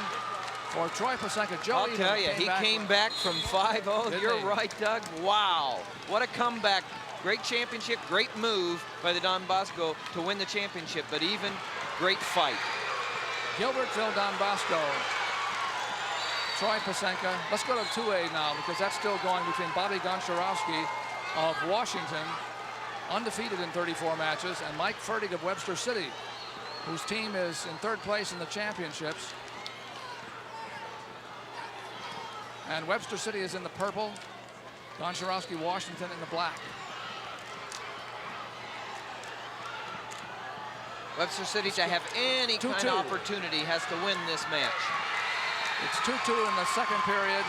for Troy Pasenka. Joe I'll tell you, he came back from 5-0. You're right, Doug. Wow. What a comeback. Great championship, great move by the Don Bosco to win the championship, but even great fight. Gilbertville, Don Bosco. Troy Pasenka. Let's go to 2A now because that's still going between Bobby Goncharowski of Washington, undefeated in 34 matches, and Mike Fertig of Webster City, whose team is in 3rd place in the championships. And Webster City is in the purple, Goncharowski, Washington in the black. Webster City, to have any kind of opportunity, has to win this match. It's 2-2 in the second period.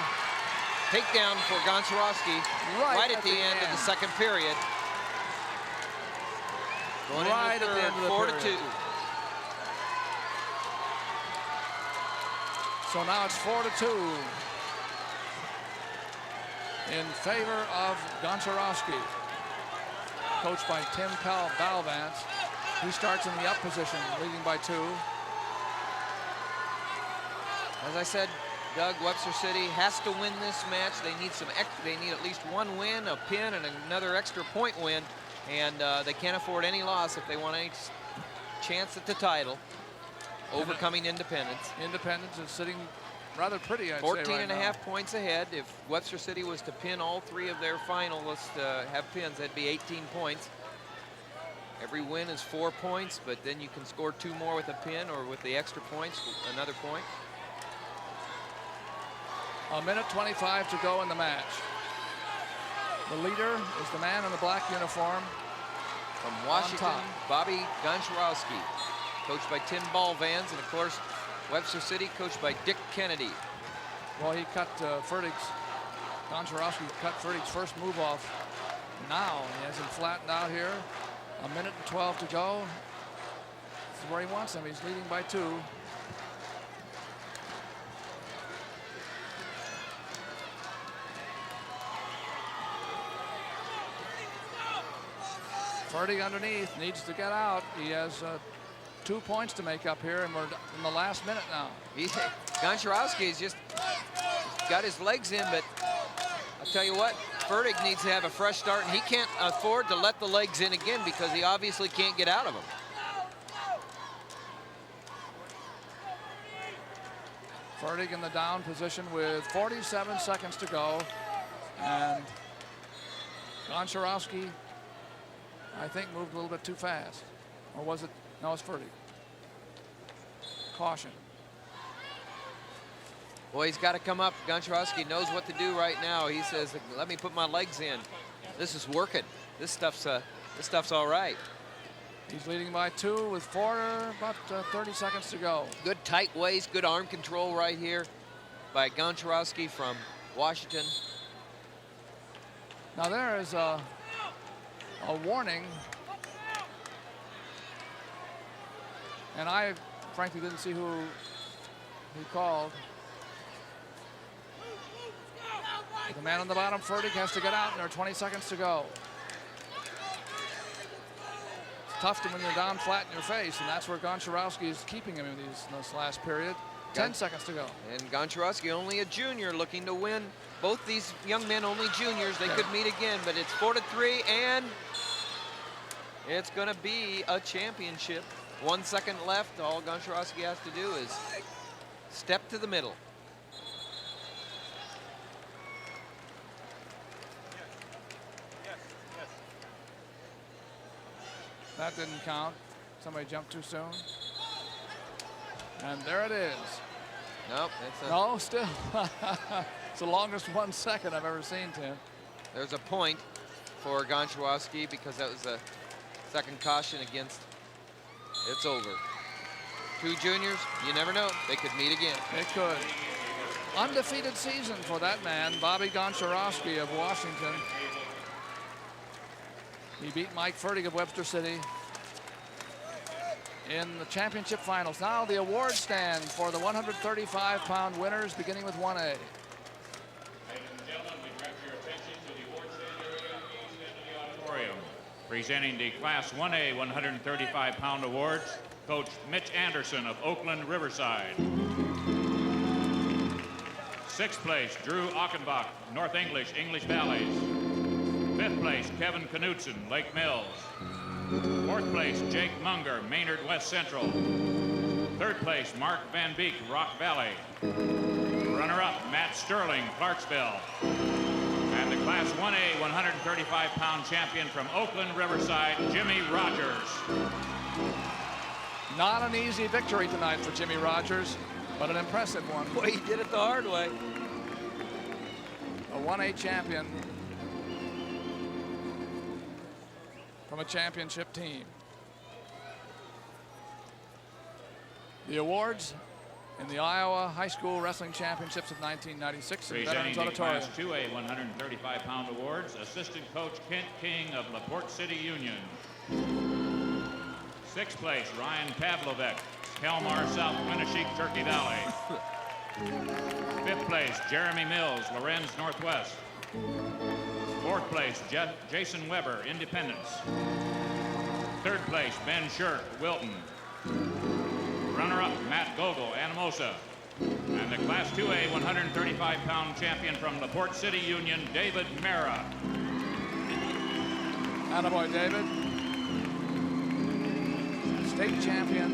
Takedown for Goncharowski right at the end of the second period. Going right into at the end of the 4-2. So now it's 4-2 in favor of Goncharowski, coached by Tim Balvance. He starts in the up position, leading by 2. As I said, Doug, Webster City has to win this match. They need at least one win, a pin, and another extra point win, and they can't afford any loss if they want any chance at the title. Overcoming Independence. Independence is sitting rather pretty, I'd say, 14.5 points ahead. If Webster City was to pin all 3 of their finalists, have pins, that'd be 18 points. Every win is 4 points, but then you can score 2 more with a pin or with the extra points, another point. 1:25 to go in the match. The leader is the man in the black uniform. From Washington, Bobby Goncharowski, coached by Tim Balvans, and of course, Webster City, coached by Dick Kennedy. Well, he cut Goncharowski cut Fertig's first move off now. He has him flattened out here. 1:12 to go. This is where he wants him. He's leading by 2. Fertig underneath, needs to get out. He has 2 points to make up here, and we're in the last minute now. Goncharowski's just got his legs in, but I'll tell you what, Fertig needs to have a fresh start, and he can't afford to let the legs in again because he obviously can't get out of them. Fertig in the down position with 47 seconds to go, and Goncharowski, I think, moved a little bit too fast. Or was it? No, it's Fertig. Caution. Boy, he's got to come up. Goncharowski knows what to do right now. He says, let me put my legs in. This is working. This stuff's all right. He's leading by 2 with about 30 seconds to go. Good tight waist, good arm control right here by Goncharowski from Washington. Now there is a warning, and I frankly didn't see who called. The man on the bottom, Fertig, has to get out, and there are 20 seconds to go. It's tough when you're down flat in your face, and that's where Goncharowski is keeping him in this last period. 10 seconds to go. And Goncharowski, only a junior, looking to win. Both these young men, only juniors. They could meet again, but it's 4-3, and it's going to be a championship. 1 second left. All Goncharowski has to do is step to the middle. That didn't count. Somebody jumped too soon. And there it is. Nope. No, still. It's the longest 1 second I've ever seen, Tim. There's a point for Goncharowski because that was a second caution against. It's over. 2 juniors, you never know. They could meet again. They could. Undefeated season for that man, Bobby Goncharowski of Washington. He beat Mike Fertig of Webster City. in the championship finals. Now the award stand for the 135-pound winners, beginning with 1A. Presenting the Class 1A 135-pound awards, Coach Mitch Anderson of Oakland Riverside. 6th place, Drew Achenbach, North English, English Valleys. 5th place, Kevin Knutson, Lake Mills. 4th place, Jake Munger, Maynard West Central. 3rd place, Mark Van Beek, Rock Valley. Runner-up, Matt Sterling, Clarksville. And the Class 1A 135-pound champion from Oakland Riverside, Jimmy Rogers. Not an easy victory tonight for Jimmy Rogers, but an impressive one. Boy, he did it the hard way. A 1A champion from a championship team. The awards in the Iowa High School Wrestling Championships of 1996 in Presenting Veterans the Auditorium. Class 2A 135-pound awards, Assistant Coach Kent King of LaPorte City Union. 6th place, Ryan Pavlovek, Kelmar, South Winneshiek, Turkey Valley. 5th place, Jeremy Mills, Lorenz Northwest. 4th place, Jason Weber, Independence. 3rd place, Ben Shirk, Wilton. Runner-up, Matt Gogol, Anamosa. And the Class 2A 135-pound champion from LaPorte City Union, David Mera. Attaboy, David. State champion,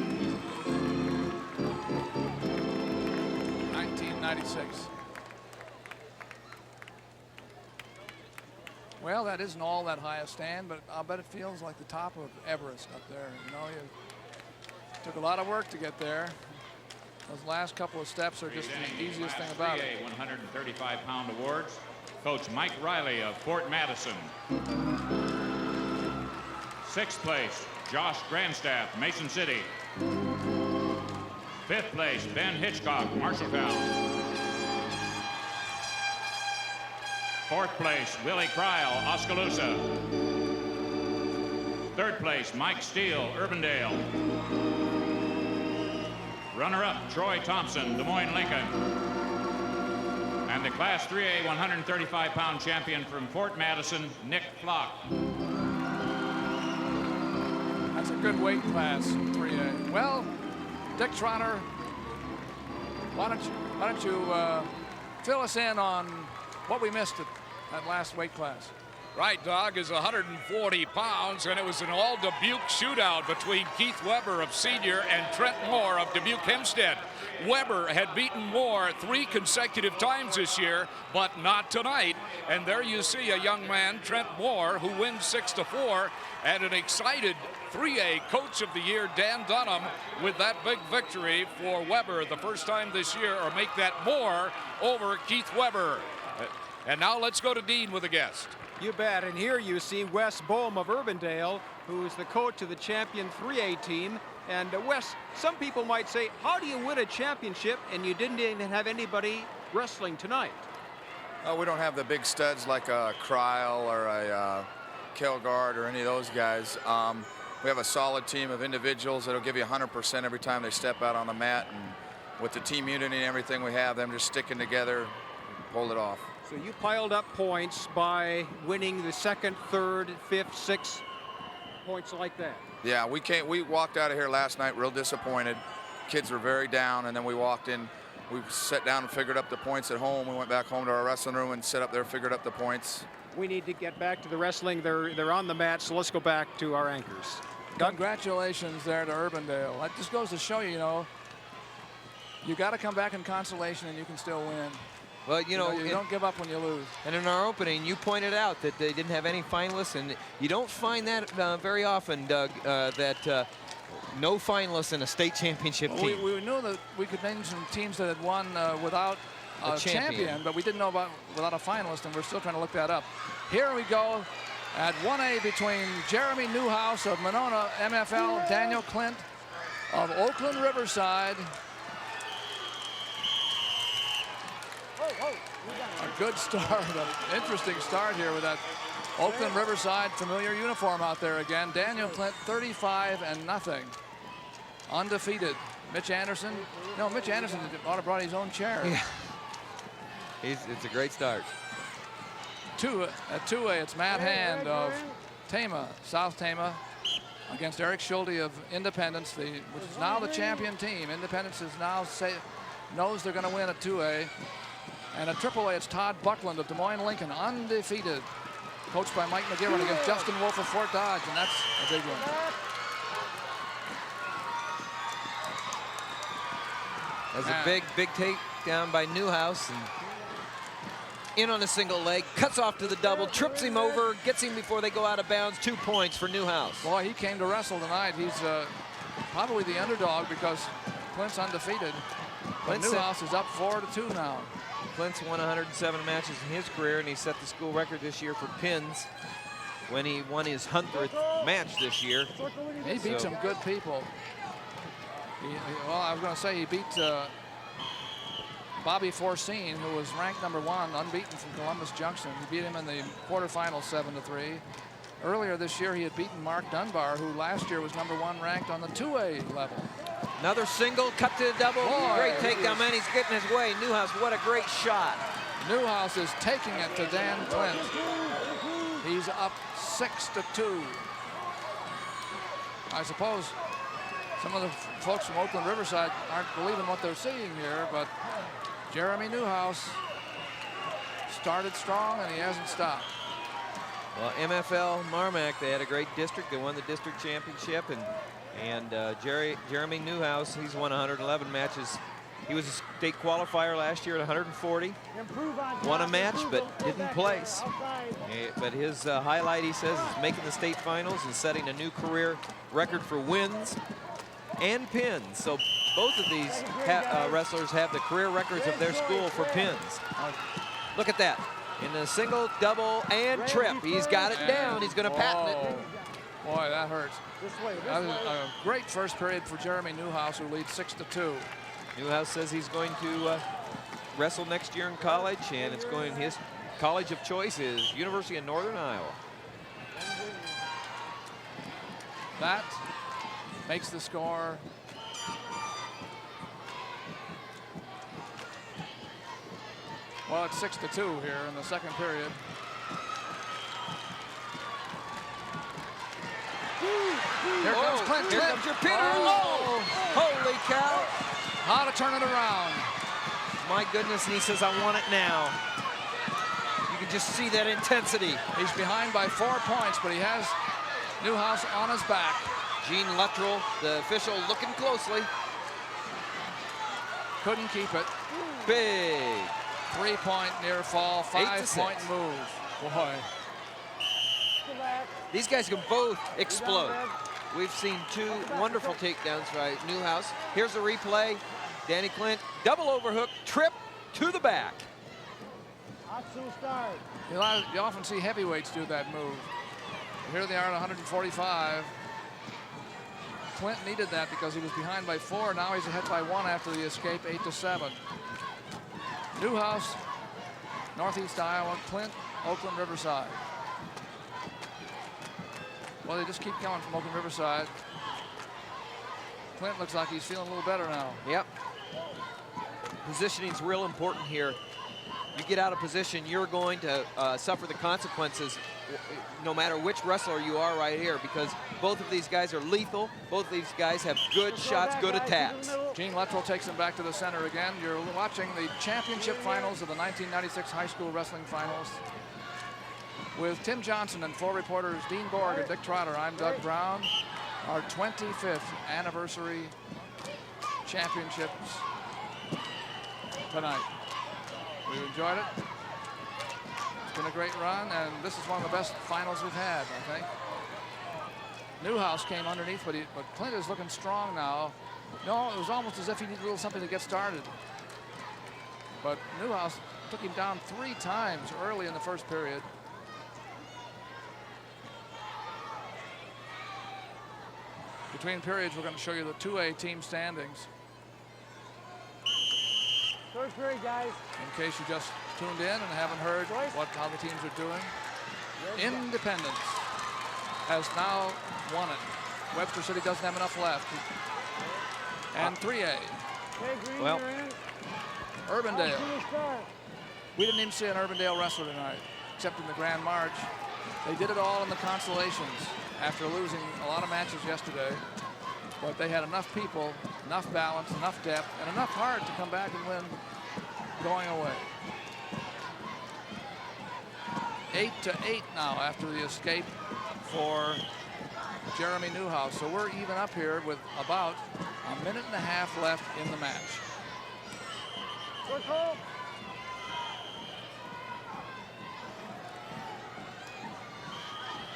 1996. Well, that isn't all that high a stand, but I'll bet it feels like the top of Everest up there. You know, you took a lot of work to get there. Those last couple of steps are just the easiest thing about it. 135-pound awards, Coach Mike Riley of Fort Madison. 6th place, Josh Grandstaff, Mason City. 5th place, Ben Hitchcock, Marshalltown. 4th place, Willie Kreil, Oskaloosa. 3rd place, Mike Steele, Urbandale. Runner-up, Troy Thompson, Des Moines, Lincoln. And the Class 3A 135-pound champion from Fort Madison, Nick Flock. That's a good weight class, 3A. Well, Dick Trotter, why don't you fill us in on what we missed at that last weight class? Right, Doug, is 140 pounds, and it was an all-Dubuque shootout between Keith Weber of Senior and Trent Moore of Dubuque Hempstead. Weber had beaten Moore 3 consecutive times this year, but not tonight. And there you see a young man, Trent Moore, who wins 6-4, and an excited 3A Coach of the Year, Dan Dunham, with that big victory for Weber the first time this year, or make that Moore over Keith Weber. And now let's go to Dean with a guest. You bet. And here you see Wes Boehm of Urbandale, who is the coach of the champion 3A team. And Wes, some people might say, how do you win a championship and you didn't even have anybody wrestling tonight? We don't have the big studs like a Kreil or a Kelgard or any of those guys. We have a solid team of individuals that'll give you 100% every time they step out on the mat. And with the team unity and everything we have, them just sticking together, pulled it off. So you piled up points by winning the 2nd, 3rd, 5th, 6th, points like that. Yeah, we walked out of here last night real disappointed. Kids were very down, and then we walked in. We sat down and figured up the points at home. We went back home to our wrestling room and sat up there, figured up the points. We need to get back to the wrestling. They're on the mat, so let's go back to our anchors. Doug? Congratulations there to Urbandale. That just goes to show you, you got to come back in consolation and you can still win. Well, you don't give up when you lose. And in our opening, you pointed out that they didn't have any finalists, and you don't find that very often, Doug, that no finalists in a state championship team. We knew that we could name some teams that had won without a champion, but we didn't know about without a finalist, and we're still trying to look that up. Here we go at 1A between Jeremy Newhouse of Monona MFL, Daniel Clint of Oakland Riverside. A good start, an interesting start here with that Oakland Riverside familiar uniform out there again. Daniel Clint 35-0. undefeated. Mitch Anderson. No, Mitch Anderson ought to brought his own chair. Yeah. It's a great start. At 2A, it's Matt Hand of Tama, South Tama, against Eric Schulte of Independence, which is now the champion team. Independence is now knows they're going to win at 2A. And at AAA, it's Todd Buckland of Des Moines Lincoln, undefeated, coached by Mike McGivern against Justin Wolf of Fort Dodge, and that's a big one. That's a big takedown by Newhouse. And in on a single leg, cuts off to the double, trips him over, gets him before they go out of bounds. 2 points for Newhouse. Boy, he came to wrestle tonight. He's probably the underdog because Clint's undefeated. But Newhouse is up 4-2 now. Clint's won 107 matches in his career, and he set the school record this year for pins when he won his 100th match this year. He beat some good people. Well, I was going to say he beat Bobby Forcine, who was ranked #1, unbeaten from Columbus Junction. He beat him in the quarterfinals 7-3. Earlier this year, he had beaten Mark Dunbar, who last year was #1 ranked on the 2A level. Another single, cut to the double. Boy, great takedown, man. He's getting his way. Newhouse, what a great shot. Newhouse is taking it to Dan Clint. He's up 6-2. I suppose some of the folks from Oakland Riverside aren't believing what they're seeing here, but Jeremy Newhouse started strong and he hasn't stopped. Well, MFL Marmac, they had a great district. They won the district championship, and Jeremy Newhouse, he's won 111 matches. He was a state qualifier last year at 140. Won a match, but didn't place. But his highlight, he says, is making the state finals and setting a new career record for wins and pins. So both of these wrestlers have the career records of their school for pins. Look at that. In a single, double, and trip. He's got it down. He's going to patent it. Boy, that hurts. That was a great first period for Jeremy Newhouse, who leads 6-2. Newhouse says he's going to wrestle next year in college, and it's going, his college of choice is University of Northern Iowa. That makes the score well, it's 6-2 here in the second period. Here comes Clint. Here comes your Peter. Oh, holy cow. How to turn it around. My goodness, and he says, I want it now. You can just see that intensity. He's behind by 4 points, but he has Newhouse on his back. Gene Luttrell, the official, looking closely. Couldn't keep it. Big. 3-point near fall, 5-point move. Boy. These guys can both explode. We've seen 2 wonderful takedowns by Newhouse. Here's the replay. Danny Clint, double overhook, trip to the back. You often see heavyweights do that move. Here they are at 145. Clint needed that because he was behind by 4. Now he's ahead by 1 after the escape, 8-7. Newhouse, Northeast Iowa. Clint, Oakland Riverside. Well, they just keep coming from Oakland Riverside. Clint looks like he's feeling a little better now. Yep. Positioning's real important here. You get out of position, you're going to suffer the consequences no matter which wrestler you are right here, because both of these guys are lethal. Both of these guys have good shots, good attacks. Gene Luttrell takes him back to the center again. You're watching the championship finals of the 1996 high school wrestling finals with Tim Johnson and 4 reporters, Dean Borg and Dick Trotter. I'm Doug Brown. Our 25th anniversary championships tonight. We enjoyed it. It's been a great run, and this is one of the best finals we've had, I think. Newhouse came underneath, but Clint is looking strong now. No, it was almost as if he needed a little something to get started. But Newhouse took him down 3 times early in the first period. Between periods, we're going to show you the 2A team standings. First period, guys. In case you just tuned in and haven't heard how the teams are doing. Independence has now won it. Webster City doesn't have enough left. and 3A. Well, Urbandale. We didn't even see an Urbandale wrestler tonight, except in the Grand March. They did it all in the consolations after losing a lot of matches yesterday. But they had enough people, enough balance, enough depth, and enough heart to come back and win going away. 8-8 now after the escape for Jeremy Newhouse. So we're even up here with about a minute and a half left in the match.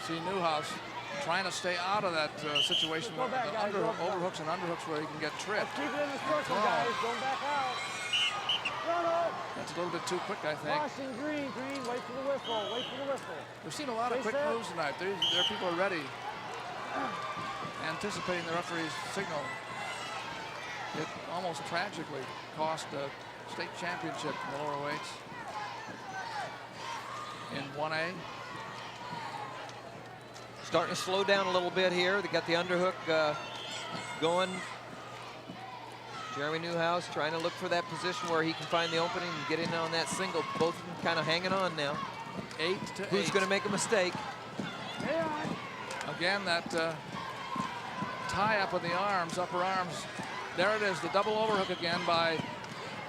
See Newhouse trying to stay out of that situation with the overhooks and underhooks where he can get tripped. Keep it in the circle, guys. Don't back out. That's a little bit too quick, I think. Crossing green, wait for the whistle, wait for the whistle. We've seen a lot of quick moves tonight. Their people are ready, anticipating the referee's signal. It almost tragically cost a state championship in the lower weights in 1A. Starting to slow down a little bit here. They got the underhook going. Jeremy Newhouse trying to look for that position where he can find the opening and get in on that single. Both of them kind of hanging on now. 8-8. Who's going to make a mistake? Again, that tie up with the arms, upper arms. There it is, the double overhook again by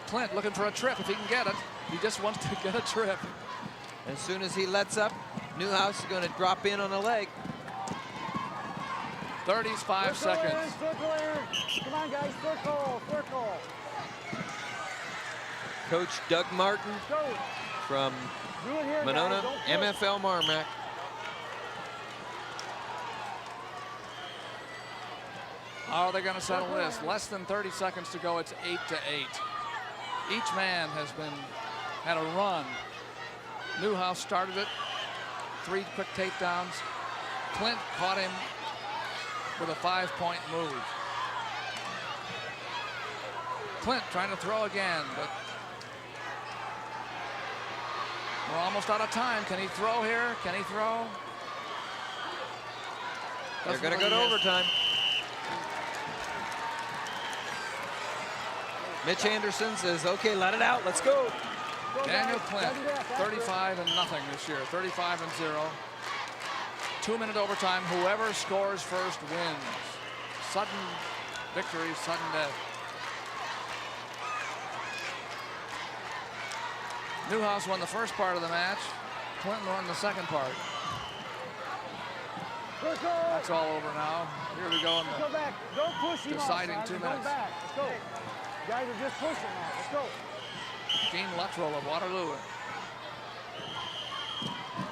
Clint, looking for a trip if he can get it. He just wants to get a trip. As soon as he lets up, Newhouse is going to drop in on a leg. 35 seconds. Circle, Aaron. Come on, guys, circle. Coach Doug Martin from Monona, MFL Marmac. How are they going to settle this? Less than 30 seconds to go. It's 8-8. Each man had a run. Newhouse started it. 3 quick takedowns. Clint caught him with a 5-point move. Clint trying to throw again, but we're almost out of time. Can he throw here? Can he throw? They're going to go to overtime. Mitch Anderson says, okay, let it out, let's go. Daniel Clint, 35-0 this year, 35-0. 2-minute overtime, whoever scores first wins. Sudden victory, sudden death. Newhouse won the first part of the match. Clinton won the second part. That's all over now. Here we go in Go back. Don't push him deciding off, 2 Go minutes. back. Let's go. Guys are just pushing now. Let's go. Gene Luttrell of Waterloo,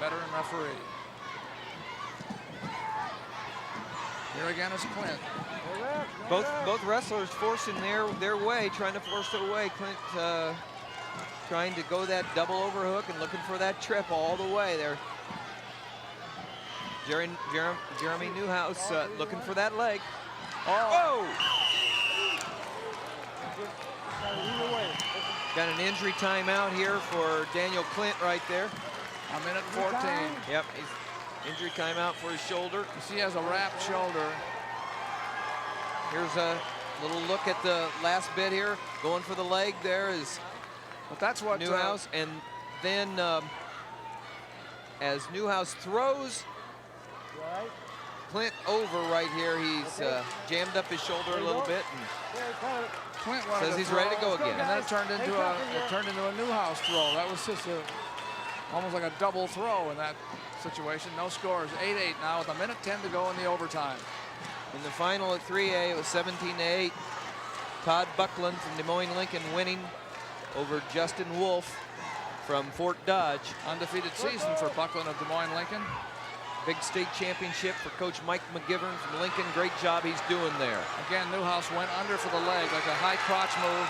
veteran referee. Here again is Clint. Both wrestlers forcing their way, trying to force their way. Clint trying to go that double overhook and looking for that trip all the way there. Jeremy Newhouse looking for that leg. Oh! Got an injury timeout here for Daniel Clint right there. A minute 14. Yep, he's injury timeout for his shoulder. You see he has a wrapped shoulder. Here's a little look at the last bit here. Going for the leg there is but that's what Newhouse. And then as Newhouse throws Clint over right here, he's jammed up his shoulder a little bit. And Clint says he's ready to go again. And then it turned into a Newhouse throw. That was just almost like a double throw in that situation. No scores. 8-8 now with a minute 10 to go in the overtime. In the final at 3A, it was 17-8. Todd Buckland from Des Moines Lincoln winning over Justin Wolf from Fort Dodge. Undefeated season for Buckland of Des Moines Lincoln. Big state championship for Coach Mike McGivern from Lincoln. Great job he's doing there. Again, Newhouse went under for the leg, like a high crotch move.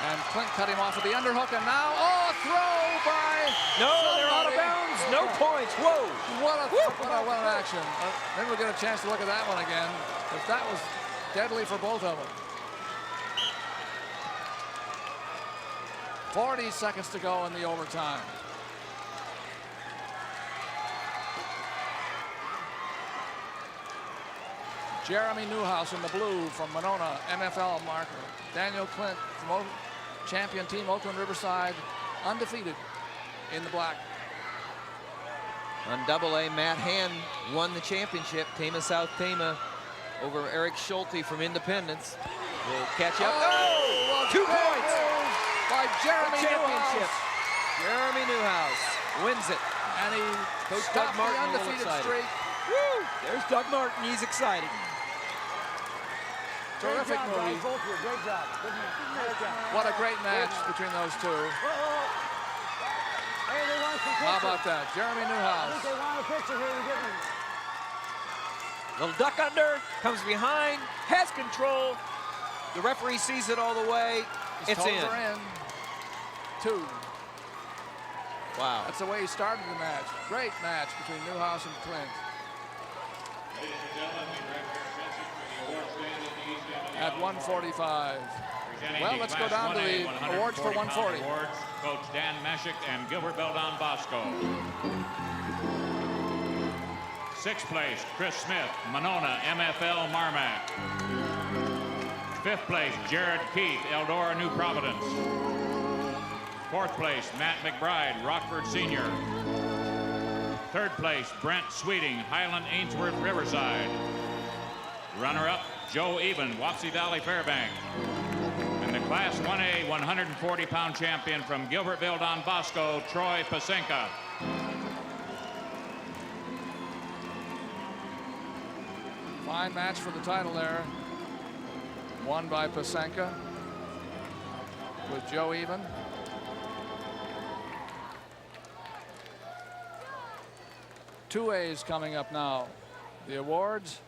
And Clint cut him off with the underhook, and now, a throw by No, somebody. they're out of bounds. No points. Whoa. What an action. Then we'll get a chance to look at that one again, because that was deadly for both of them. 40 seconds to go in the overtime. Jeremy Newhouse in the blue from Monona, MFL marker. Daniel Clint from champion team Oakland Riverside, undefeated in the black. On AA, Matt Hand won the championship. Tama South Tama over Eric Schulte from Independence. Will catch up. Oh, 2 points by Jeremy championship. Newhouse. Jeremy Newhouse wins it. And he Coach stopped Doug Martin the undefeated streak. Woo! There's Doug Martin. He's excited. Terrific job, movie. guys, both of you. Great job. Great job. What a great match between those two. Hey, they want some How pictures. about that? Jeremy I Newhouse. think they want a picture here. We're getting Little duck under, comes behind, has control. The referee sees it all the way. His It's toes in. are in. 2. Wow. That's the way he started the match. Great match between Newhouse and Clint. At 145. Well, let's go down to the awards for 140. Awards, Coach Dan Meshik and Gilbert Beldon Bosco. 6th place, Chris Smith, Monona, MFL Marmac. 5th place, Jared Keith, Eldora, New Providence. 4th place, Matt McBride, Rockford Senior. 3rd place, Brent Sweeting, Highland Ainsworth Riverside. Runner-up, Joe Eben, Wapsie Valley Fairbank. And the Class 1A 140-pound champion from Gilbertville Don Bosco, Troy Pasenka. Fine match for the title there. Won by Pasenka with Joe Eben. Two A's coming up now. The awards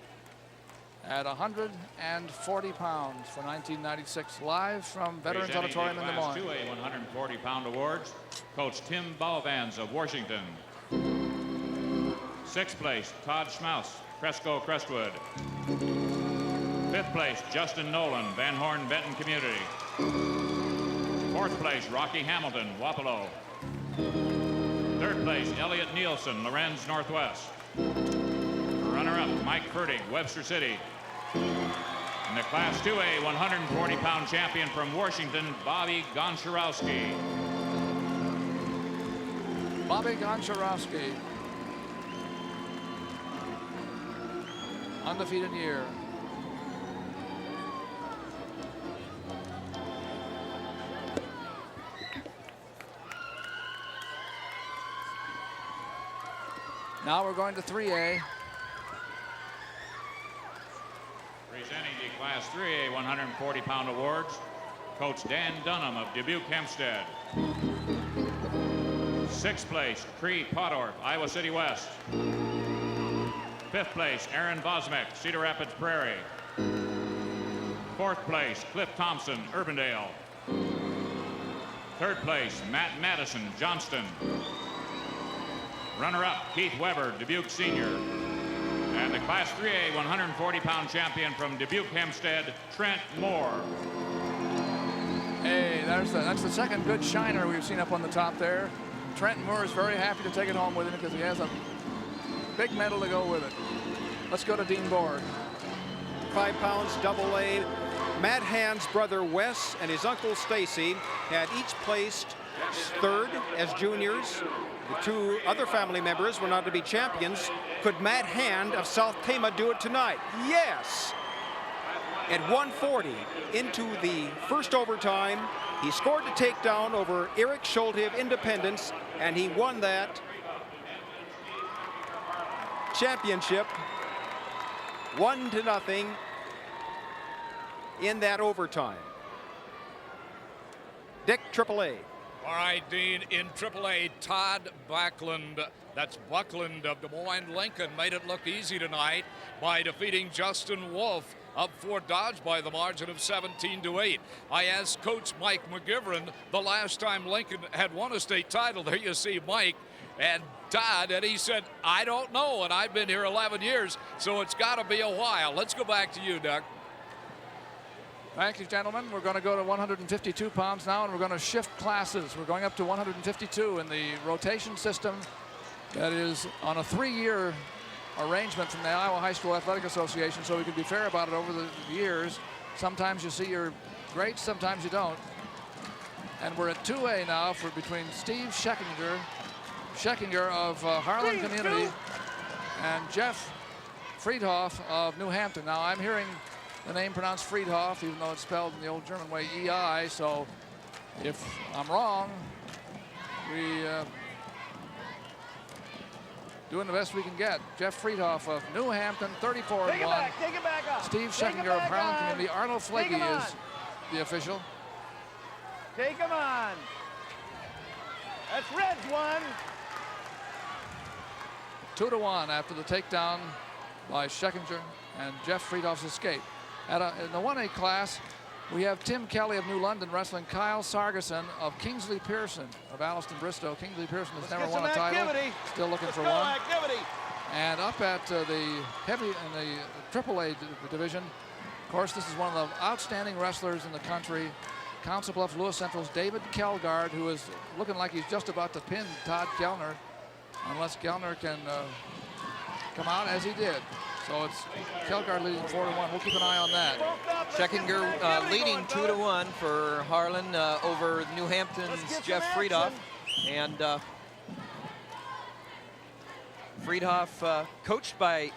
at 140 pounds for 1996, live from Veterans Presenting Auditorium in Des Class Moines. 2A 140-pound awards, Coach Tim Balvans of Washington. 6th place, Todd Schmaus, Cresco Crestwood. 5th place, Justin Nolan, Van Horn Benton Community. 4th place, Rocky Hamilton, Wapello. 3rd place, Elliot Nielsen, Lorenz Northwest. Runner-up, Mike Fertig, Webster City. And the Class 2A 140-pound champion from Washington, Bobby Goncharowski. Bobby Goncharowski. Undefeated year. Now we're going to 3A. Presenting the Class 3A 140-pound awards, Coach Dan Dunham of Dubuque Hempstead. 6th place, Cree Pottorf, Iowa City West. 5th place, Aaron Vosmek, Cedar Rapids Prairie. 4th place, Cliff Thompson, Urbandale. 3rd place, Matt Madison, Johnston. Runner-up, Keith Weber, Dubuque Senior. And the Class 3A 140-pound champion from Dubuque Hempstead, Trent Moore. Hey, that's the second good shiner we've seen up on the top there. Trenton Moore is very happy to take it home with him because he has a big medal to go with it. Let's go to Dean Board. 5 pounds, AA. Matt Hand's brother Wes and his uncle Stacy had each placed 3rd as juniors. The 2 other family members were not to be champions. Could Matt Hand of South Tama do it tonight? Yes. At 140 into the first overtime, he scored the takedown over Eric Schulte of Independence, and he won that championship 1-0 in that overtime. Dick, AAA. All right, Dean, in AAA, Todd Buckland, that's Buckland of Des Moines Lincoln, made it look easy tonight by defeating Justin Wolf of Fort Dodge by the margin of 17-8. I asked Coach Mike McGivern the last time Lincoln had won a state title. There you see Mike and Todd, and he said, I don't know, and I've been here 11 years, so it's got to be a while. Let's go back to you, Doug. Thank you, gentlemen. We're going to go to 152 pounds now, and we're going to shift classes. We're going up to 152 in the rotation system that is on a 3-year arrangement from the Iowa High School Athletic Association, so we can be fair about it over the years. Sometimes you see your greats, sometimes you don't. And we're at 2A now for between Steve Scheckinger of Harlan Community and Jeff Friedhoff of New Hampton. Now I'm hearing the name pronounced Friedhoff, even though it's spelled in the old German way, E-I, so if I'm wrong, we doing the best we can get. Jeff Friedhoff of New Hampton, 34-1. Take it back up. Steve Scheckinger of Harlan Community. Arnold Flagey is the official. Take him on. That's Red's one. 2-1 after the takedown by Scheckinger and Jeff Friedhoff's escape. In the 1A class, we have Tim Kelly of New London wrestling Kyle Sargason of Kingsley Pearson of Alliston Bristow. Kingsley Pearson has never won a title. Still looking for one. And up at the heavy in the AAA division, of course, this is one of the outstanding wrestlers in the country. Council Bluffs Lewis Central's David Kelgard, who is looking like he's just about to pin Todd Gellner, unless Gellner can come out as he did. So it's Kelgard leading 4-1. We'll keep an eye on that. Scheckinger leading 2-1 for Harlan over New Hampton's Jeff Friedhoff. And Friedhoff coached by a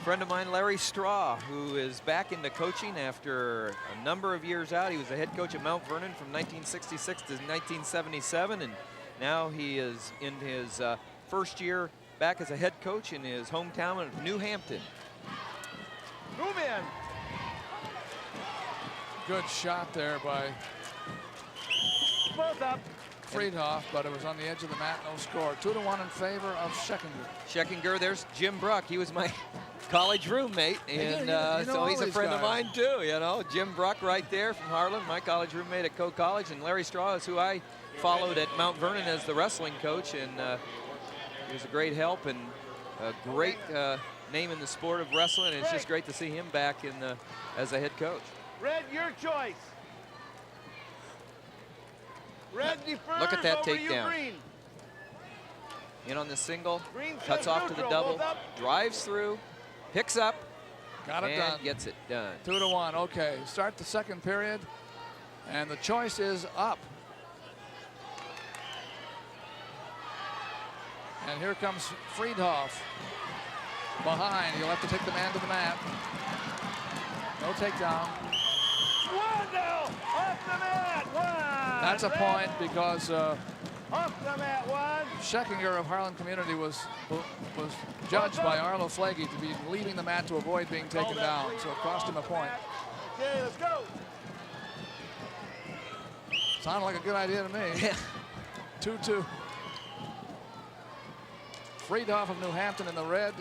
friend of mine, Larry Straw, who is back into coaching after a number of years out. He was the head coach at Mount Vernon from 1966 to 1977, and now he is in his first year back as a head coach in his hometown of New Hampton. Move in. Good shot there by Both up. Friedhoff, but it was on the edge of the mat, no score. 2-1 in favor of Scheckinger. Scheckinger, there's Jim Bruck. He was my college roommate, and so he's a friend of mine too, you know. Jim Bruck right there from Harlan, my college roommate at Coe College, and Larry Straw is who I followed at Mount Vernon as the wrestling coach, and he was a great help and a great name in the sport of wrestling, and it's just great to see him back in as a head coach. Red, your choice. Red defers. Look at that over you, takedown. Green. In on the single, Green cuts says off to the neutral, double, both up. drives through, picks up, Got it and done. gets it done. 2-1, okay. Start the second period, and the choice is up. And here comes Friedhoff behind. He'll have to take the man to the mat. No takedown. One now. Off the mat. One. That's a point because Off the mat. One. Scheckinger of Harlan Community was judged by Arlo Flagey to be leaving the mat to avoid being taken down, so it cost him a point. Okay, let's go. Sounded like a good idea to me. 2-2. Friedhoff of New Hampton in the red.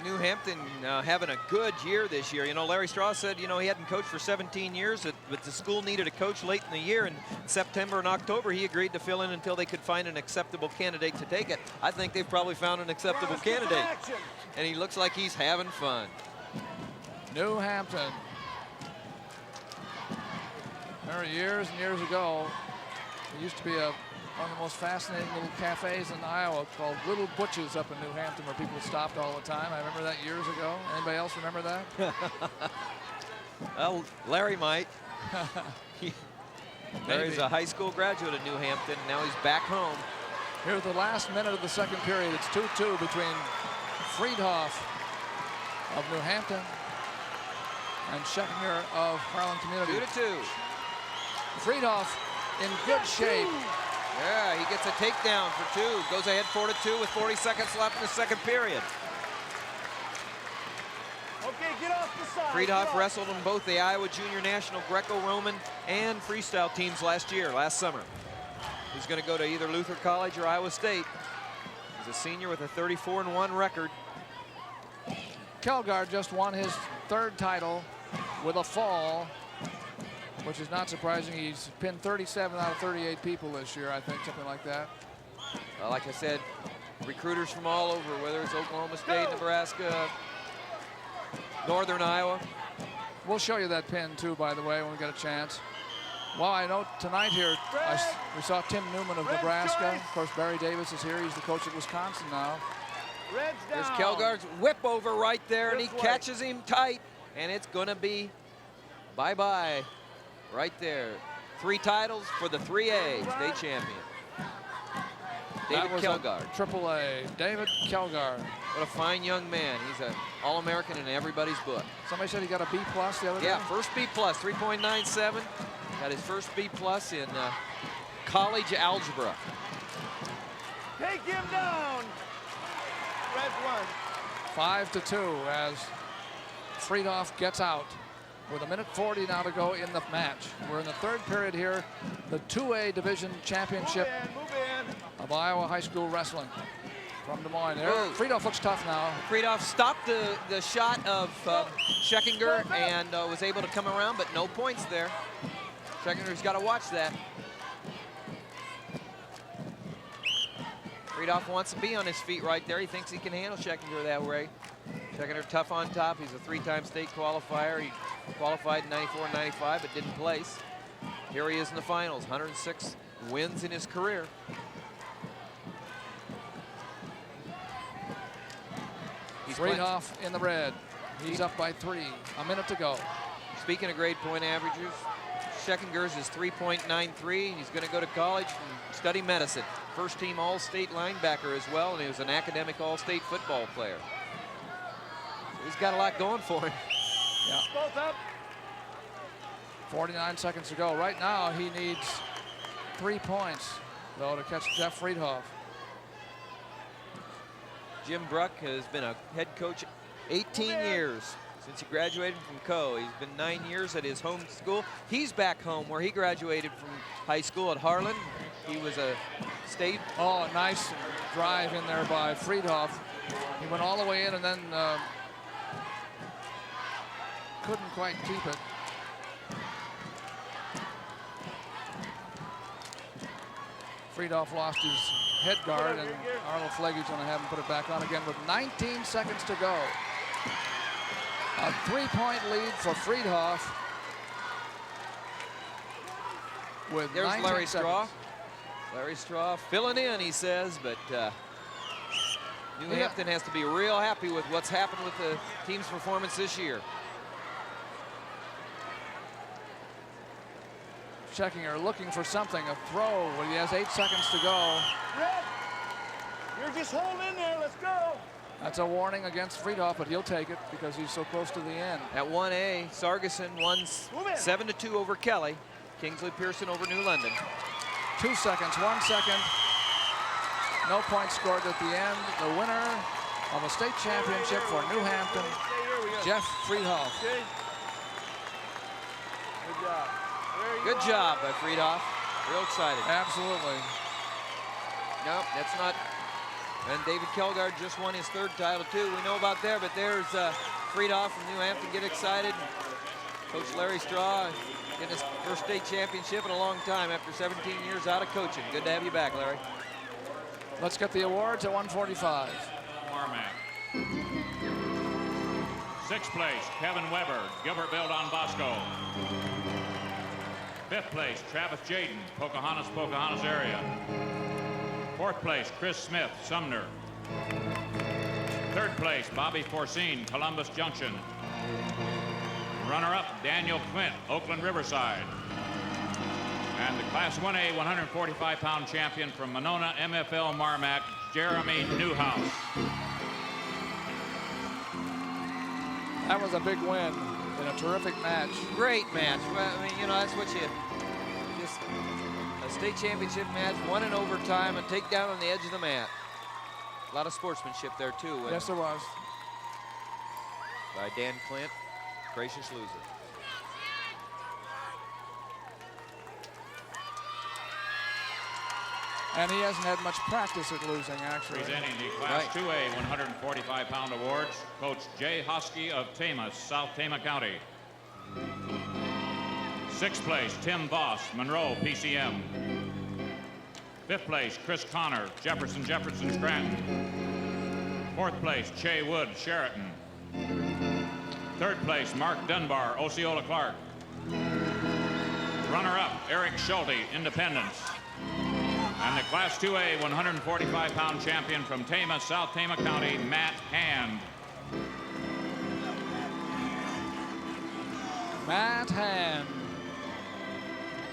New Hampton having a good year this year. You know, Larry Straw said, you know, he hadn't coached for 17 years, but the school needed a coach late in the year. In September and October, he agreed to fill in until they could find an acceptable candidate to take it. I think they've probably found an acceptable candidate. And he looks like he's having fun. New Hampton. There years and years ago, there used to be one of the most fascinating little cafes in Iowa called Little Butch's up in New Hampton where people stopped all the time. I remember that years ago. Anybody else remember that? Well, Larry might. Larry's a high school graduate of New Hampton. Now he's back home. Here's the last minute of the second period. It's 2-2 between Friedhoff of New Hampton and Scheckinger of Harlan Community. 2-2. Friedhoff in good shape. Yeah, he gets a takedown for two. Goes ahead 4-2 with 40 seconds left in the second period. Okay, get off the side. Friedhoff wrestled in both the Iowa Junior National Greco-Roman and freestyle teams last summer. He's going to go to either Luther College or Iowa State. He's a senior with a 34-1 record. Kelgard just won his third title with a fall, which is not surprising. He's pinned 37 out of 38 people this year, I think, something like that. Like I said, recruiters from all over, whether it's Oklahoma State, Nebraska, Northern Iowa. We'll show you that pin, too, by the way, when we get a chance. Well, I know tonight here, we saw Tim Newman of Nebraska. Of course, Barry Davis is here. He's the coach at Wisconsin now. Red's down. There's Kelgard's whip over right there, and he This way. catches him tight, and it's going to be bye-bye right there. 3 titles for the 3A state champion. David That was Kelgard. Triple A, David Kelgard. What a fine young man. He's an All-American in everybody's book. Somebody said he got a B+ the other day? Yeah, first B+, 3.97. Got his first B+ in college algebra. Take him down. Red's won. 5-2 as Friedhoff gets out with 1:40 now to go in the match. We're in the 3rd period here. The 2A Division Championship Move in. of Iowa High School Wrestling from Des Moines. There, Whoa. Friedhoff looks tough now. Friedhoff stopped the shot of Scheckinger and was able to come around, but no points there. Scheckinger's got to watch that. Friedhoff wants to be on his feet right there. He thinks he can handle Scheckinger that way. Scheckinger tough on top. He's a 3-time state qualifier. He qualified in 94 and 95, but didn't place. Here he is in the finals, 106 wins in his career. Friedhoff in the red. He's up by 3. A minute to go. Speaking of grade point averages, Scheckinger's is 3.93. He's going to go to college and study medicine. First team All-State linebacker as well, and he was an academic All-State football player. So he's got a lot going for him. Yeah. Both up. 49 seconds to go. Right now, he needs 3 points, though, to catch Jeff Friedhoff. Jim Bruck has been a head coach 18 years since he graduated from Co. He's been 9 years at his home school. He's back home where he graduated from high school at Harlan. He was a state. Oh, nice drive in there by Friedhoff. He went all the way in and then couldn't quite keep it. Friedhoff lost his head guard, and Arnold Flegge's going to have him put it back on again with 19 seconds to go. A 3-point lead for Friedhoff. With There's 19 Larry seconds. Straw. Larry Straw filling in, he says, but New Hampton has to be real happy with what's happened with the team's performance this year. Scheckinger looking for something, a throw when he has 8 seconds to go. Red, you're just holding in there. Let's go. That's a warning against Friedhoff, but he'll take it because he's so close to the end. At 1A, Sargison won 7-2 over Kelly. Kingsley Pearson over New London. 2 seconds, 1 second. No points scored at the end. The winner of a state championship for New Hampton, Jeff Friedhoff. Good job. Good job by Friedhoff. Real excited. Absolutely. No, that's not. And David Kelgard just won his 3rd title too. We know about there, but there's Friedhoff from New Hampton get excited. Coach Larry Straw getting his first state championship in a long time after 17 years out of coaching. Good to have you back, Larry. Let's get the awards at 1:45. Marmac. 6th place, Kevin Weber, Gilbertville, Don Bosco. 5th place, Travis Jaden, Pocahontas area. 4th place, Chris Smith, Sumner. 3rd place, Bobby Forcine, Columbus Junction. Runner-up, Daniel Quint, Oakland Riverside. And the Class 1A 145-pound champion from Monona MFL Marmac, Jeremy Newhouse. That was a big win in a terrific match. Great match. Well, I mean, you know, that's what you just a state championship match, won in overtime, and take down on the edge of the mat. A lot of sportsmanship there too. Yes, there was. By Dan Clint, gracious loser. And he hasn't had much practice at losing, actually. Presenting the Class 2A 145-pound awards, Coach Jay Hosky of Tama, South Tama County. 6th place, Tim Voss, Monroe, PCM. 5th place, Chris Connor, Jefferson Scranton. 4th place, Che Wood, Sheraton. 3rd place, Mark Dunbar, Osceola Clark. Runner-up, Eric Schulte, Independence. And the Class 2A 145-pound champion from Tama, South Tama County, Matt Hand. Matt Hand.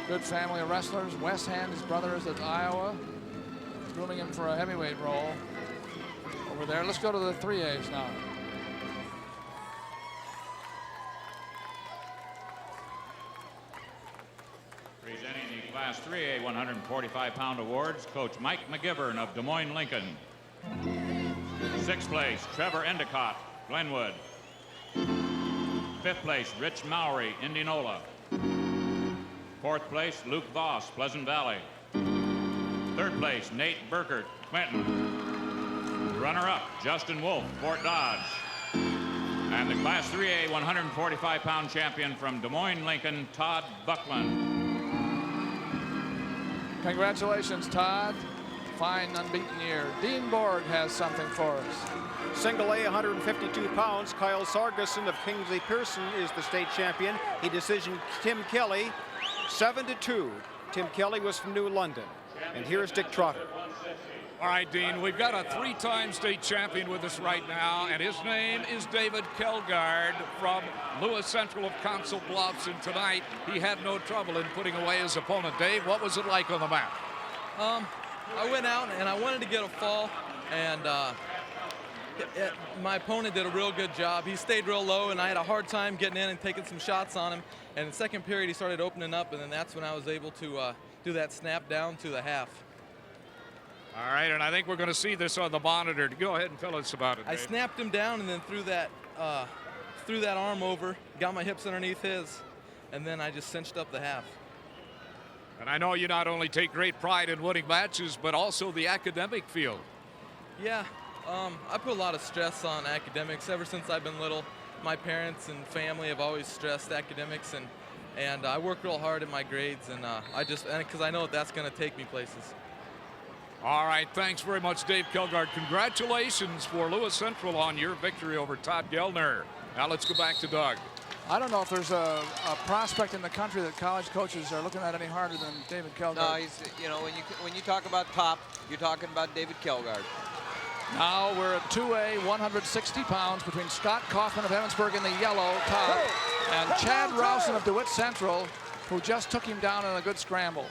Good family of wrestlers. Wes Hand, his brother, is at Iowa. Grooming him for a heavyweight role over there. Let's go to the 3As now. Presenting the Class 3A 145-pound awards, Coach Mike McGivern of Des Moines, Lincoln. 6th place, Trevor Endicott, Glenwood. 5th place, Rich Mowry, Indianola. 4th place, Luke Voss, Pleasant Valley. 3rd place, Nate Burkert, Quentin. Runner-up, Justin Wolf, Fort Dodge. And the Class 3A 145-pound champion from Des Moines, Lincoln, Todd Buckland. Congratulations, Todd. Fine, unbeaten year. Dean Borg has something for us. Single A, 152 pounds. Kyle Sargison of Kingsley Pearson is the state champion. He decisioned Tim Kelly 7-2. Tim Kelly was from New London. And here's Dick Trotter. All right, Dean, we've got a 3-time state champion with us right now, and his name is David Kelgard from Lewis Central of Council Bluffs. And tonight, he had no trouble in putting away his opponent. Dave, what was it like on the mat? I went out and I wanted to get a fall, and my opponent did a real good job. He stayed real low, and I had a hard time getting in and taking some shots on him. And in the second period, he started opening up, and then that's when I was able to do that snap down to the half. All right, and I think we're going to see this on the monitor. Go ahead and tell us about it, Dave. I snapped him down and then threw that arm over, got my hips underneath his, and then I just cinched up the half. And I know you not only take great pride in winning matches, but also the academic field. Yeah, I put a lot of stress on academics ever since I've been little. My parents and family have always stressed academics, and I work real hard in my grades, and because I know that's going to take me places. All right, thanks very much, Dave Kelgard. Congratulations for Lewis Central on your victory over Todd Gellner. Now let's go back to Doug. I don't know if there's a prospect in the country that college coaches are looking at any harder than David Kelgard. No, he's, when you talk about top, you're talking about David Kelgard. Now we're at 2A, 160 pounds between Scott Kaufman of Emmetsburg in the yellow top and Chad Rowson of DeWitt Central, who just took him down in a good scramble.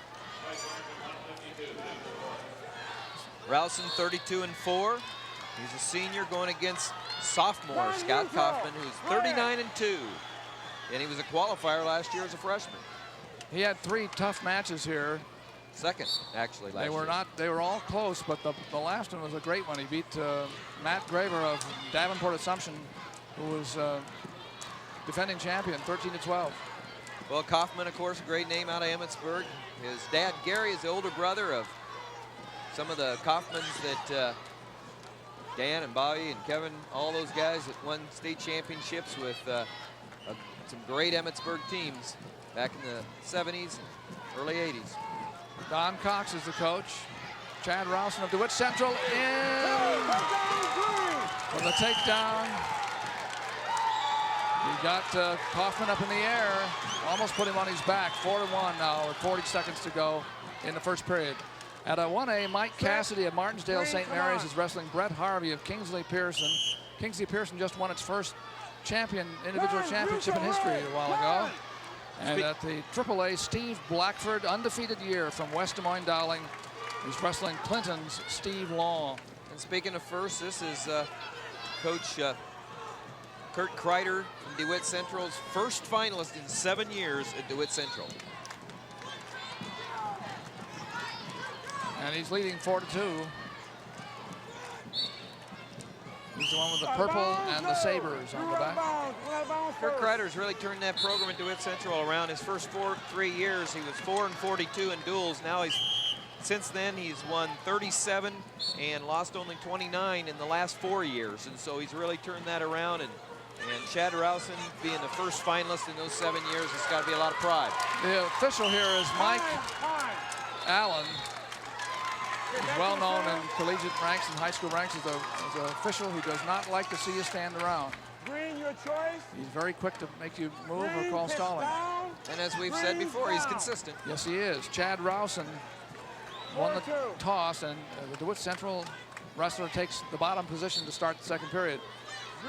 Rowson 32-4. He's a senior going against sophomore Scott Kaufman, who's 39-2. And he was a qualifier last year as a freshman. He had 3 tough matches here. Second, actually, last year. They were all close, but the last one was a great one. He beat Matt Graver of Davenport Assumption, who was defending champion, 13-12. Well, Kaufman, of course, a great name out of Emmetsburg. His dad, Gary, is the older brother of some of the Kaufmans that Dan and Bobby and Kevin, all those guys that won state championships with some great Emmetsburg teams back in the 70s and early 80s. Don Cox is the coach. Chad Rowson of DeWitt Central in for the takedown. He got Kaufman up in the air, almost put him on his back. 4-1 now with 40 seconds to go in the first period. At a 1A, Mike Cassidy of Martinsdale St. Mary's is wrestling Brett Harvey of Kingsley Pearson. Kingsley Pearson just won its first individual championship in history a while ago. And at the AAA, Steve Blackford, undefeated year from West Des Moines Dowling, is wrestling Clinton's Steve Long. And speaking of first, this is Coach Kurt Kreider from DeWitt Central's first finalist in 7 years at DeWitt Central. And he's leading 4-2. He's the one with the purple and the sabers on the back. Kurt Kreider's really turned that program at DeWitt Central around. His first 3 years, he was 4-42 in duels. Now since then, he's won 37 and lost only 29 in the last 4 years. And so he's really turned that around. And Chad Rowson being the first finalist in those 7 years, it's got to be a lot of pride. The official here is Mike Allen. He's well known in collegiate ranks and high school ranks as an official who does not like to see you stand around. Green, your choice. He's very quick to make you move or call stalling. And as we've said before, he's consistent. Yes, he is. Chad Rowson won the toss, and the DeWitt Central wrestler takes the bottom position to start the second period.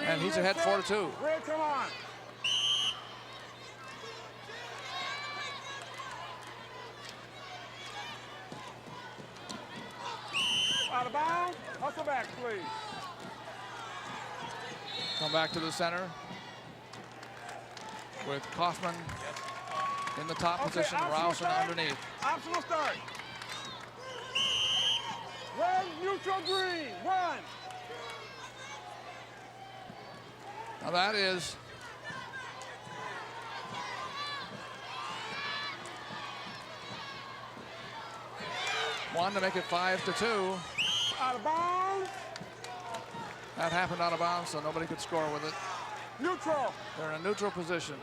And he's ahead 4-2. Red, come on. Out of bounds. Hustle back, please. Come back to the center with Kaufman in the top position, Rowson underneath. Optional start. Red, neutral, green. One. Now that is one to make it 5-2. Out of bounds. That happened out of bounds, so nobody could score with it. Neutral. They're in a neutral position.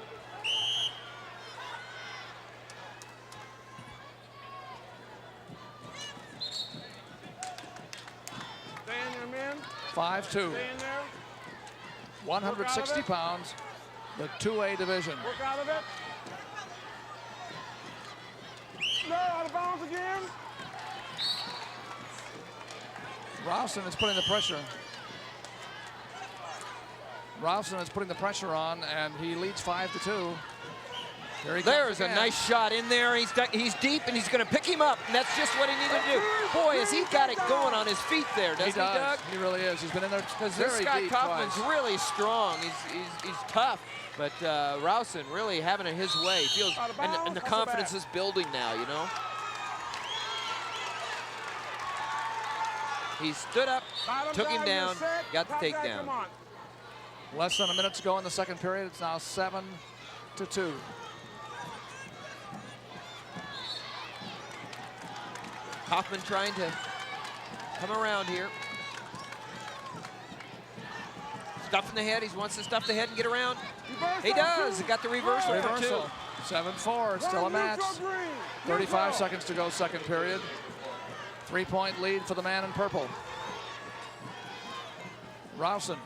Stay in there, men. 5-2. Stay in there. 160 pounds, the 2A division. Work out of it. No, out of bounds again. Rowson is putting the pressure. Rowson is putting the pressure on, and he leads 5-2. Here he There's comes a again. nice shot in there. He's deep, and he's going to pick him up, and that's just what he needed to do. Boy, has he got it going on his feet there, doesn't he, Doug? He really is. He's been in there Because this very Scott deep Kaufman's twice. really strong. He's tough, but Rowson really having it his way. Feels and the confidence is building now, you know. He stood up, took him down, got the takedown. Less than a minute to go in the second period. It's now 7-2. Kaufman trying to come around here. Stuffing the head. He wants to stuff the head and get around. He does. He got the reversal for 2. 7-4, still a match. 35 seconds to go, second period. 3-point lead for the man in purple. Rowson.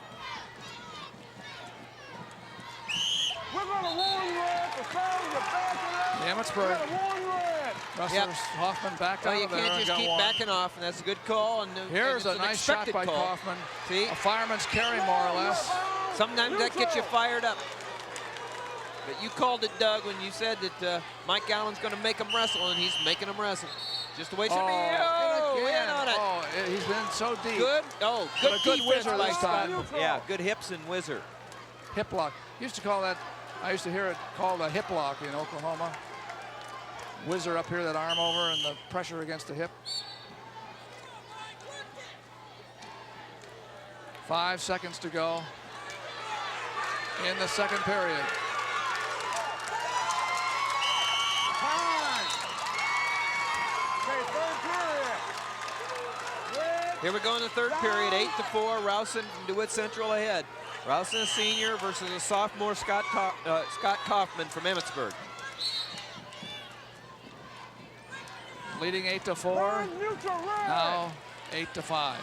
We're going to warn red for fouling the back of Emmitsburg. Wrestlers, Yep. Hoffman back No, out you of there can't and just got keep one. backing off, and that's a good call. And Here's and a it's an nice shot expected by call. Kaufman. See? A fireman's carry, more or less. Sometimes that gets you fired up. But you called it, Doug, when you said that Mike Allen's going to make him wrestle, and he's making him wrestle. Just the way it should be. Oh, in on it. Oh, he's been so deep. Good. Oh, good But a good defense whizzer by this Scott. time. Yeah, good hips and whizzer. Hip lock. Used to call that, I used to hear it called a hip lock in Oklahoma. Whizzer up here, that arm over, and the pressure against the hip. 5 seconds to go in the second period. Here we go in the third period, 8-4. Rowson from DeWitt Central ahead. Rowson, a senior, versus a sophomore, Scott Kaufman from Emmitsburg. Leading 8-4. Now 8-5.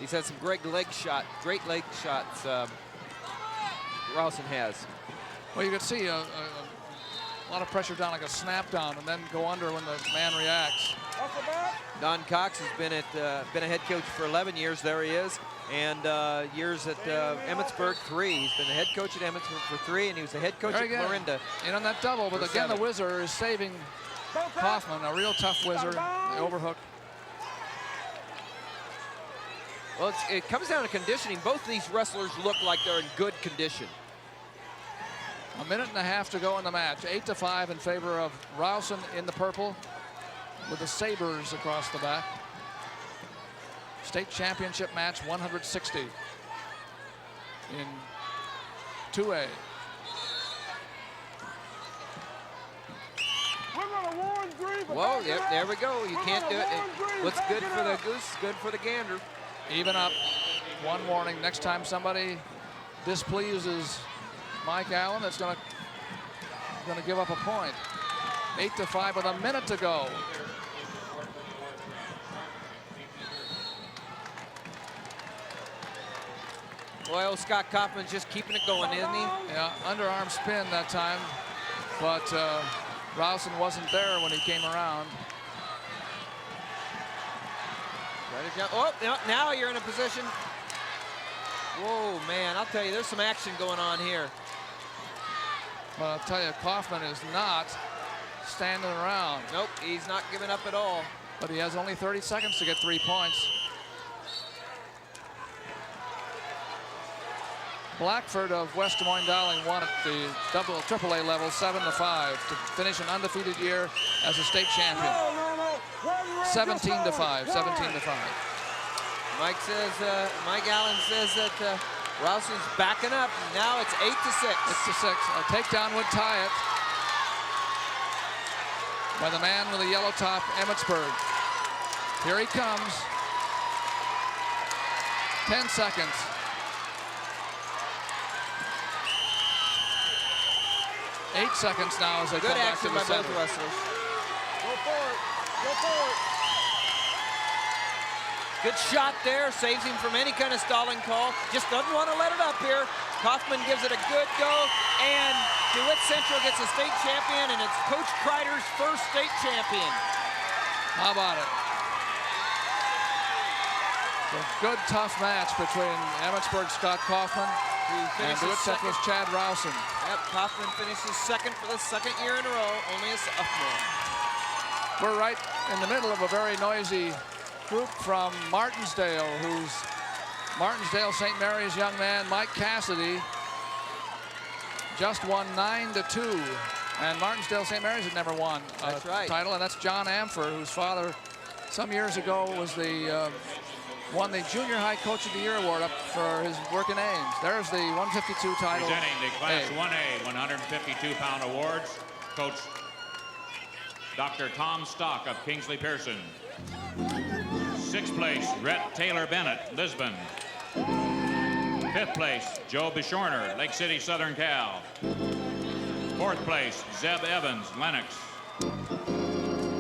He's had some great leg shots. Rowson has. Well, you could see a lot of pressure down, like a snap down, and then go under when the man reacts. Don Cox has been a head coach for 11 years. There he is, and years at Emmitsburg, 3. He's been the head coach at Emmitsburg for 3, and he was the head coach There at again, Clarinda. in on that double, but for again 7. the whizzer is saving Kaufman, a real tough whizzer, the overhook. Well, it comes down to conditioning. Both of these wrestlers look like they're in good condition. A minute and a half to go in the match. 8-5 in favor of Rowson in the purple with the sabers across the back. State championship match 160 in 2A. Whoa, there we go. You can't do it. What's good for the goose is good for the gander. Even up. One warning, next time somebody displeases Mike Allen, it's gonna give up a point. 8-5 with a minute to go. Boy, Scott Kaufman's just keeping it going, isn't he? Yeah, underarm spin that time, but Rowson wasn't there when he came around. Try to jump. Oh, now you're in a position. Whoa, man, I'll tell you, there's some action going on here. But I'll tell you, Kaufman is not standing around. Nope, he's not giving up at all. But he has only 30 seconds to get 3 points. Blackford of West Des Moines Dowling won at the AAA level 7-5 to finish an undefeated year as a state champion. 17-5, 17-5. Mike Allen says that Rowson's backing up. Now it's 8-6. 8-6. A takedown would tie it by the man with the yellow top, Emmetsburg. Here he comes. 10 seconds. Eight seconds now as they come back to the center. Good action by both wrestlers. Go for it. Go for it. Good shot there. Saves him from any kind of stalling call. Just doesn't want to let it up here. Kaufman gives it a good go. And DeWitt Central gets a state champion, and it's Coach Kreider's first state champion. How about it? A good, tough match between Emmetsburg Scott Kaufman and DeWitt Central's Chad Rowson. Yep, Kaufman finishes second for the second year in a row, only a sophomore. We're right in the middle of a very noisy group from Martinsdale, who's Martinsdale St. Mary's young man Mike Cassidy just won 9-2, and Martinsdale St. Mary's had never won a title, and that's John Amfer, whose father some years ago was won the Junior High Coach of the Year award up for his work in Ames. There's the 152 title. Presenting the Class 1A 152-pound awards, Coach Dr. Tom Stock of Kingsley Pearson. 6th place, Rhett Taylor Bennett, Lisbon. 5th place, Joe Bishorner, Lake City, Southern Cal. 4th place, Zeb Evans, Lenox.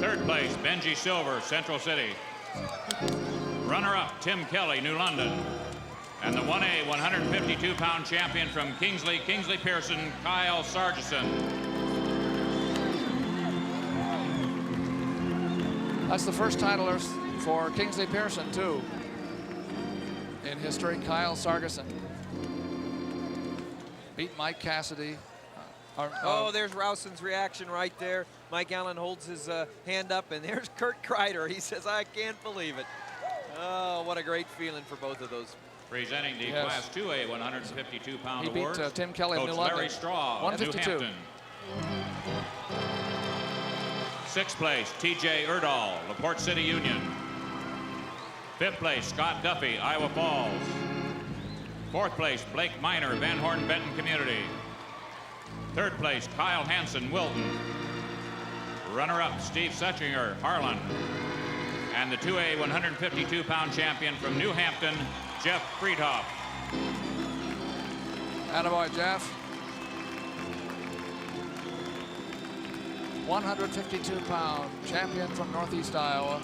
3rd place, Benji Silver, Central City. Runner-up, Tim Kelly, New London. And the 1A 152-pound champion from Kingsley Pearson, Kyle Sargison. That's the first title for Kingsley Pearson, too, in history. Kyle Sargison beat Mike Cassidy. There's Rowson's reaction right there. Mike Allen holds his hand up, and there's Kurt Kreider. He says, I can't believe it. Oh, what a great feeling for both of those. Presenting the Class 2A 152-pound awards. He beat Tim Kelly of New Larry London. Straw, 152. New Hampton. 6th place, TJ Erdahl, LaPorte City Union. 5th place, Scott Duffy, Iowa Falls. 4th place, Blake Miner, Van Horn Benton Community. 3rd place, Kyle Hansen, Wilton. Runner-up, Steve Setchinger, Harlan. And the 2A 152-pound champion from New Hampton, Jeff Friedhoff. Attaboy, Jeff. 152-pound champion from Northeast Iowa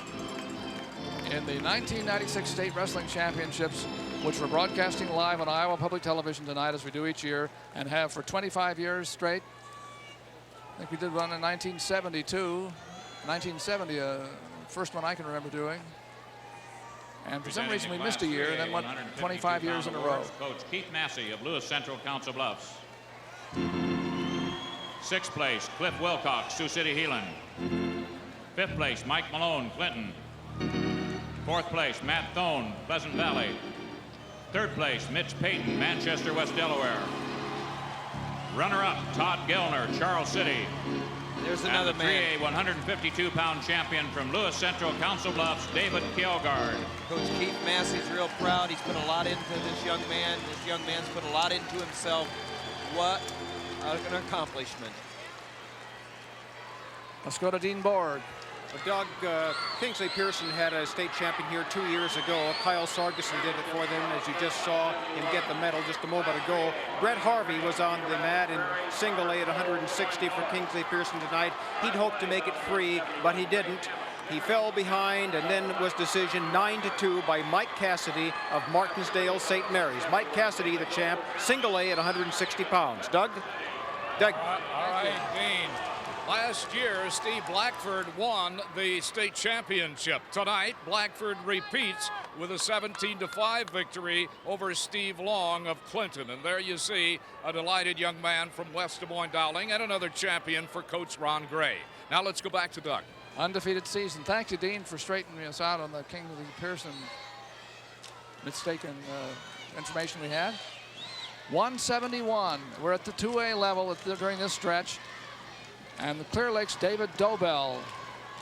in the 1996 State Wrestling Championships, which we're broadcasting live on Iowa Public Television tonight, as we do each year, and have for 25 years straight. I think we did one in 1972. 1970, first one I can remember doing. And for some reason we missed a year, and then went 25 years in a row. Coach Keith Massey of Lewis Central, Council Bluffs. 6th place, Cliff Wilcox, Sioux City, Heelan. 5th place, Mike Malone, Clinton. 4th place, Matt Thone, Pleasant Valley. 3rd place, Mitch Payton, Manchester, West Delaware. Runner-up, Todd Gellner, Charles City. There's another man. 3A 152-pound champion from Lewis Central, Council Bluffs, David Kilgard. Coach Keith Massey's real proud. He's put a lot into this young man. This young man's put a lot into himself. What an accomplishment. Let's go to Dean Borg. Doug, Kingsley Pearson had a state champion here 2 years ago. Kyle Sargison did it for them, as you just saw him get the medal just a moment ago. Brett Harvey was on the mat in single A at 160 for Kingsley Pearson tonight. He'd hoped to make it free, but he didn't. He fell behind, and then was decision 9-2 by Mike Cassidy of Martinsdale St. Mary's. Mike Cassidy, the champ, single A at 160 pounds. Doug? All right, Dean. Last year, Steve Blackford won the state championship. Tonight, Blackford repeats with a 17-5 victory over Steve Long of Clinton. And there you see a delighted young man from West Des Moines Dowling and another champion for Coach Ron Gray. Now let's go back to Doug. Undefeated season. Thank you, Dean, for straightening us out on the Kingsley Pearson mistaken information we had. 171. We're at the 2A level during this stretch. And the Clear Lake's David Dobell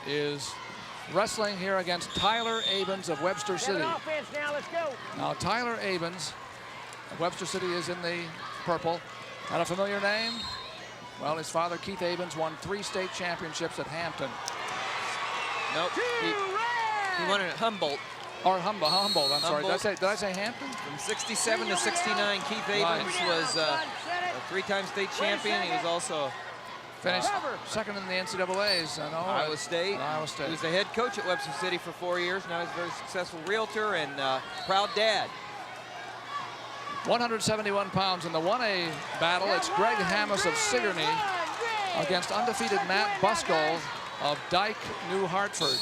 is wrestling here against Tyler Abens of Webster City. Offense now, let's go. Now, Tyler Abens of Webster City is in the purple. Not a familiar name? Well, his father, Keith Abens, won 3 state championships at Hampton. Nope. He won it at Humboldt. Or Humboldt, I'm sorry. Humboldt. Did I say Hampton? From 67 to 69, Keith Abens was a 3-time state champion. He was also finished second in the NCAAs. Iowa State. Iowa State. He was the head coach at Webster City for 4 years. Now he's a very successful realtor and proud dad. 171 pounds in the 1A battle. It's Greg Hammes of Sigourney against undefeated Matt Buskell of Dyke, New Hartford.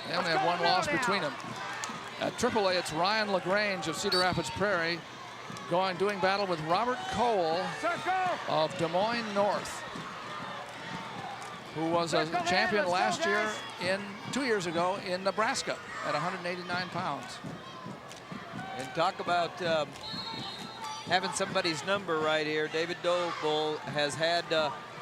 They only have 1 loss between them. At AAA, it's Ryan LaGrange of Cedar Rapids Prairie doing battle with Robert Cole of Des Moines North, who was a champion last year 2 years ago in Nebraska at 189 pounds. And talk about having somebody's number right here. David Dobell has had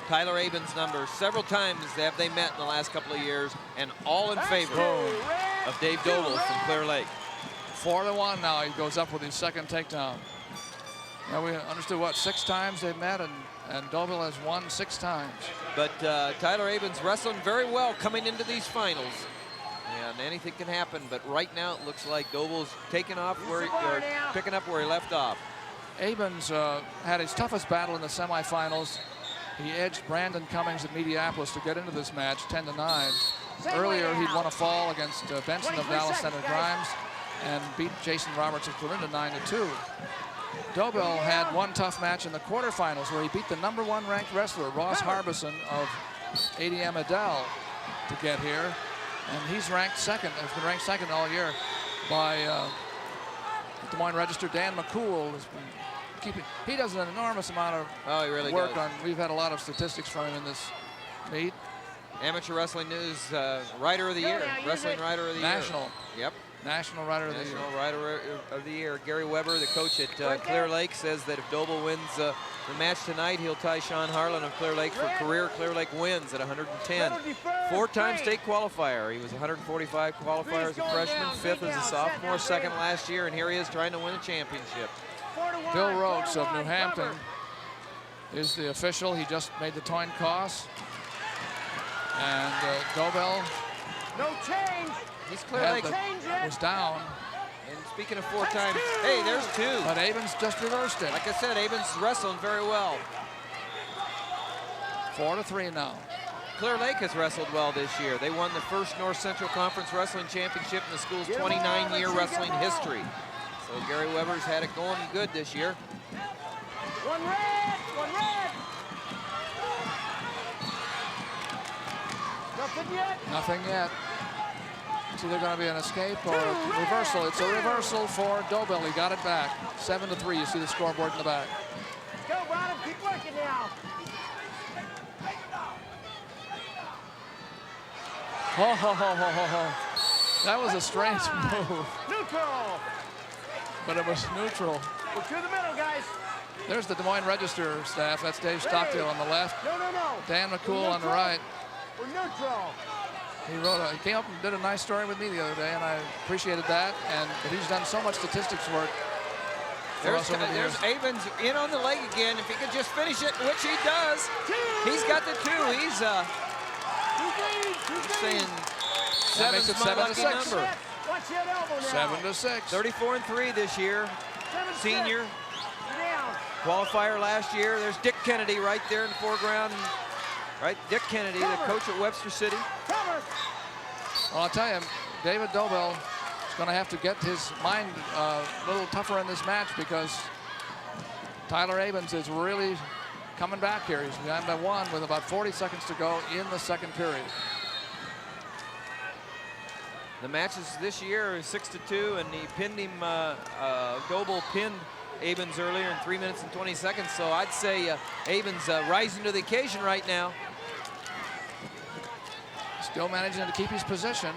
Tyler Abens' number several times have they met in the last couple of years, and all in favor of Dave Dobell from Clear Lake. 4-1 now. He goes up with his second takedown. Now we understood what, 6 times they've met, and Dobell has won 6 times. But Tyler Abens wrestling very well coming into these finals. And anything can happen, but right now it looks like Dobell's taking off picking up where he left off. Abens had his toughest battle in the semifinals. He edged Brandon Cummings at Mediapolis to get into this match, 10-9. Earlier, he'd won a fall against Benson of Dallas Center Grimes and beat Jason Roberts of Clarinda 9-2. Dobell had one tough match in the quarterfinals where he beat the #1 ranked wrestler, Ross Harbison of ADM Adel, to get here. And he's ranked second, has been ranked second all year by Des Moines Register. Dan McCool has been he does an enormous amount of he really work does. we've had a lot of statistics from him in this meet. Amateur Wrestling News Writer of the Year, Wrestling Writer of the National. Year. Yep. National Writer of the Year. National Writer of the Year. Gary Weber, the coach at Clear Lake, says that if Dobell wins the match tonight, he'll tie Sean Harlan of Clear Lake for career Clear Lake wins at 110. 4-time state qualifier. He was 145 qualifier as a freshman, 5th as a sophomore, 2nd last year, and here he is trying to win a championship. Bill Roach of New Hampton is the official. He just made the coin toss. And Dobell no change. He's Clear Lake was down. And speaking of 4 times, hey, there's 2. But Abens just reversed it. Like I said, Abens wrestling very well. 4-3 now. Clear Lake has wrestled well this year. They won the first North Central Conference Wrestling Championship in the school's 29-year wrestling history. So Gary Weber's had it going good this year. One red. Nothing yet. Nothing yet. It's either going to be an escape or a reversal. It's a reversal for Dobell. He got it back. 7-3. You see the scoreboard in the back. Go, Ron. Keep working now. That was a strange move. Neutral. But it was neutral. We're to the middle, guys. There's the Des Moines Register staff. That's Dave Stockdale on the left. No. Dan McCool on the right. We're neutral. He came up and did a nice story with me the other day, and I appreciated that. But he's done so much statistics work for us over the years. There's Abens in on the leg again. If he could just finish it, which he does. He's got the 2. He's saying 7's my lucky number. Watch that elbow now. 7-6. 34-3 this year. 7-6. Senior. Down. Qualifier last year. There's Dick Kennedy right there in the foreground. Right, Dick Kennedy, the coach at Webster City. Cover. Well, I'll tell you, David Dobell is going to have to get his mind a little tougher in this match because Tyler Abens is really coming back here. He's behind by 1 with about 40 seconds to go in the second period. The matches this year is 6-2, and he pinned him. Doble pinned Abens earlier in 3 minutes and 20 seconds. So I'd say Abens rising to the occasion right now. Still managing to keep his position.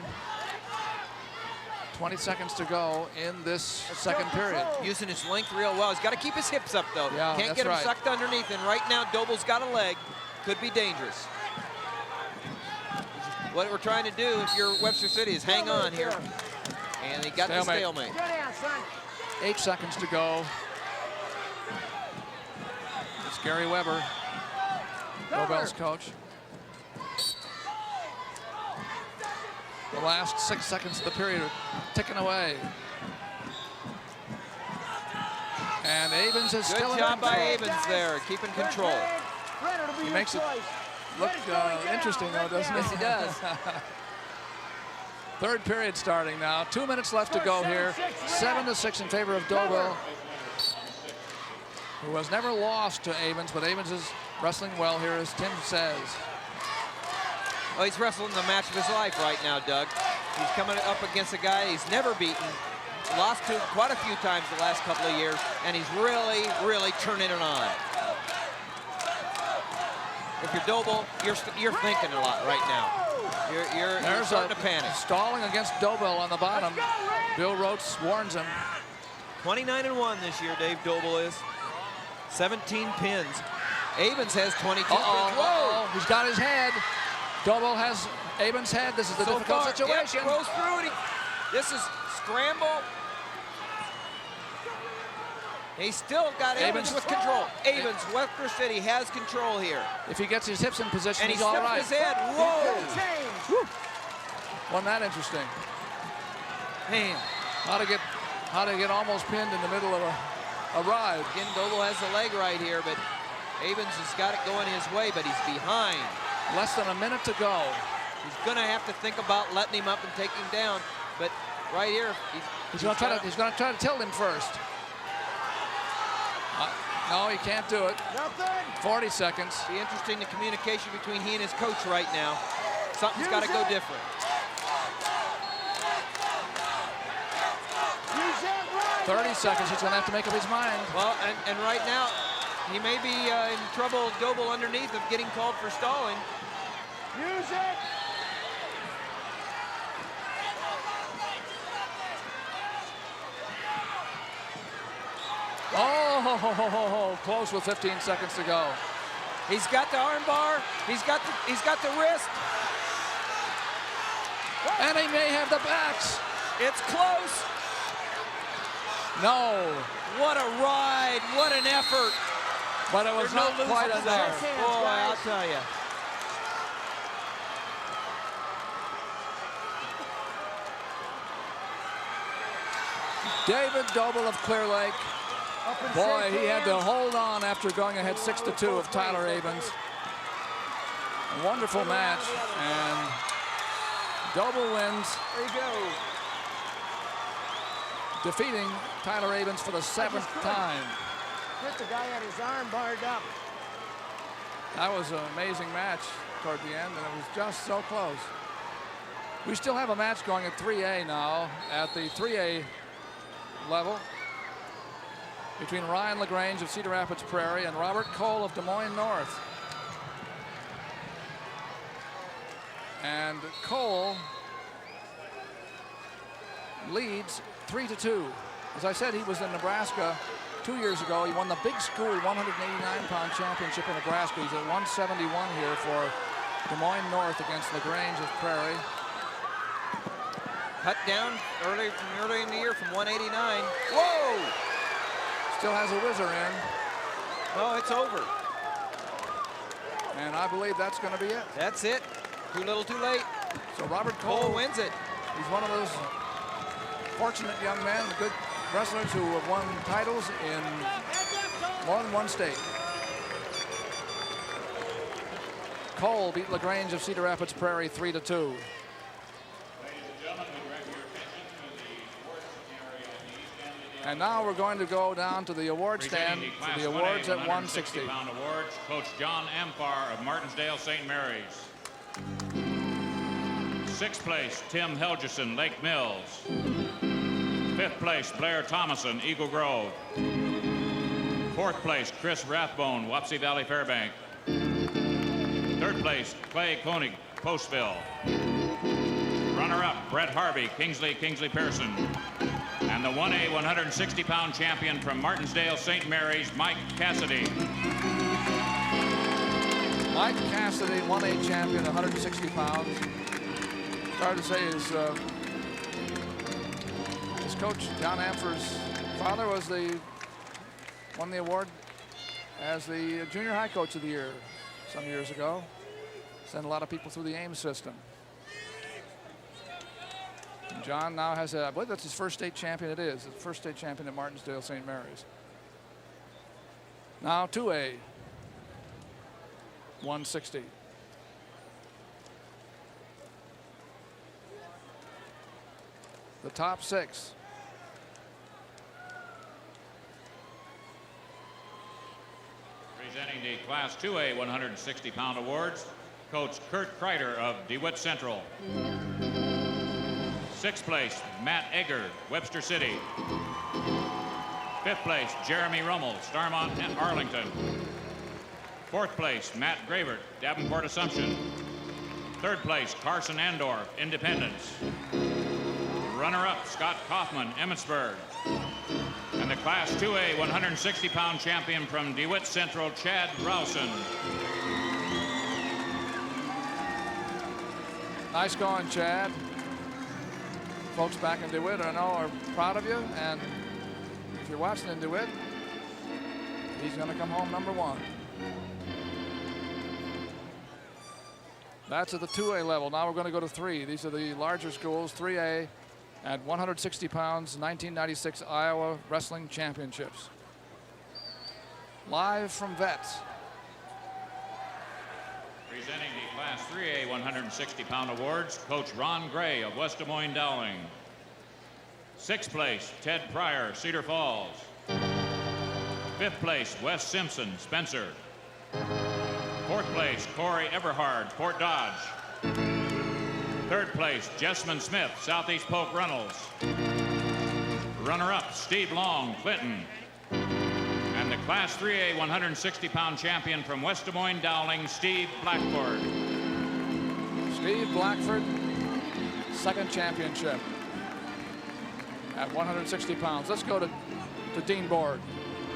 20 seconds to go in this second period. Using his length real well. He's got to keep his hips up, though. Yeah, Can't that's get him right. sucked underneath. And right now, Doble's got a leg. Could be dangerous. What we're trying to do, if you're Webster City, is hang on here. And he got the stalemate. 8 seconds to go. It's Gary Weber, Doble's coach. The last 6 seconds of the period are ticking away. And Abens is still in Good job by control. Abens there, keeping control. He makes it look interesting, though, doesn't he? Yes, he does. Third period starting now. 2 minutes left to go here. 7-6 in favor of Doble, who has never lost to Abens, but Abens is wrestling well here, as Tim says. Oh, he's wrestling the match of his life right now, Doug. He's coming up against a guy he's never beaten, lost to quite a few times the last couple of years, and he's really, really turning it on. If you're Doble, you're thinking a lot right now. You're starting to panic. Stalling against Doble on the bottom. Bill Rotes warns him. 29-1 this year, Dave Doble is. 17 pins. Abens has 22 pins. Whoa! He's got his head. Doble has Abens' head. This is the difficult situation. Yep, goes through it. This is scramble. He's still got Abens with control. Abens, Webster City has control here. If he gets his hips in position, And he's all right. his head. Whoa! Wasn't that interesting? Man, how to get almost pinned in the middle of a ride. Again, Doble has the leg right here, but Abens has got it going his way, but he's behind. Less than a minute to go. He's going to have to think about letting him up and taking him down, but right here, he's going to try to tilt him first. No, he can't do it. 40 seconds. Be interesting, the communication between he and his coach right now. Something's got to go different. 30 seconds. He's going to have to make up his mind. Well, and right now, he may be in trouble, Doble underneath, of getting called for stalling. Use it. Oh, close with 15 seconds to go. He's got the arm bar. He's got the wrist. And he may have the backs. It's close. No. What a ride. What an effort. But it was not quite enough. Boy, I'll tell you. David Doble of Clear Lake. Boy, he had to hold on after going ahead 6-2 of Tyler Abens. A wonderful match, and Doble wins. There you go. Defeating Tyler Abens for the 7th time. Just the guy had his arm barred up. That was an amazing match toward the end, and it was just so close. We still have a match going at 3A now, at the 3A level, between Ryan LaGrange of Cedar Rapids Prairie and Robert Cole of Des Moines North. And Cole leads 3-2. As I said, he was in Nebraska 2 years ago. He won the big school 189-pound championship in Nebraska. He's at 171 here for Des Moines North against LaGrange of Prairie. Cut down early in the year from 189. Whoa! Still has a whizzer in. Well, it's over. And I believe that's going to be it. That's it. Too little, too late. So Robert Cole wins it. He's one of those fortunate young men, good wrestlers who have won titles in more than one state. Cole beat LaGrange of Cedar Rapids Prairie 3-2. And now we're going to go down to the award stand for the awards at 160. Pound awards, Coach John Amphar of Martinsdale St. Mary's. 6th place, Tim Helgeson, Lake Mills. 5th place, Blair Thomason, Eagle Grove. 4th place, Chris Rathbone, Wapsie Valley Fairbank. 3rd place, Clay Koenig, Postville. Runner-up, Brett Harvey, Kingsley Pearson. And the 1A 160-pound champion from Martinsdale St. Mary's, Mike Cassidy. Mike Cassidy, 1A champion, 160 pounds. Hard to say his coach, John Amphar's father, won the award as the junior high coach of the year some years ago. Sent a lot of people through the Ames system. And John now has I believe that's his first state champion. It is his first state champion at Martinsdale St. Mary's. Now 2A 160. The top 6. Presenting the Class 2A 160-pound awards, Coach Kurt Kreider of DeWitt Central. 6th place, Matt Egger, Webster City. 5th place, Jeremy Rummel, Starmont and Arlington. 4th place, Matt Gravert, Davenport Assumption. 3rd place, Carson Andorf, Independence. Runner-up, Scott Kaufman, Emmitsburg. And the Class 2A 160-pound champion from DeWitt Central, Chad Rousen. Nice going, Chad. Folks back in DeWitt, I know, are proud of you. And if you're watching in DeWitt, he's going to come home #1. That's at the 2A level. Now we're going to go to 3. These are the larger schools. 3A at 160 pounds, 1996 Iowa Wrestling Championships. Live from Vets. Presenting the Class 3A 160-pound awards, Coach Ron Gray of West Des Moines Dowling. 6th place, Ted Pryor, Cedar Falls. 5th place, Wes Simpson, Spencer. 4th place, Corey Everhard, Fort Dodge. 3rd place, Jessman Smith, Southeast Polk Runnels. Runner-up, Steve Long, Clinton. And the Class 3A 160-pound champion from West Des Moines Dowling, Steve Blackford. Steve Blackford, 2nd championship at 160 pounds. Let's go to Dean Board.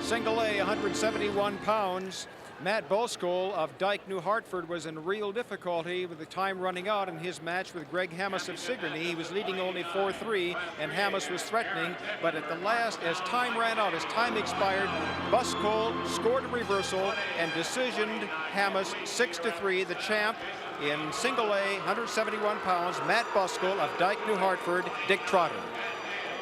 Single A, 171 pounds. Matt Boskol of Dyke, New Hartford was in real difficulty with the time running out in his match with Greg Hammes of Sigourney. He was leading only 4-3, and Hammes was threatening, but at the last, as time ran out, as time expired, Boskol scored a reversal and decisioned Hammes 6-3, the champ in single A, 171 pounds, Matt Boskol of Dyke, New Hartford, Dick Trotter.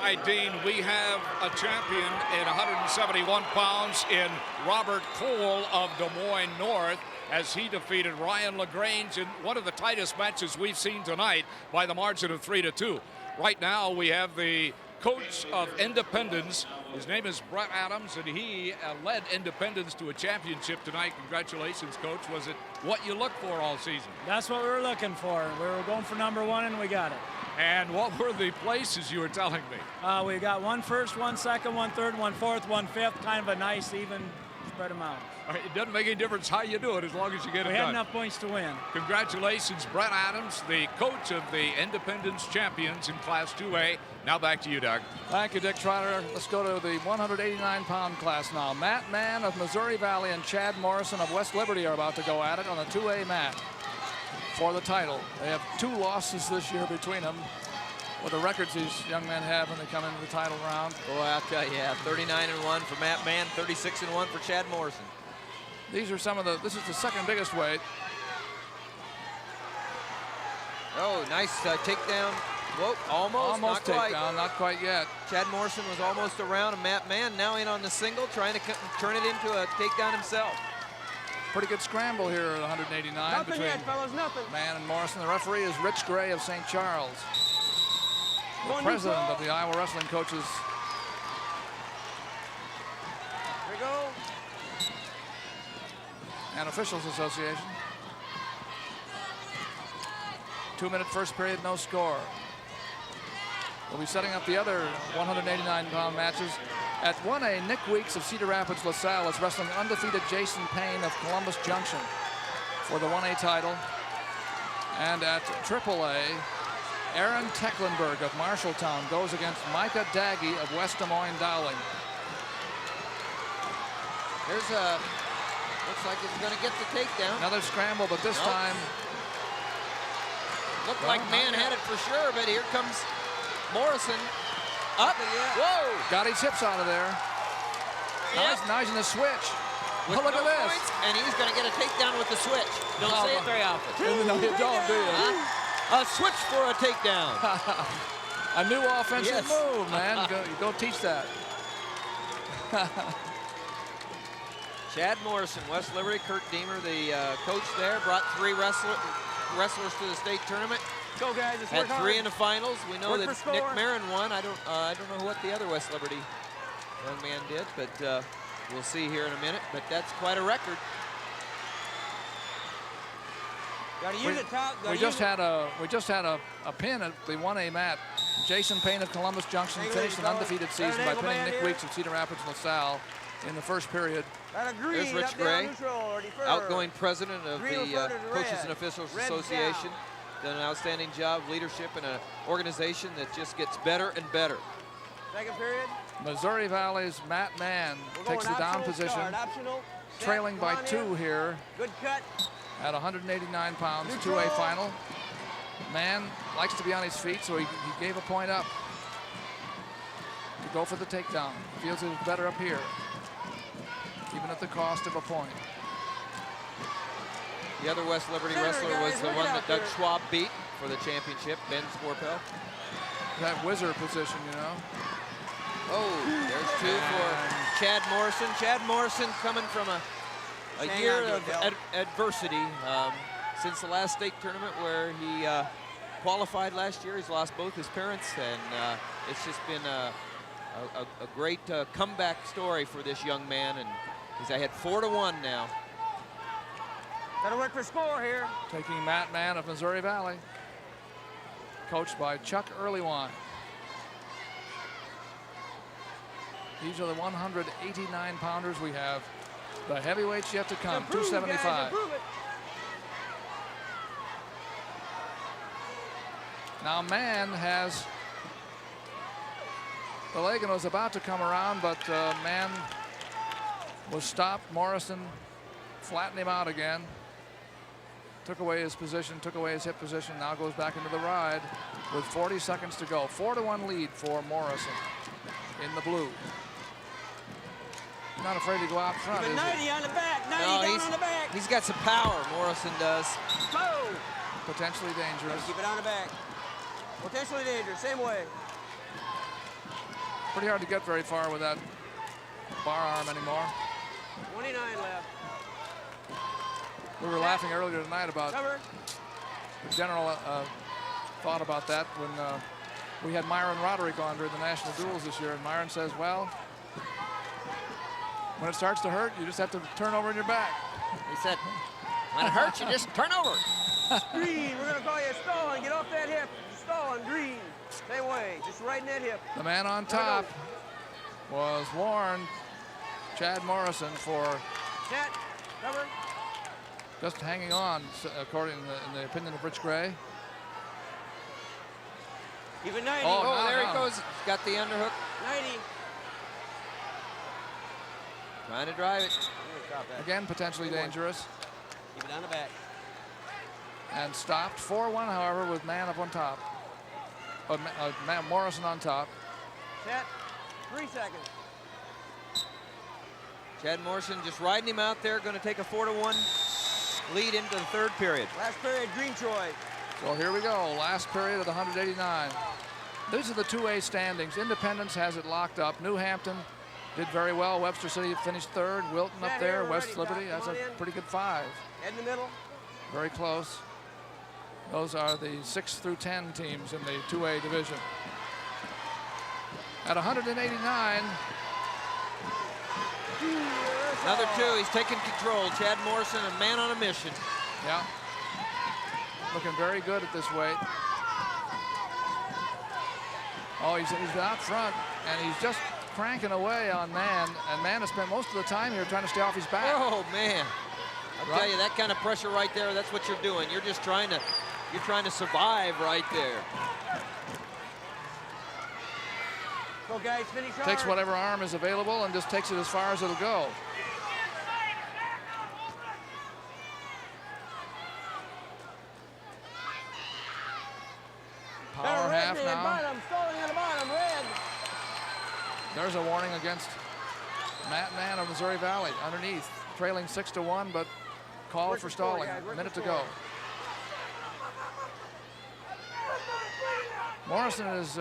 Hi, Dean. We have a champion in 171 pounds in Robert Cole of Des Moines North, as he defeated Ryan LaGrange in one of the tightest matches we've seen tonight by the margin of 3-2. Right now, we have the coach of Independence. His name is Brett Adams, and he led Independence to a championship tonight. Congratulations, Coach. Was it what you looked for all season? That's what we were looking for. We were going for #1, and we got it. And what were the places you were telling me? We got 1 first, 1 second, 1 third, 1 fourth, 1 fifth, kind of a nice, even spread them out. All right, it doesn't make any difference how you do it as long as you get it done. We had enough points to win. Congratulations, Brett Adams, the coach of the Independence champions in Class 2A. Now back to you, Doug. Thank you, Dick Trotter. Let's go to the 189-pound class now. Matt Mann of Missouri Valley and Chad Morrison of West Liberty are about to go at it on the 2A mat for the title. They have 2 losses this year between them. What the records these young men have when they come into the title round. Boy, I'll tell you, 39-1 for Matt Mann, 36-1 for Chad Morrison. These are some of the, this is the 2nd biggest weight. Oh, nice takedown. Whoa, almost not takedown, quite. not quite yet. Chad Morrison was almost around, and Matt Mann now in on the single, trying to turn it into a takedown himself. Pretty good scramble here at 189 Nothing between yet, fellas, nothing. Mann and Morrison. The referee is Rich Gray of St. Charles. The president of the Iowa Wrestling Coaches go. And Officials Association. 2-minute first period, no score. We'll be setting up the other 189-pound matches. At 1A, Nick Weeks of Cedar Rapids, LaSalle is wrestling undefeated Jason Payne of Columbus Junction for the 1A title. And at AAA, Aaron Tecklenburg of Marshalltown goes against Micah Daggy of West Des Moines Dowling. There's a, looks like it's going to get the takedown. Another scramble, but this time. Looked like man had it for sure, but here comes Morrison. Up. Whoa. Got his hips out of there. Yep. Now he's in the switch. With Oh, look no at this. points, and he's going to get a takedown with the switch. Don't say it very often. No, you don't, do you? A switch for a takedown. A new offensive Yes. move, man. You don't teach that. Chad Morrison, West Liberty, Kurt Deemer, the coach there, brought 3 wrestlers to the state tournament. Go, guys. Let's Had work 3 hard. in the finals. We know Work that for Nick score. Marin won. I don't know what the other West Liberty young man did, but we'll see here in a minute. But that's quite a record. Gotta use it, Top. We just had a pin at the 1A mat. Jason Payne of Columbus Junction Hey, finished an fellas. undefeated Got season an by angle pinning man Nick here? Weeks of Cedar Rapids LaSalle in the first period. Got a green. There's Rich up, Gray, down, neutral, or defer. outgoing president of Green the referred to Coaches red. and Officials Red Association. down. Done an outstanding job of leadership in an organization that just gets better and better. Second period. Missouri Valley's Matt Mann We're takes the going down optional position, start, optional. Set, trailing come by on 2 in. here Good cut. at 189 pounds, Neutral. 2A final. Mann likes to be on his feet, so he gave a point up to go for the takedown. Feels it was better up here, even at the cost of a point. The other West Liberty Center, wrestler guys, was the look one out that Doug there. Schwab beat for the championship, Ben Scorpel. That whizzer position, you know. Oh, there's 2 for Chad Morrison. Chad Morrison coming from a Hang year on to it, of Del. adversity since the last state tournament where he qualified last year. He's lost both his parents, and it's just been a great comeback story for this young man. And he's ahead 4-1 now. Gotta work for score here. Taking Matt Mann of Missouri Valley, coached by Chuck Earlywine. These are the 189-pounders. We have the heavyweights yet to come, Improve, guys, 275. improve it. Now Mann has the leg and was about to come around, but Mann was stopped. Morrison flattened him out again. Took away his position, took away his hip position, now goes back into the ride with 40 seconds to go. 4-1 lead for Morrison in the blue. Not afraid to go out front, Keep it is 90 he? on the back. 90 No, down on the back. he's got some power, Morrison does. Go. Potentially dangerous. Keep it on the back. Potentially dangerous. Same way. Pretty hard to get very far with that bar arm anymore. 29 left. We were laughing earlier tonight about Cover. the general thought about that when we had Myron Roderick on during the national duels this year, and Myron says, well, when it starts to hurt, you just have to turn over on your back. He said, when it hurts, you just turn over. Green. We're gonna call you Stalling. Get off that hip. Stalling. Green. Same way. Just right in that hip. The man on top was Warren, Chad Morrison, for Set. Cover. just hanging on, according to in the opinion of Rich Gray. Keep it 90. Oh, Oh, no, there no. he goes. Got the underhook. 90. Trying to drive it. Drop that. Again, potentially dangerous. Keep it on the back. And stopped 4-1, however, with Mann up on top. Morrison on top. Set. 3 seconds. Chad Morrison just riding him out there, going to take a 4-1 lead into the 3rd period. Last period. Green Troy. So here we go, last period of the 189. These are the 2A standings. Independence has it locked up. New Hampton did very well. Webster City finished 3rd. Wilton up Set there. here, West ready, Liberty, Doc. that's Come a on in. pretty good 5. Head in the middle. Very close. Those are the 6 through 10 teams in the 2A division. At 189, Another two. He's taking control. Chad Morrison, a man on a mission. Yeah. Looking very good at this weight. Oh, he's out front, and he's just cranking away on Mann. And Mann has spent most of the time here trying to stay off his back. Oh, man. I'll tell you, that kind of pressure right there, that's what you're doing. You're just trying to survive right there. Go, guys, finish hard. Takes whatever arm is available and just takes it as far as it'll go. Power half now. Bottom, stalling on the bottom, red. There's a warning against Matt Mann of Missouri Valley underneath, trailing 6-1, but called for stalling. A minute to go. Morrison is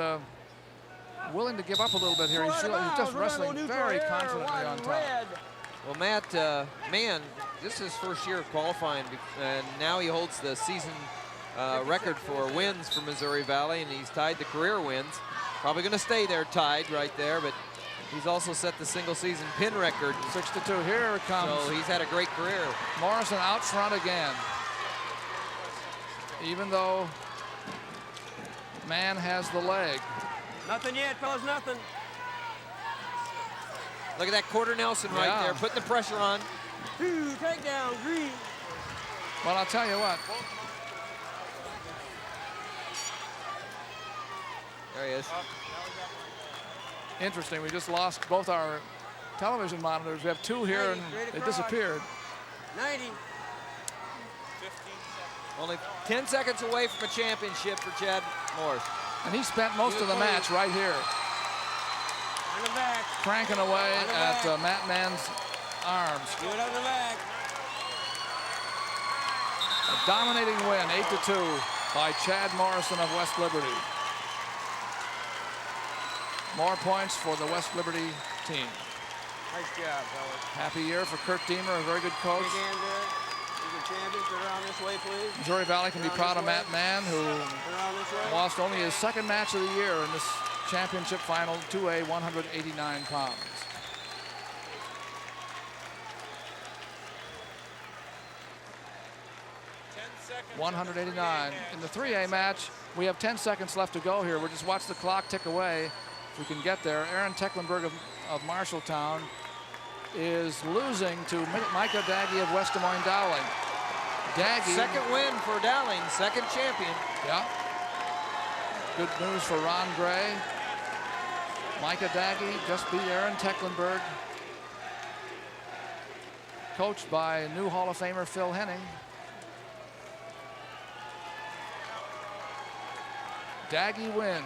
willing to give up a little bit here. He's just wrestling very confidently on top. Well, Matt Mann, this is his first year of qualifying, and now he holds the season record for wins for Missouri Valley, and he's tied the career wins. Probably going to stay there tied right there, but he's also set the single season pin record. 6-2, here it comes. So he's had a great career. Morrison out front again. Even though Mann has the leg. Nothing yet, fellas, nothing. Look at that quarter Nelson right there, putting the pressure on. Two, takedown, green. Well, I'll tell you what. There he is. Interesting, we just lost both our television monitors. We have two here and they disappeared. 90. Only 10 seconds away from a championship for Chad Morris. And he spent most of the match right here. On the back. Cranking away at Matt Mann's arms. Do it on the back. A dominating win, 8-2 by Chad Morrison of West Liberty. More points for the West Liberty team. Nice job, fellas. Happy year for Kurt Deemer, a very good coach. Big hand there. He's a champion. Turn around this way, please. Missouri Valley can be proud of Matt Mann, who lost only his second match of the year in this championship final, 2A, 189 pounds. $189. In the 3A match, we have 10 seconds left to go here. We'll just watch the clock tick away if we can get there. Aaron Tecklenburg of Marshalltown is losing to Micah Daggy of West Des Moines Dowling. Daggy. Second win for Dowling, second champion. Yeah. Good news for Ron Gray. Micah Daggy just beat Aaron Tecklenburg, coached by new Hall of Famer Phil Henning. Daggy wins.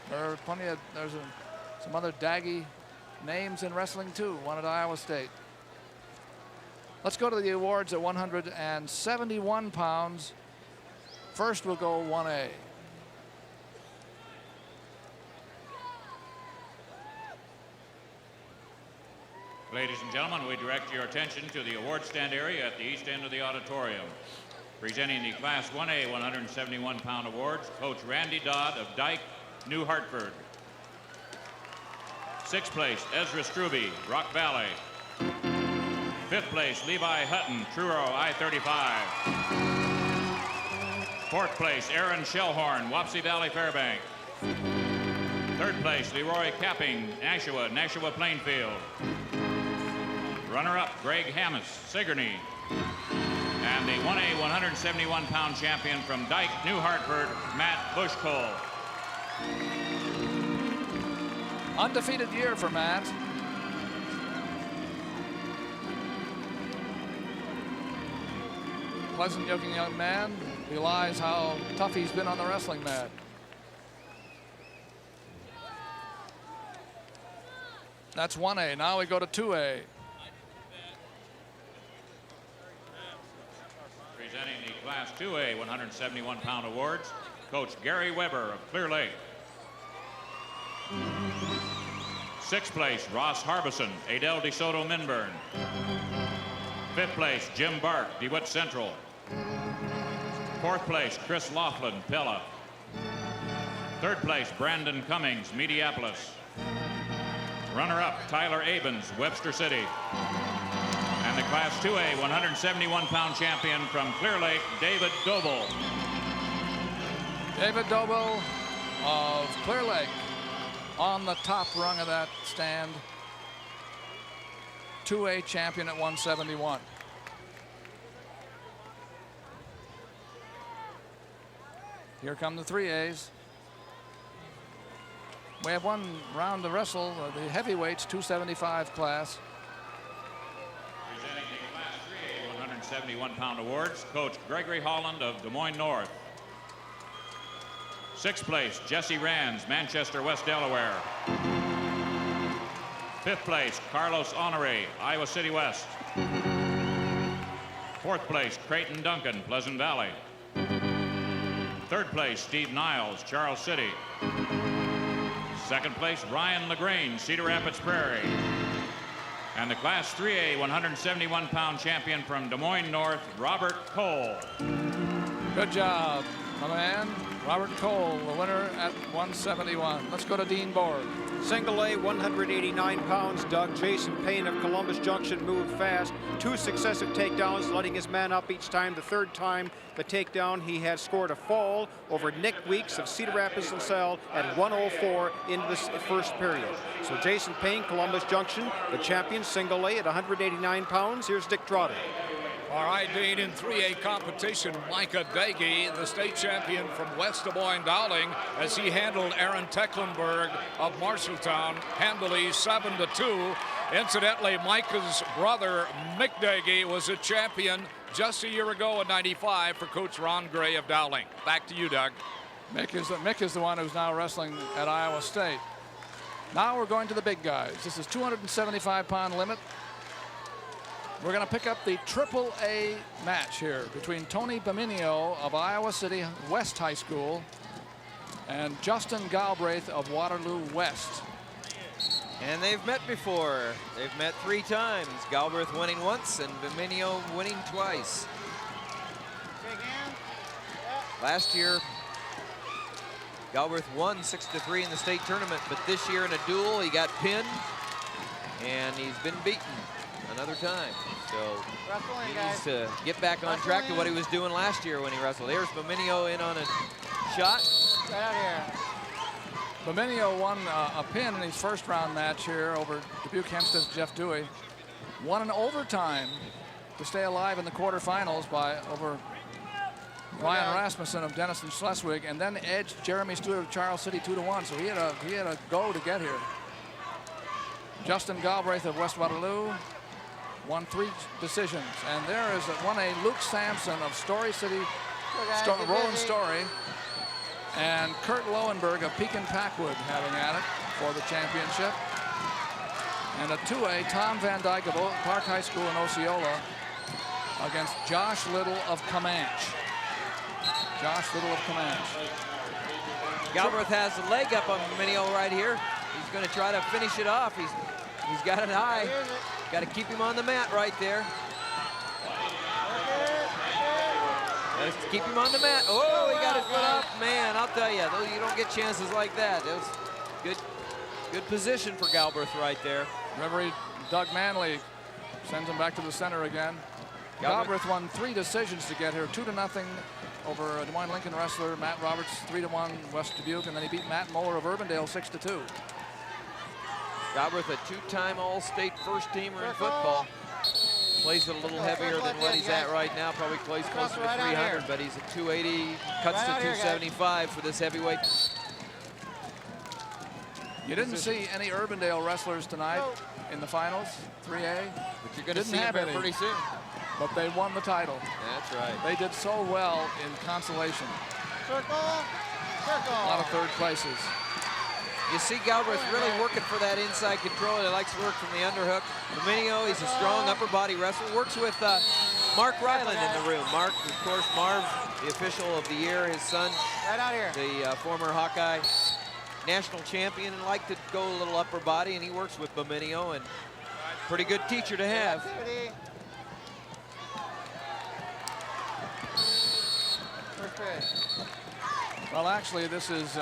There's some other Daggy names in wrestling too, one at Iowa State. Let's go to the awards at 171 pounds. First we'll go 1A. Ladies and gentlemen, we direct your attention to the award stand area at the east end of the auditorium. Presenting the Class 1A 171-pound awards, Coach Randy Dodd of Dyke, New Hartford. Sixth place, Ezra Struby, Rock Valley. Fifth place, Levi Hutton, Truro I-35. Fourth place, Aaron Shellhorn, Wapsie Valley Fairbank. Third place, Leroy Capping, Nashua Plainfield. Runner-up, Greg Hammis, Sigourney. And the 1A 171-pound champion from Dyke, New Hartford, Matt Bushcole. Undefeated year for Matt. Pleasant-looking young man, belies how tough he's been on the wrestling mat. That's 1A. Now we go to 2A. Presenting the Class 2A 171-pound awards, Coach Gary Weber of Clear Lake. Sixth place, Ross Harbison, Adel DeSoto Minburn. Fifth place, Jim Bark, DeWitt Central. Fourth place, Chris Laughlin, Pella. Third place, Brandon Cummings, Mediapolis. Runner-up, Tyler Abens, Webster City. And the Class 2A 171-pound champion from Clear Lake, David Doble. David Doble of Clear Lake on the top rung of that stand. 2A champion at 171. Here come the 3As. We have one round to wrestle, the heavyweights 275 class. Presenting the Class 3A 171-pound awards, Coach Gregory Holland of Des Moines North. 6th place, Jesse Rands, Manchester, West Delaware. 5th place, Carlos Honore, Iowa City West. 4th place, Creighton Duncan, Pleasant Valley. 3rd place, Steve Niles, Charles City. 2nd place, Ryan LaGrange, Cedar Rapids Prairie. And the Class 3A 171-pound champion from Des Moines North, Robert Cole. Good job, my man. Robert Cole, the winner at 171. Let's go to Dean Borg. Single A, 189 pounds. Doug Jason Payne of Columbus Junction moved fast. 2 successive takedowns, letting his man up each time. The 3rd time the takedown, he had scored a fall over Nick Weeks of Cedar Rapids LaSalle at 104 in the first period. So Jason Payne, Columbus Junction, the champion, single A at 189 pounds. Here's Dick Trotter. All right, Dean, in 3A competition, Micah Dagey, the state champion from West Des Moines Dowling, as he handled Aaron Tecklenburg of Marshalltown handily 7-2. Incidentally, Micah's brother, Mick Dagey, was a champion just a year ago in '95 for Coach Ron Gray of Dowling. Back to you, Doug. Mick is the one who's now wrestling at Iowa State. Now we're going to the big guys. This is 275-pound limit. We're going to pick up the AAA match here between Tony Baminio of Iowa City West High School and Justin Galbraith of Waterloo West. And they've met before. They've met 3 times. Galbraith winning once and Baminio winning twice. Last year, Galbraith won 6-3 in the state tournament, but this year in a duel, he got pinned and he's been beaten another time. So he needs to get back on track to what he was doing last year when he wrestled. Here's Baminio in on a shot. Right out here. Baminio won a pin in his first round match here over Dubuque Hempstead's Jeff Dewey. Won in overtime to stay alive in the quarterfinals over Ryan Rasmussen of Denison Schleswig, and then edged Jeremy Stewart of Charles City 2-1. So he had a go to get here. Justin Galbraith of West Waterloo won 3 decisions, and there is one a Luke Sampson of Story City, Roland Story, and Kurt Lowenberg of Pekin Packwood having at it for the championship. And a 2A, Tom Van Dyke of Park High School in Osceola against Josh Little of Comanche. Josh Little of Comanche. Galbraith has the leg up on Baminio right here. He's going to try to finish it off. He's got it high. Got to keep him on the mat right there. Got to keep him on the mat. Oh, he got his foot up. Man, I'll tell you, you don't get chances like that. That was good position for Galbraith right there. Referee Doug Manley sends him back to the center again. Galbraith won 3 decisions to get here, 2-0 over a Des Moines Lincoln wrestler, Matt Roberts, 3-1 West Dubuque, and then he beat Matt Moeller of Urbandale 6-2. Galbraith, a 2-time All-State first-teamer in football. Plays it a little heavier than what he's at right now. Probably plays closer to 300, but he's at 280, cuts to 275 for this heavyweight. You didn't see any Urbandale wrestlers tonight in the finals, 3A. But you're going to see them pretty soon. But they won the title. That's right. They did so well in consolation. Circle. A lot of 3rd places. You see Galbraith really working for that inside control. He likes to work from the underhook. Baminio, he's a strong upper body wrestler. Works with Mark Ryland in the room. Mark, of course, Marv, the official of the year. His son, right out here, the former Hawkeye national champion, and like to go a little upper body, and he works with Baminio, and pretty good teacher to have. Well, actually, this is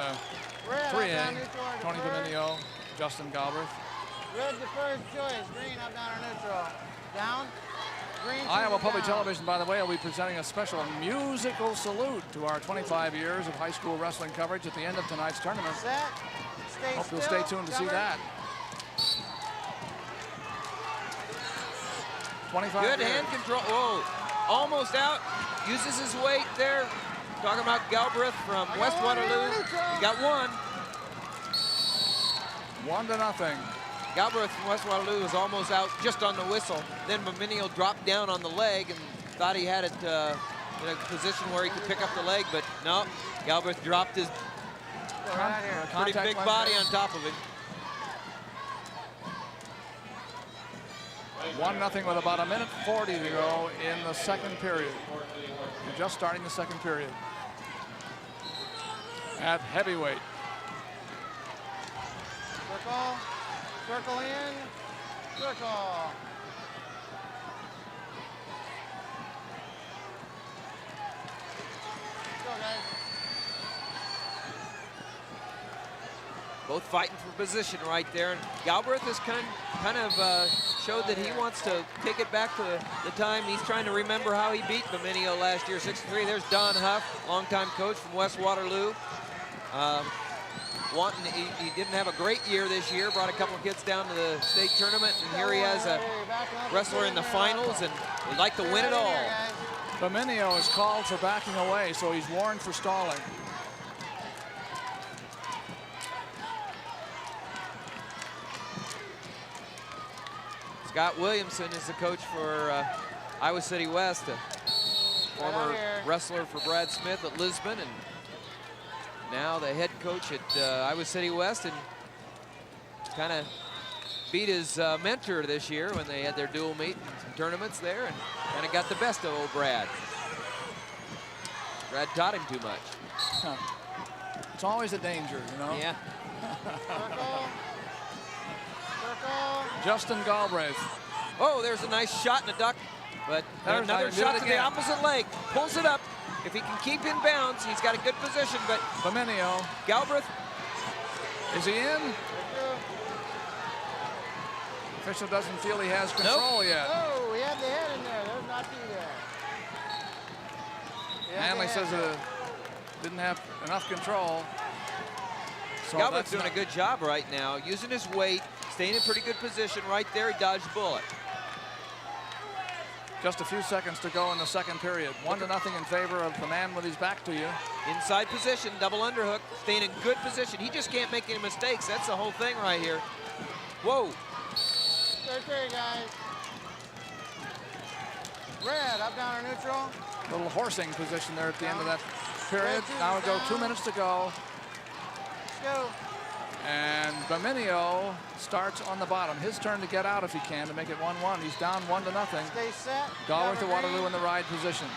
3A, Tony Baminio, Justin Galbraith. Red the first choice. Green up, down, or neutral. Down. Green. Iowa Public down. Television, by the way, will be presenting a special musical salute to our 25 years of high school wrestling coverage at the end of tonight's tournament. Set. Stay Hope you'll still. stay tuned to see Cover. that. 25 Good years. hand control. Whoa, almost out. Uses his weight there. Talking about Galbraith from West Waterloo. He got one. 1-0. Galbraith from West Waterloo was almost out just on the whistle. Then Beminio dropped down on the leg and thought he had it in a position where he could pick up the leg, but no. Galbraith dropped his pretty big body on top of him. 1-0 with about 1:40 to go in the second period. We're just starting the second period. At heavyweight. Circle. Circle in. Circle. Go, guys. Both fighting for position right there. And Galbraith has kind of showed that he wants to take it back to the time. He's trying to remember how he beat Beminio last year, 6-3. There's Don Huff, longtime coach from West Waterloo. He didn't have a great year this year, brought a couple of kids down to the state tournament, and here he has a wrestler in the finals, and would like to win it all. Beminio is called for backing away, so he's warned for stalling. Scott Williamson is the coach for Iowa City West, a former wrestler for Brad Smith at Lisbon, and now the head coach at Iowa City West, and kind of beat his mentor this year when they had their dual meet and some tournaments there, and kind of got the best of old Brad. Brad taught him too much. Huh. It's always a danger, you know? Yeah. Circle. Circle. Justin Galbraith. Oh, there's a nice shot and a duck, but There's another another shot do it to the again. opposite leg. Pulls it up. If he can keep in bounds, he's got a good position, but Beminio. Galbraith. Is he in? Official doesn't feel he has control yet. Oh, he had the head in there. There's not two there. Hanley says didn't have enough control. So Galbraith's that's doing a good job right now, using his weight, staying in pretty good position right there. He dodged the bullet. Just a few seconds to go in the second period. 1-0 in favor of the man with his back to you. Inside position, double underhook, staying in good position. He just can't make any mistakes. That's the whole thing right here. Whoa. Third period, guys. Red, up, down, or neutral. Little horsing position there at the end of that period. Now we go 2 minutes to go. Go. And Beminio starts on the bottom. His turn to get out if he can to make it 1-1. He's down 1-0. Stay set. Galbraith to Cover Waterloo green. in the ride position.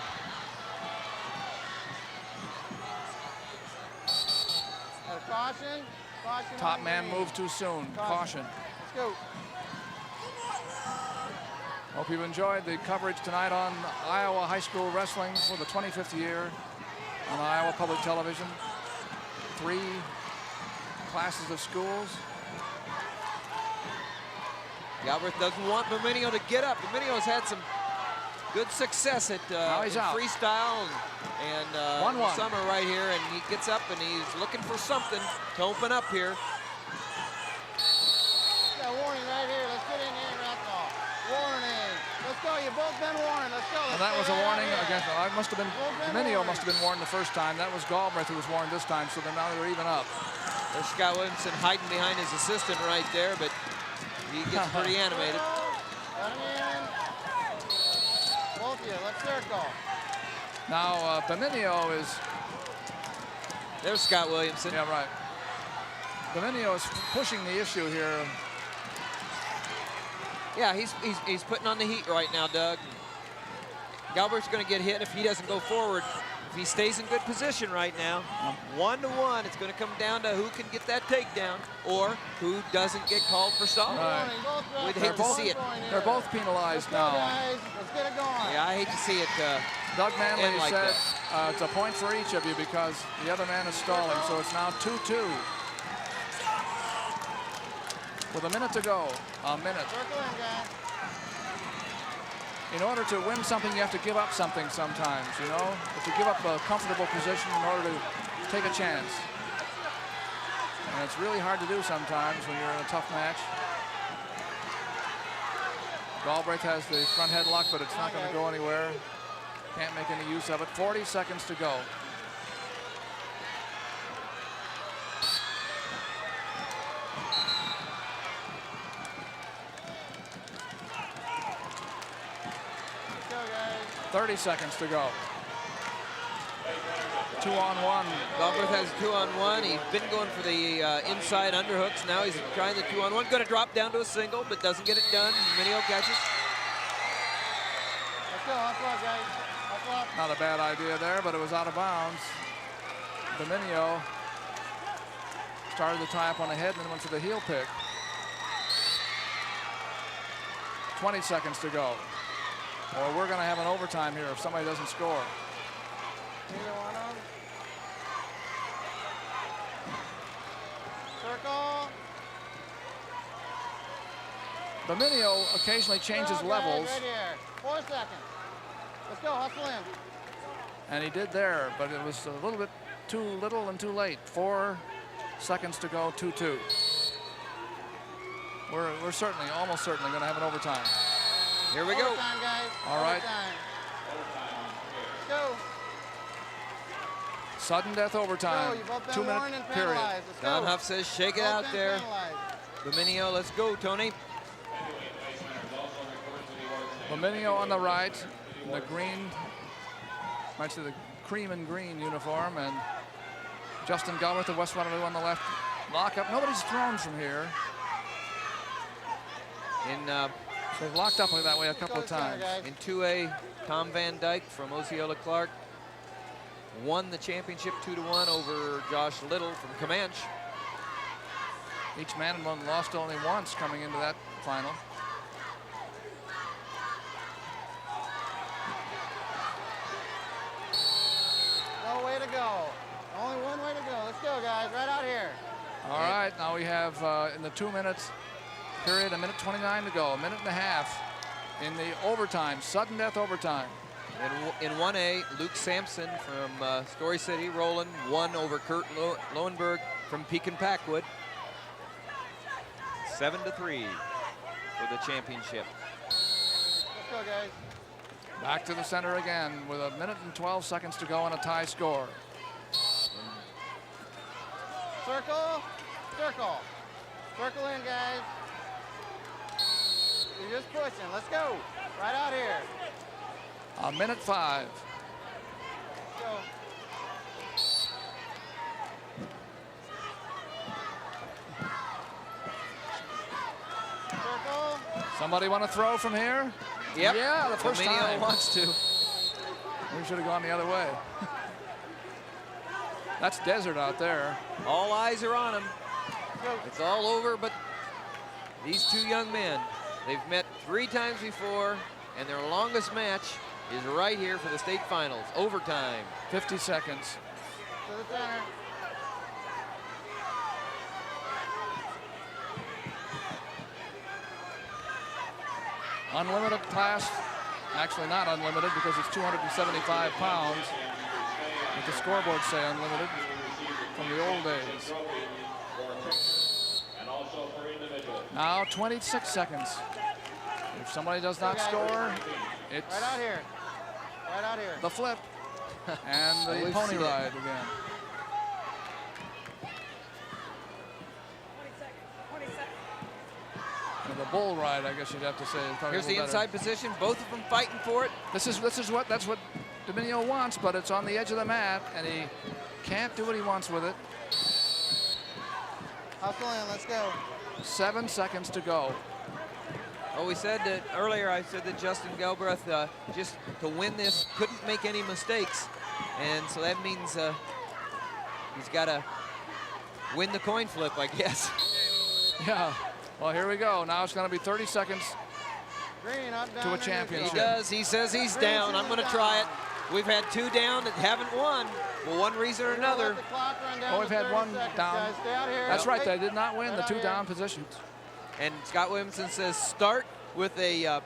Got a caution. Caution. Top on man green. moved too soon. Caution. Let's go. Hope you've enjoyed the coverage tonight on Iowa High School Wrestling for the 25th year on Iowa Public Television. 3 classes of schools. Galbraith doesn't want Beminio to get up. Beminio's had some good success at he's in out. freestyle and 1-1. summer right here, and he gets up and he's looking for something to open up here. Got a warning right here. Let's get in here, that's all. Warning. Let's go. You've both been warned. Let's go. And that was a warning against. I must have been. Beminio must have been warned the first time. That was Galbraith who was warned this time. So now they're even up. There's Scott Williamson hiding behind his assistant right there, but he gets pretty animated. Got him in. Both of you. Let's circle. Now Beminio is. There's Scott Williamson. Yeah, right. Beminio is pushing the issue here. Yeah, he's putting on the heat right now, Doug. Galbraith's going to get hit if he doesn't go forward. If he stays in good position right now, 1-1, it's going to come down to who can get that takedown or who doesn't get called for stalling. Right. We'd hate to see it. They're both penalized now. Guys, let's get it going. Yeah, I hate to see it. Doug Manley end like said it's a point for each of you because the other man is stalling. So it's now 2-2. with a minute to go. A minute. In order to win something, you have to give up something sometimes, you know? If you give up a comfortable position in order to take a chance. And it's really hard to do sometimes when you're in a tough match. Galbraith has the front headlock, but it's not going to go anywhere. Can't make any use of it. 40 seconds to go. Let's go, guys. 30 seconds to go. 2-on-1. Galbraith has 2-on-1. He's been going for the inside underhooks. Now he's trying the 2-on-1. Going to drop down to a single, but doesn't get it done. Mineo catches. Let's go. Hop up, guys. Hop up. Not a bad idea there, but it was out of bounds. Dominio started to tie up on the head and then went for the heel pick. 20 seconds to go. Or we're going to have an overtime here if somebody doesn't score. Neither one of them. Circle. Dominio occasionally changes Go, levels. guys, right here. 4 seconds. Let's go. Hustle in. And he did there, but it was a little bit too little and too late. 4 seconds to go, 2-2. We're certainly, almost certainly going to have an overtime. Here we go. Overtime, guys. All right. Overtime. Let's go. Sudden death overtime. Go, you've both been 2 minute warned and period. penalized. Let's Don go. Huff says, shake it Both out been there. penalized. Dominio, let's go, Tony. Dominio on the right, the green, much of the cream and green uniform, and Justin Galbraith of West Waterloo on the left. Lock up. Nobody's thrown from here. So they've locked up that way a couple of times. In 2A, Tom Van Dyke from Osceola Clark won the championship 2-1 over Josh Little from Comanche. Each man lost only once coming into that final. No way to go. Only one way to go. Let's go, guys. Right out here. All right, now we have in the 2 minutes period, 1:29 to go, a minute and a half in the overtime, sudden death overtime. In 1A, Luke Sampson from Story City, Roland, won over Kurt Lowenberg from Pekin Packwood. 7-3 for the championship. Let's go, guys. Back to the center again with 1 minute and 12 seconds to go and a tie score. Circle. Circle. Circle in, guys. You're just pushing. Let's go. Right out here. 1:05. Let's go. Circle. Somebody want to throw from here? Yep. Yeah, the first Dominio time. wants to. We should have gone the other way. That's desert out there. All eyes are on him. It's all over, but these two young men, they've met 3 times before, and their longest match is right here for the state finals, overtime. 50 seconds. To the center. Unlimited class, actually not unlimited because it's 275 pounds. But the scoreboards say unlimited from the old days. Now 26 seconds. If somebody does not score, it's Right out here. Right out here. the flip and the We've pony seen it. ride again. And the bull ride, I guess you'd have to say. Is probably Here's a the little inside better. position, both of them fighting for it. That's what Dominio wants, but it's on the edge of the mat, and he can't do what he wants with it. Hustle in. Let's go. 7 seconds to go. Oh, we said that earlier, I said that Justin Galbraith, just to win this, couldn't make any mistakes. And so that means he's got to win the coin flip, I guess. Yeah. Well, here we go. Now it's going to be 30 seconds Green, up, down, to a there you championship. He does. He says he's down. I'm going to try it. We've had 2 down that haven't won for one reason or another. Let the clock run down Oh, we've to had 30 one seconds, down. guys. Stay out here. That's right. They did not win Right the out 2 here. down positions. And Scott Williamson says start with a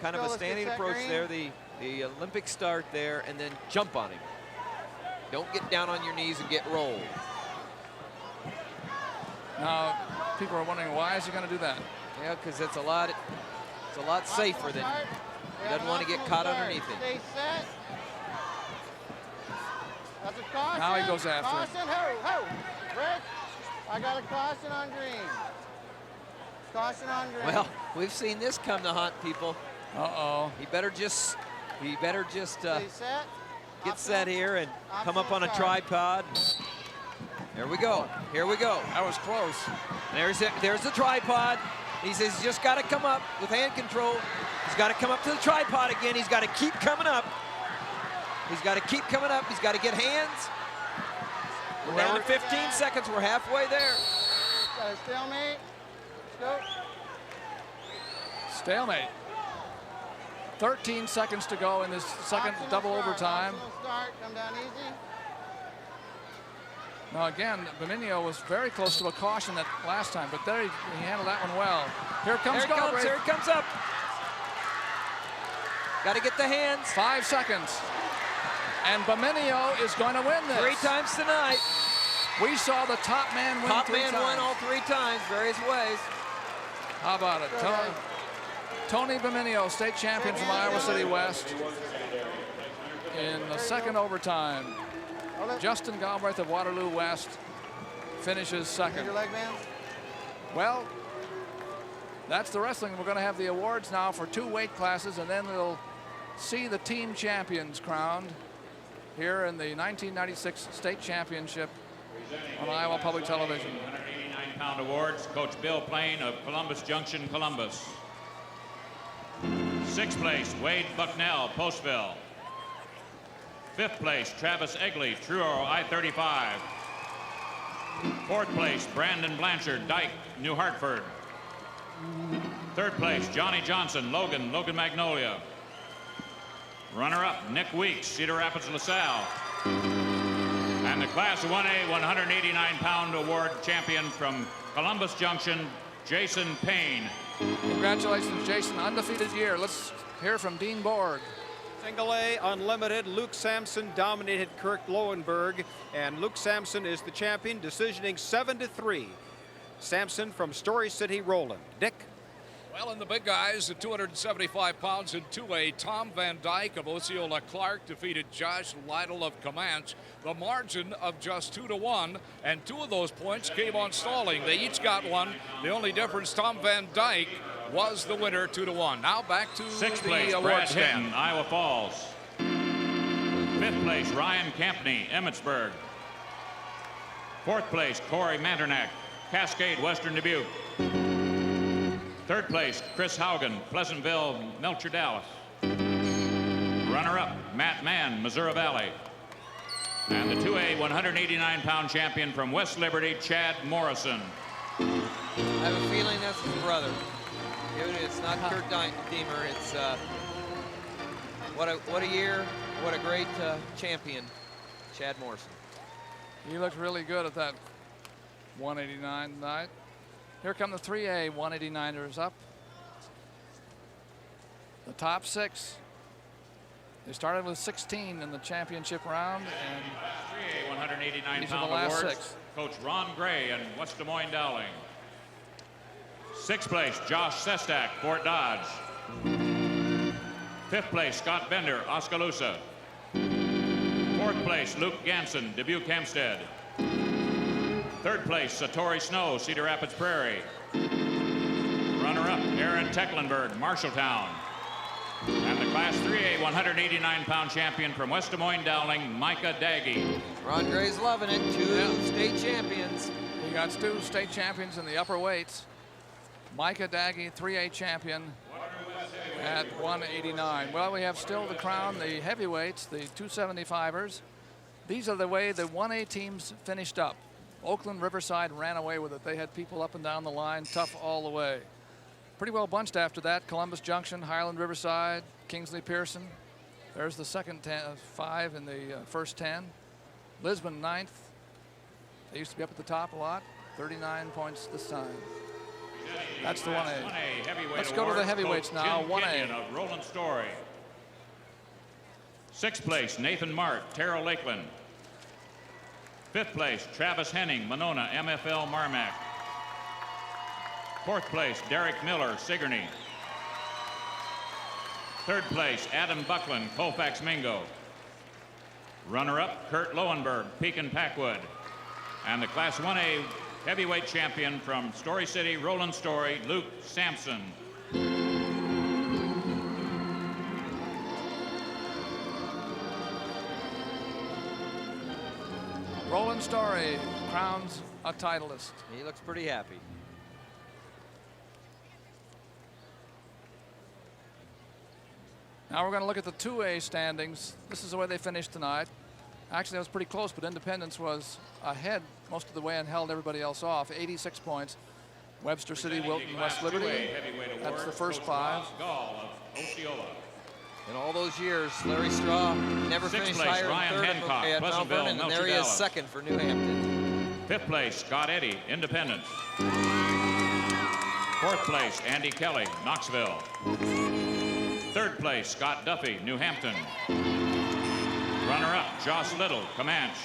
kind of a standing approach there, the Olympic start there, and then jump on him. Don't get down on your knees and get rolled. Now, people are wondering, why is he going to do that? Yeah, because it's a lot safer than, he doesn't want to get caught underneath it. Stay set. That's a caution. Now he goes after caution. him. Ho. Rick, I got a caution on green. Caution on green. Well, we've seen this come to haunt people. Uh-oh. He better just Stay set. get set here and come up on a tripod. There we go. Here we go. That was close. There's the tripod. He says he's just got to come up with hand control. He's got to come up to the tripod again. He's got to keep coming up. He's got to keep coming up. He's got to get hands. We're down to 15 seconds. We're halfway there. Got a stalemate. Let's go. Stalemate. 13 seconds to go in this second double overtime. Start. Come down easy. Now again, Beminio was very close to a caution that last time, but there he handled that one well. Here comes Galbraith. Here it comes up. Got to get the hands. 5 seconds. And Beminio is going to win this. 3 times tonight. We saw the top man win Top 3 man times. won all 3 times, various ways. How about it? Tony Beminio, state champion from Iowa City West. In the second overtime, Justin Galbraith of Waterloo West finishes second. Your leg bands. Well, that's the wrestling. We're going to have the awards now for 2 weight classes, and then we'll see the team champions crowned here in the 1996 state championship on Iowa Public Television. 189-pound awards, Coach Bill Plain of Columbus Junction, Columbus. 6th place, Wade Bucknell, Postville. 5th place, Travis Egley, Truro, I-35. 4th place, Brandon Blanchard, Dyke, New Hartford. 3rd place, Johnny Johnson, Logan Magnolia. Runner-up, Nick Weeks, Cedar Rapids, LaSalle. And the Class 1A 189-pound award champion from Columbus Junction, Jason Payne. Congratulations, Jason. Undefeated year. Let's hear from Dean Borg. Single A Unlimited, Luke Sampson dominated Kirk Lowenberg, and Luke Sampson is the champion, decisioning 7-3. Sampson from Story City, Roland. Dick? Well, in the big guys at 275 pounds in 2A, Tom Van Dyke of Osceola Clark defeated Josh Lytle of Comanche. The margin of just 2-1, and 2 of those points came on stalling. They each got one. The only difference, Tom Van Dyke was the winner, 2-1. Now back to 6th the place, award Brad stand. Hinton, Iowa Falls. 5th place, Ryan Campney, Emmitsburg. 4th place, Corey Manternack, Cascade, Western Dubuque. 3rd place, Chris Haugen, Pleasantville, Melcher, Dallas. Runner-up, Matt Mann, Missouri Valley. And the 2A 189-pound champion from West Liberty, Chad Morrison. I have a feeling that's his brother. It's not Kurt Deemer. It's what a year, what a great champion, Chad Morrison. He looked really good at that 189 night. Here come the 3A 189ers up. The top 6. They started with 16 in the championship round, and 3A 189-pound last awards, 6. Coach Ron Gray and West Des Moines Dowling. 6th place, Josh Sestak, Fort Dodge. 5th place, Scott Bender, Oskaloosa. 4th place, Luke Ganson, Dubuque Hempstead. 3rd place, Satori Snow, Cedar Rapids Prairie. Runner-up, Aaron Tecklenburg, Marshalltown. And the Class 3A 189-pound champion from West Des Moines Dowling, Micah Daggy. Ron Gray's loving it. 2 state champions. he got 2 state champions in the upper weights. Micah Daggy, 3A champion at 189. Well, we have still to crown the heavyweights, the 275ers. These are the way the 1A teams finished up. Oakland Riverside ran away with it. They had people up and down the line, tough all the way. Pretty well bunched after that. Columbus Junction, Highland Riverside, Kingsley Pearson. There's the second 5 in the first 10. Lisbon 9th. They used to be up at the top a lot. 39 points this time. That's the 1A. 1A heavyweight Let's go to the award, heavyweights Coach now. Jim 1A. Kenyon of Roland Story. 6th place, Nathan Mart, Terrell Lakeland. 5th place, Travis Henning, Monona, MFL Marmac. 4th place, Derek Miller, Sigourney. 3rd place, Adam Buckland, Colfax Mingo. Runner-up, Kurt Lowenberg, Pekin Packwood. And the Class 1A heavyweight champion from Story City, Roland Story, Luke Sampson. Roland Story crowns a titleist. He looks pretty happy. Now we're going to look at the 2A standings. This is the way they finished tonight. Actually, that was pretty close, but Independence was ahead most of the way and held everybody else off. 86 points. Webster City, Wilton, West Liberty. That's the first 5. In all those years, Larry Straw never finished higher than 3rd at Mount Vernon, and there he is 2nd for New Hampton. 5th place, Scott Eddy, Independence. 4th place, Andy Kelly, Knoxville. 3rd place, Scott Duffy, New Hampton. Runner-up, Joss Little, Comanche.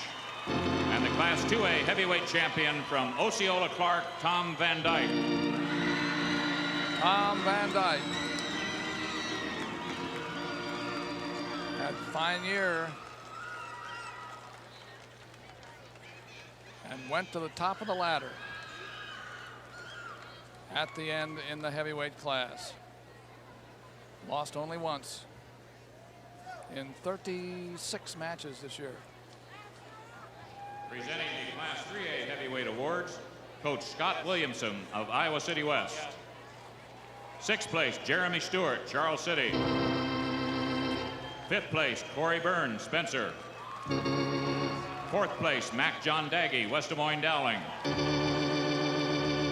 And the Class 2A heavyweight champion from Osceola Clark, Tom Van Dyke. Tom Van Dyke. Had a fine year. And went to the top of the ladder at the end in the heavyweight class. Lost only once in 36 matches this year. Presenting the Class 3A heavyweight awards, Coach Scott Williamson of Iowa City West. 6th place, Jeremy Stewart, Charles City. 5th place, Corey Burns, Spencer. 4th place, Mac John Daggy, West Des Moines Dowling.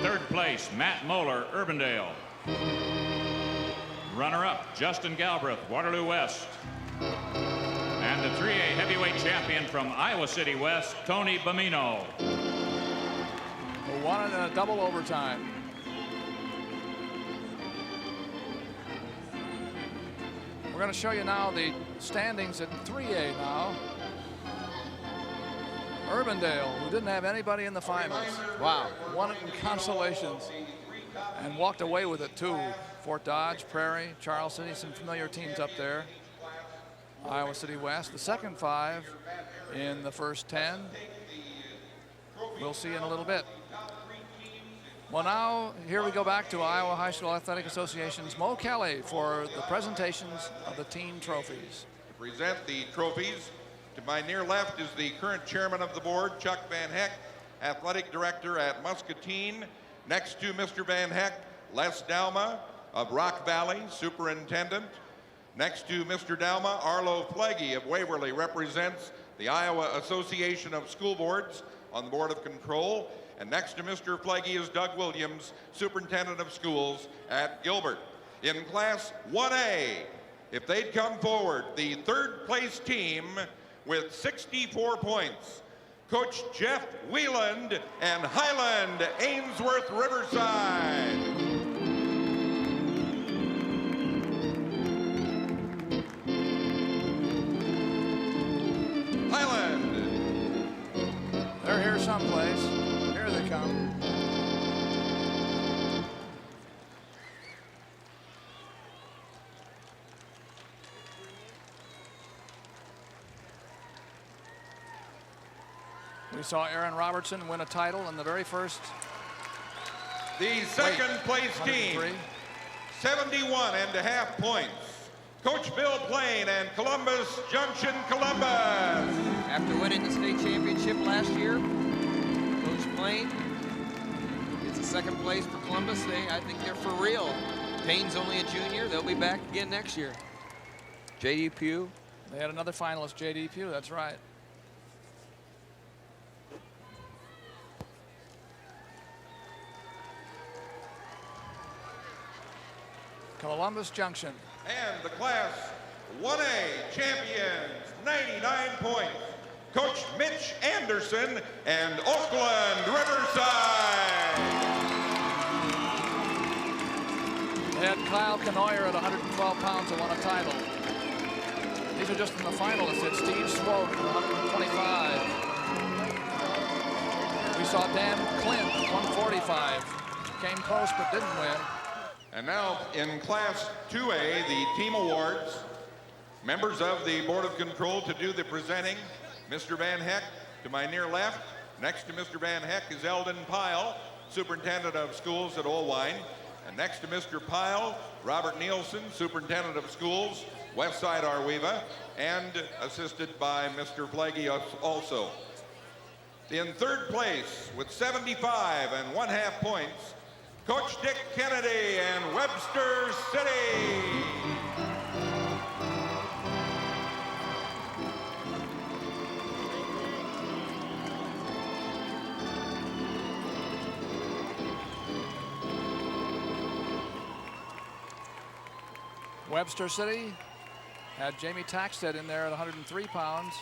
3rd place, Matt Moeller, Urbandale. Runner-up, Justin Galbraith, Waterloo West. And the 3A heavyweight champion from Iowa City West, Tony Bamino. Who won it in a double overtime. We're going to show you now the standings in 3A now. Urbandale, who didn't have anybody in the finals. Wow. Won it in consolations and walked away with it too. Fort Dodge, Prairie, Charles City, some familiar teams up there. Iowa City West, the second 5 in the first 10. We'll see in a little bit. Well, now here we go back to Iowa High School Athletic Association's Mo Kelly for the presentations of the team trophies. To present the trophies, to my near left is the current chairman of the board, Chuck Van Heck, athletic director at Muscatine. Next to Mr. Van Heck, Les Dalma of Rock Valley, superintendent. Next to Mr. Dalma, Arlo Flaggy of Waverly represents the Iowa Association of School Boards on the Board of Control. And next to Mr. Flaggy is Doug Williams, superintendent of schools at Gilbert. In Class 1A, if they'd come forward, the 3rd place team with 64 points, Coach Jeff Wieland and Highland Ainsworth Riverside. They're here someplace. Here they come. We saw Aaron Robertson win a title in the very first. The second place team, 71.5 points. Coach Bill Plain and Columbus Junction, Columbus. After winning the state championship last year, Coach Plain gets a 2nd place for Columbus. I think they're for real. Payne's only a junior. They'll be back again next year. J.D. Pugh. They had another finalist, J.D. Pugh, that's right. Columbus Junction. And the Class 1A champions, 99 points, Coach Mitch Anderson and Oakland Riverside. Kyle Kenoyer at 112 pounds who won a title. These are just in the finalists. It's Steve Swope at 125. We saw Dan Clint at 145. Came close but didn't win. And now in Class 2A, the team awards. Members of the Board of Control to do the presenting. Mr. Van Heck to my near left. Next to Mr. Van Heck is Eldon Pyle, Superintendent of Schools at Olwine. And next to Mr. Pyle, Robert Nielsen, Superintendent of Schools, Westside Arweva, and assisted by Mr. Flaggy also. In third place with 75 1/2 points, Coach Dick Kennedy and Webster City. Webster City had Jamie Taxted in there at 103 pounds.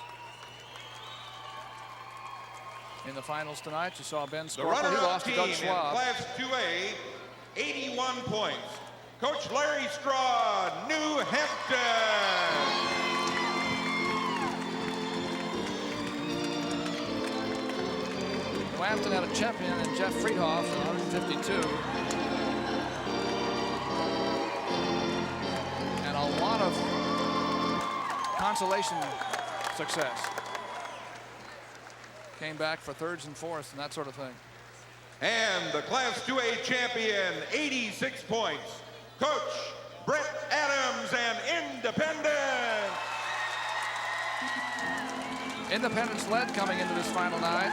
In the finals tonight, you saw Ben The Scorpel. He runner-up lost to team Doug in Schwab. Class 2A, 81 points. Coach Larry Straw, New Hampton. New Hampton had a champion in Jeff Friedhoff at 152. And a lot of consolation success. Came back for thirds and fourths and that sort of thing. And the Class 2A champion, 86 points, Coach Brett Adams and Independence. Independence led coming into this final night.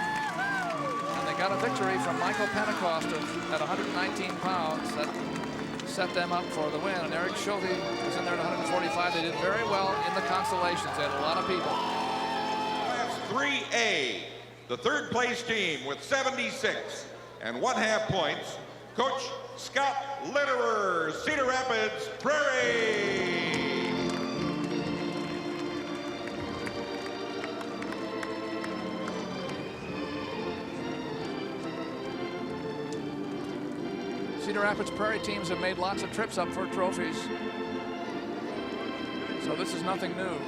And they got a victory from Michael Pentecost at 119 pounds. That set them up for the win. And Eric Schulte was in there at 145. They did very well in the consolations. They had a lot of people. Class 3A, the third place team with 76 1/2 points, Coach Scott Litterer, Cedar Rapids Prairie. Cedar Rapids Prairie teams have made lots of trips up for trophies. So this is nothing new.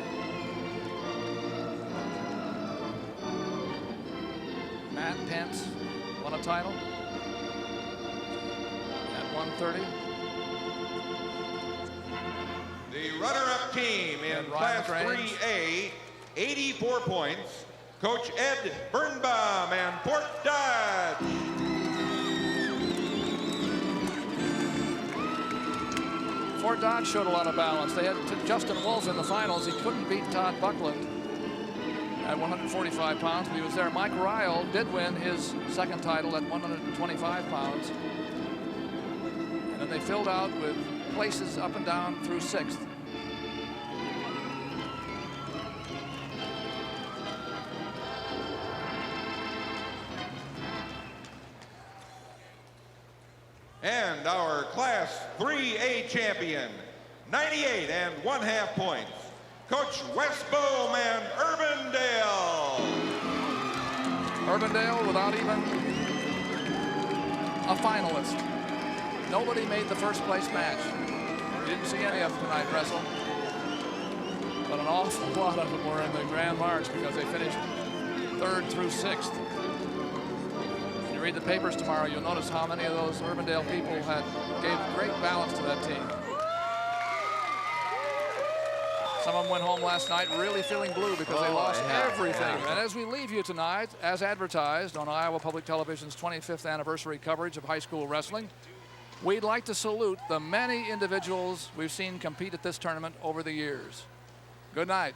Matt Pence won a title at 130. The runner-up team in And Class Ryan Grange. 3A, 84 points, Coach Ed Birnbaum and Fort Dodge. Fort Dodge showed a lot of balance. They had Justin Wolf in the finals. He couldn't beat Todd Buckland at 145 pounds, but he was there. Mike Ryle did win his second title at 125 pounds. And then they filled out with places up and down through sixth. And our Class 3A champion, 98 1/2 points, Coach Westbohm and Urbandale. Urbandale without even a finalist. Nobody made the first place match. We didn't see any of them tonight wrestle. But an awful lot of them were in the Grand March because they finished third through sixth. When you read the papers tomorrow, you'll notice how many of those Urbandale people gave great balance to that team. Some of them went home last night really feeling blue because they lost everything. And as we leave you tonight, as advertised on Iowa Public Television's 25th anniversary coverage of high school wrestling, we'd like to salute the many individuals we've seen compete at this tournament over the years. Good night.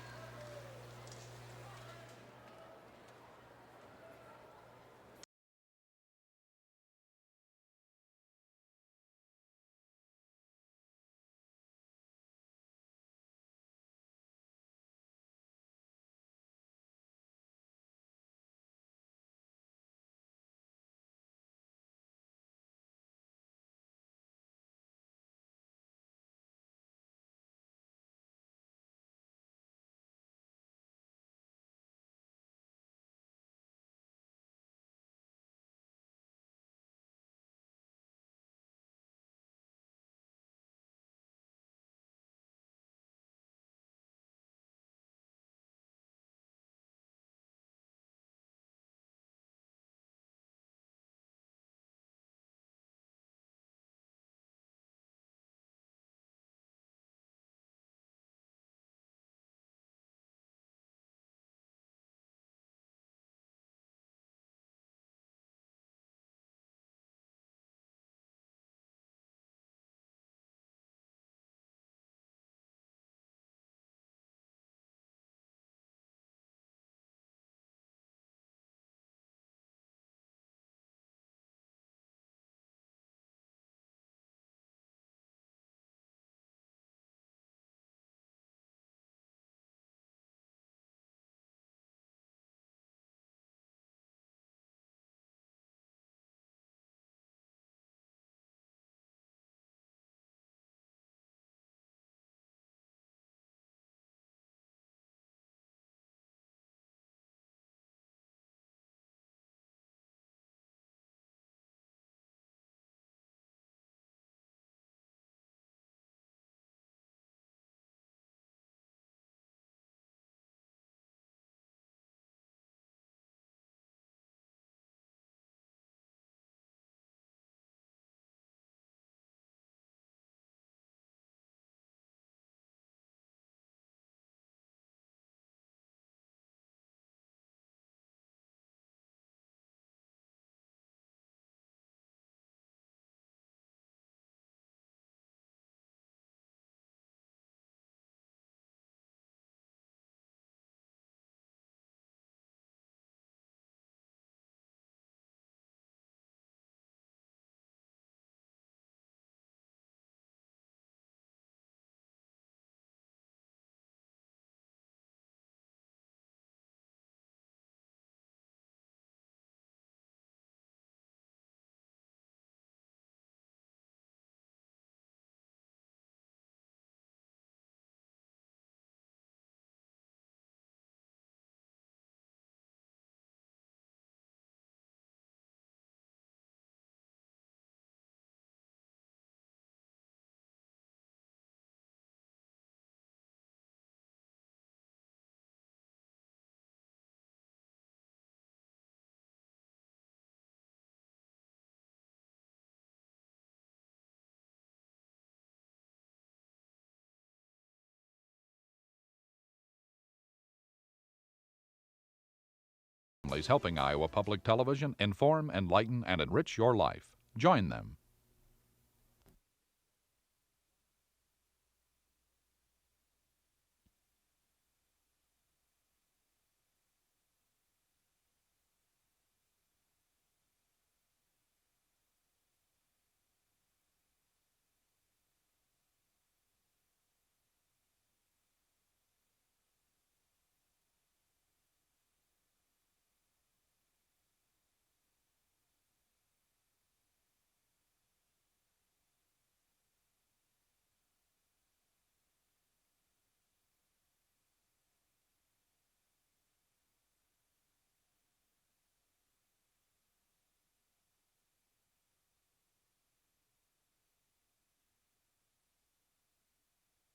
Families helping Iowa Public Television inform, enlighten, and enrich your life. Join them.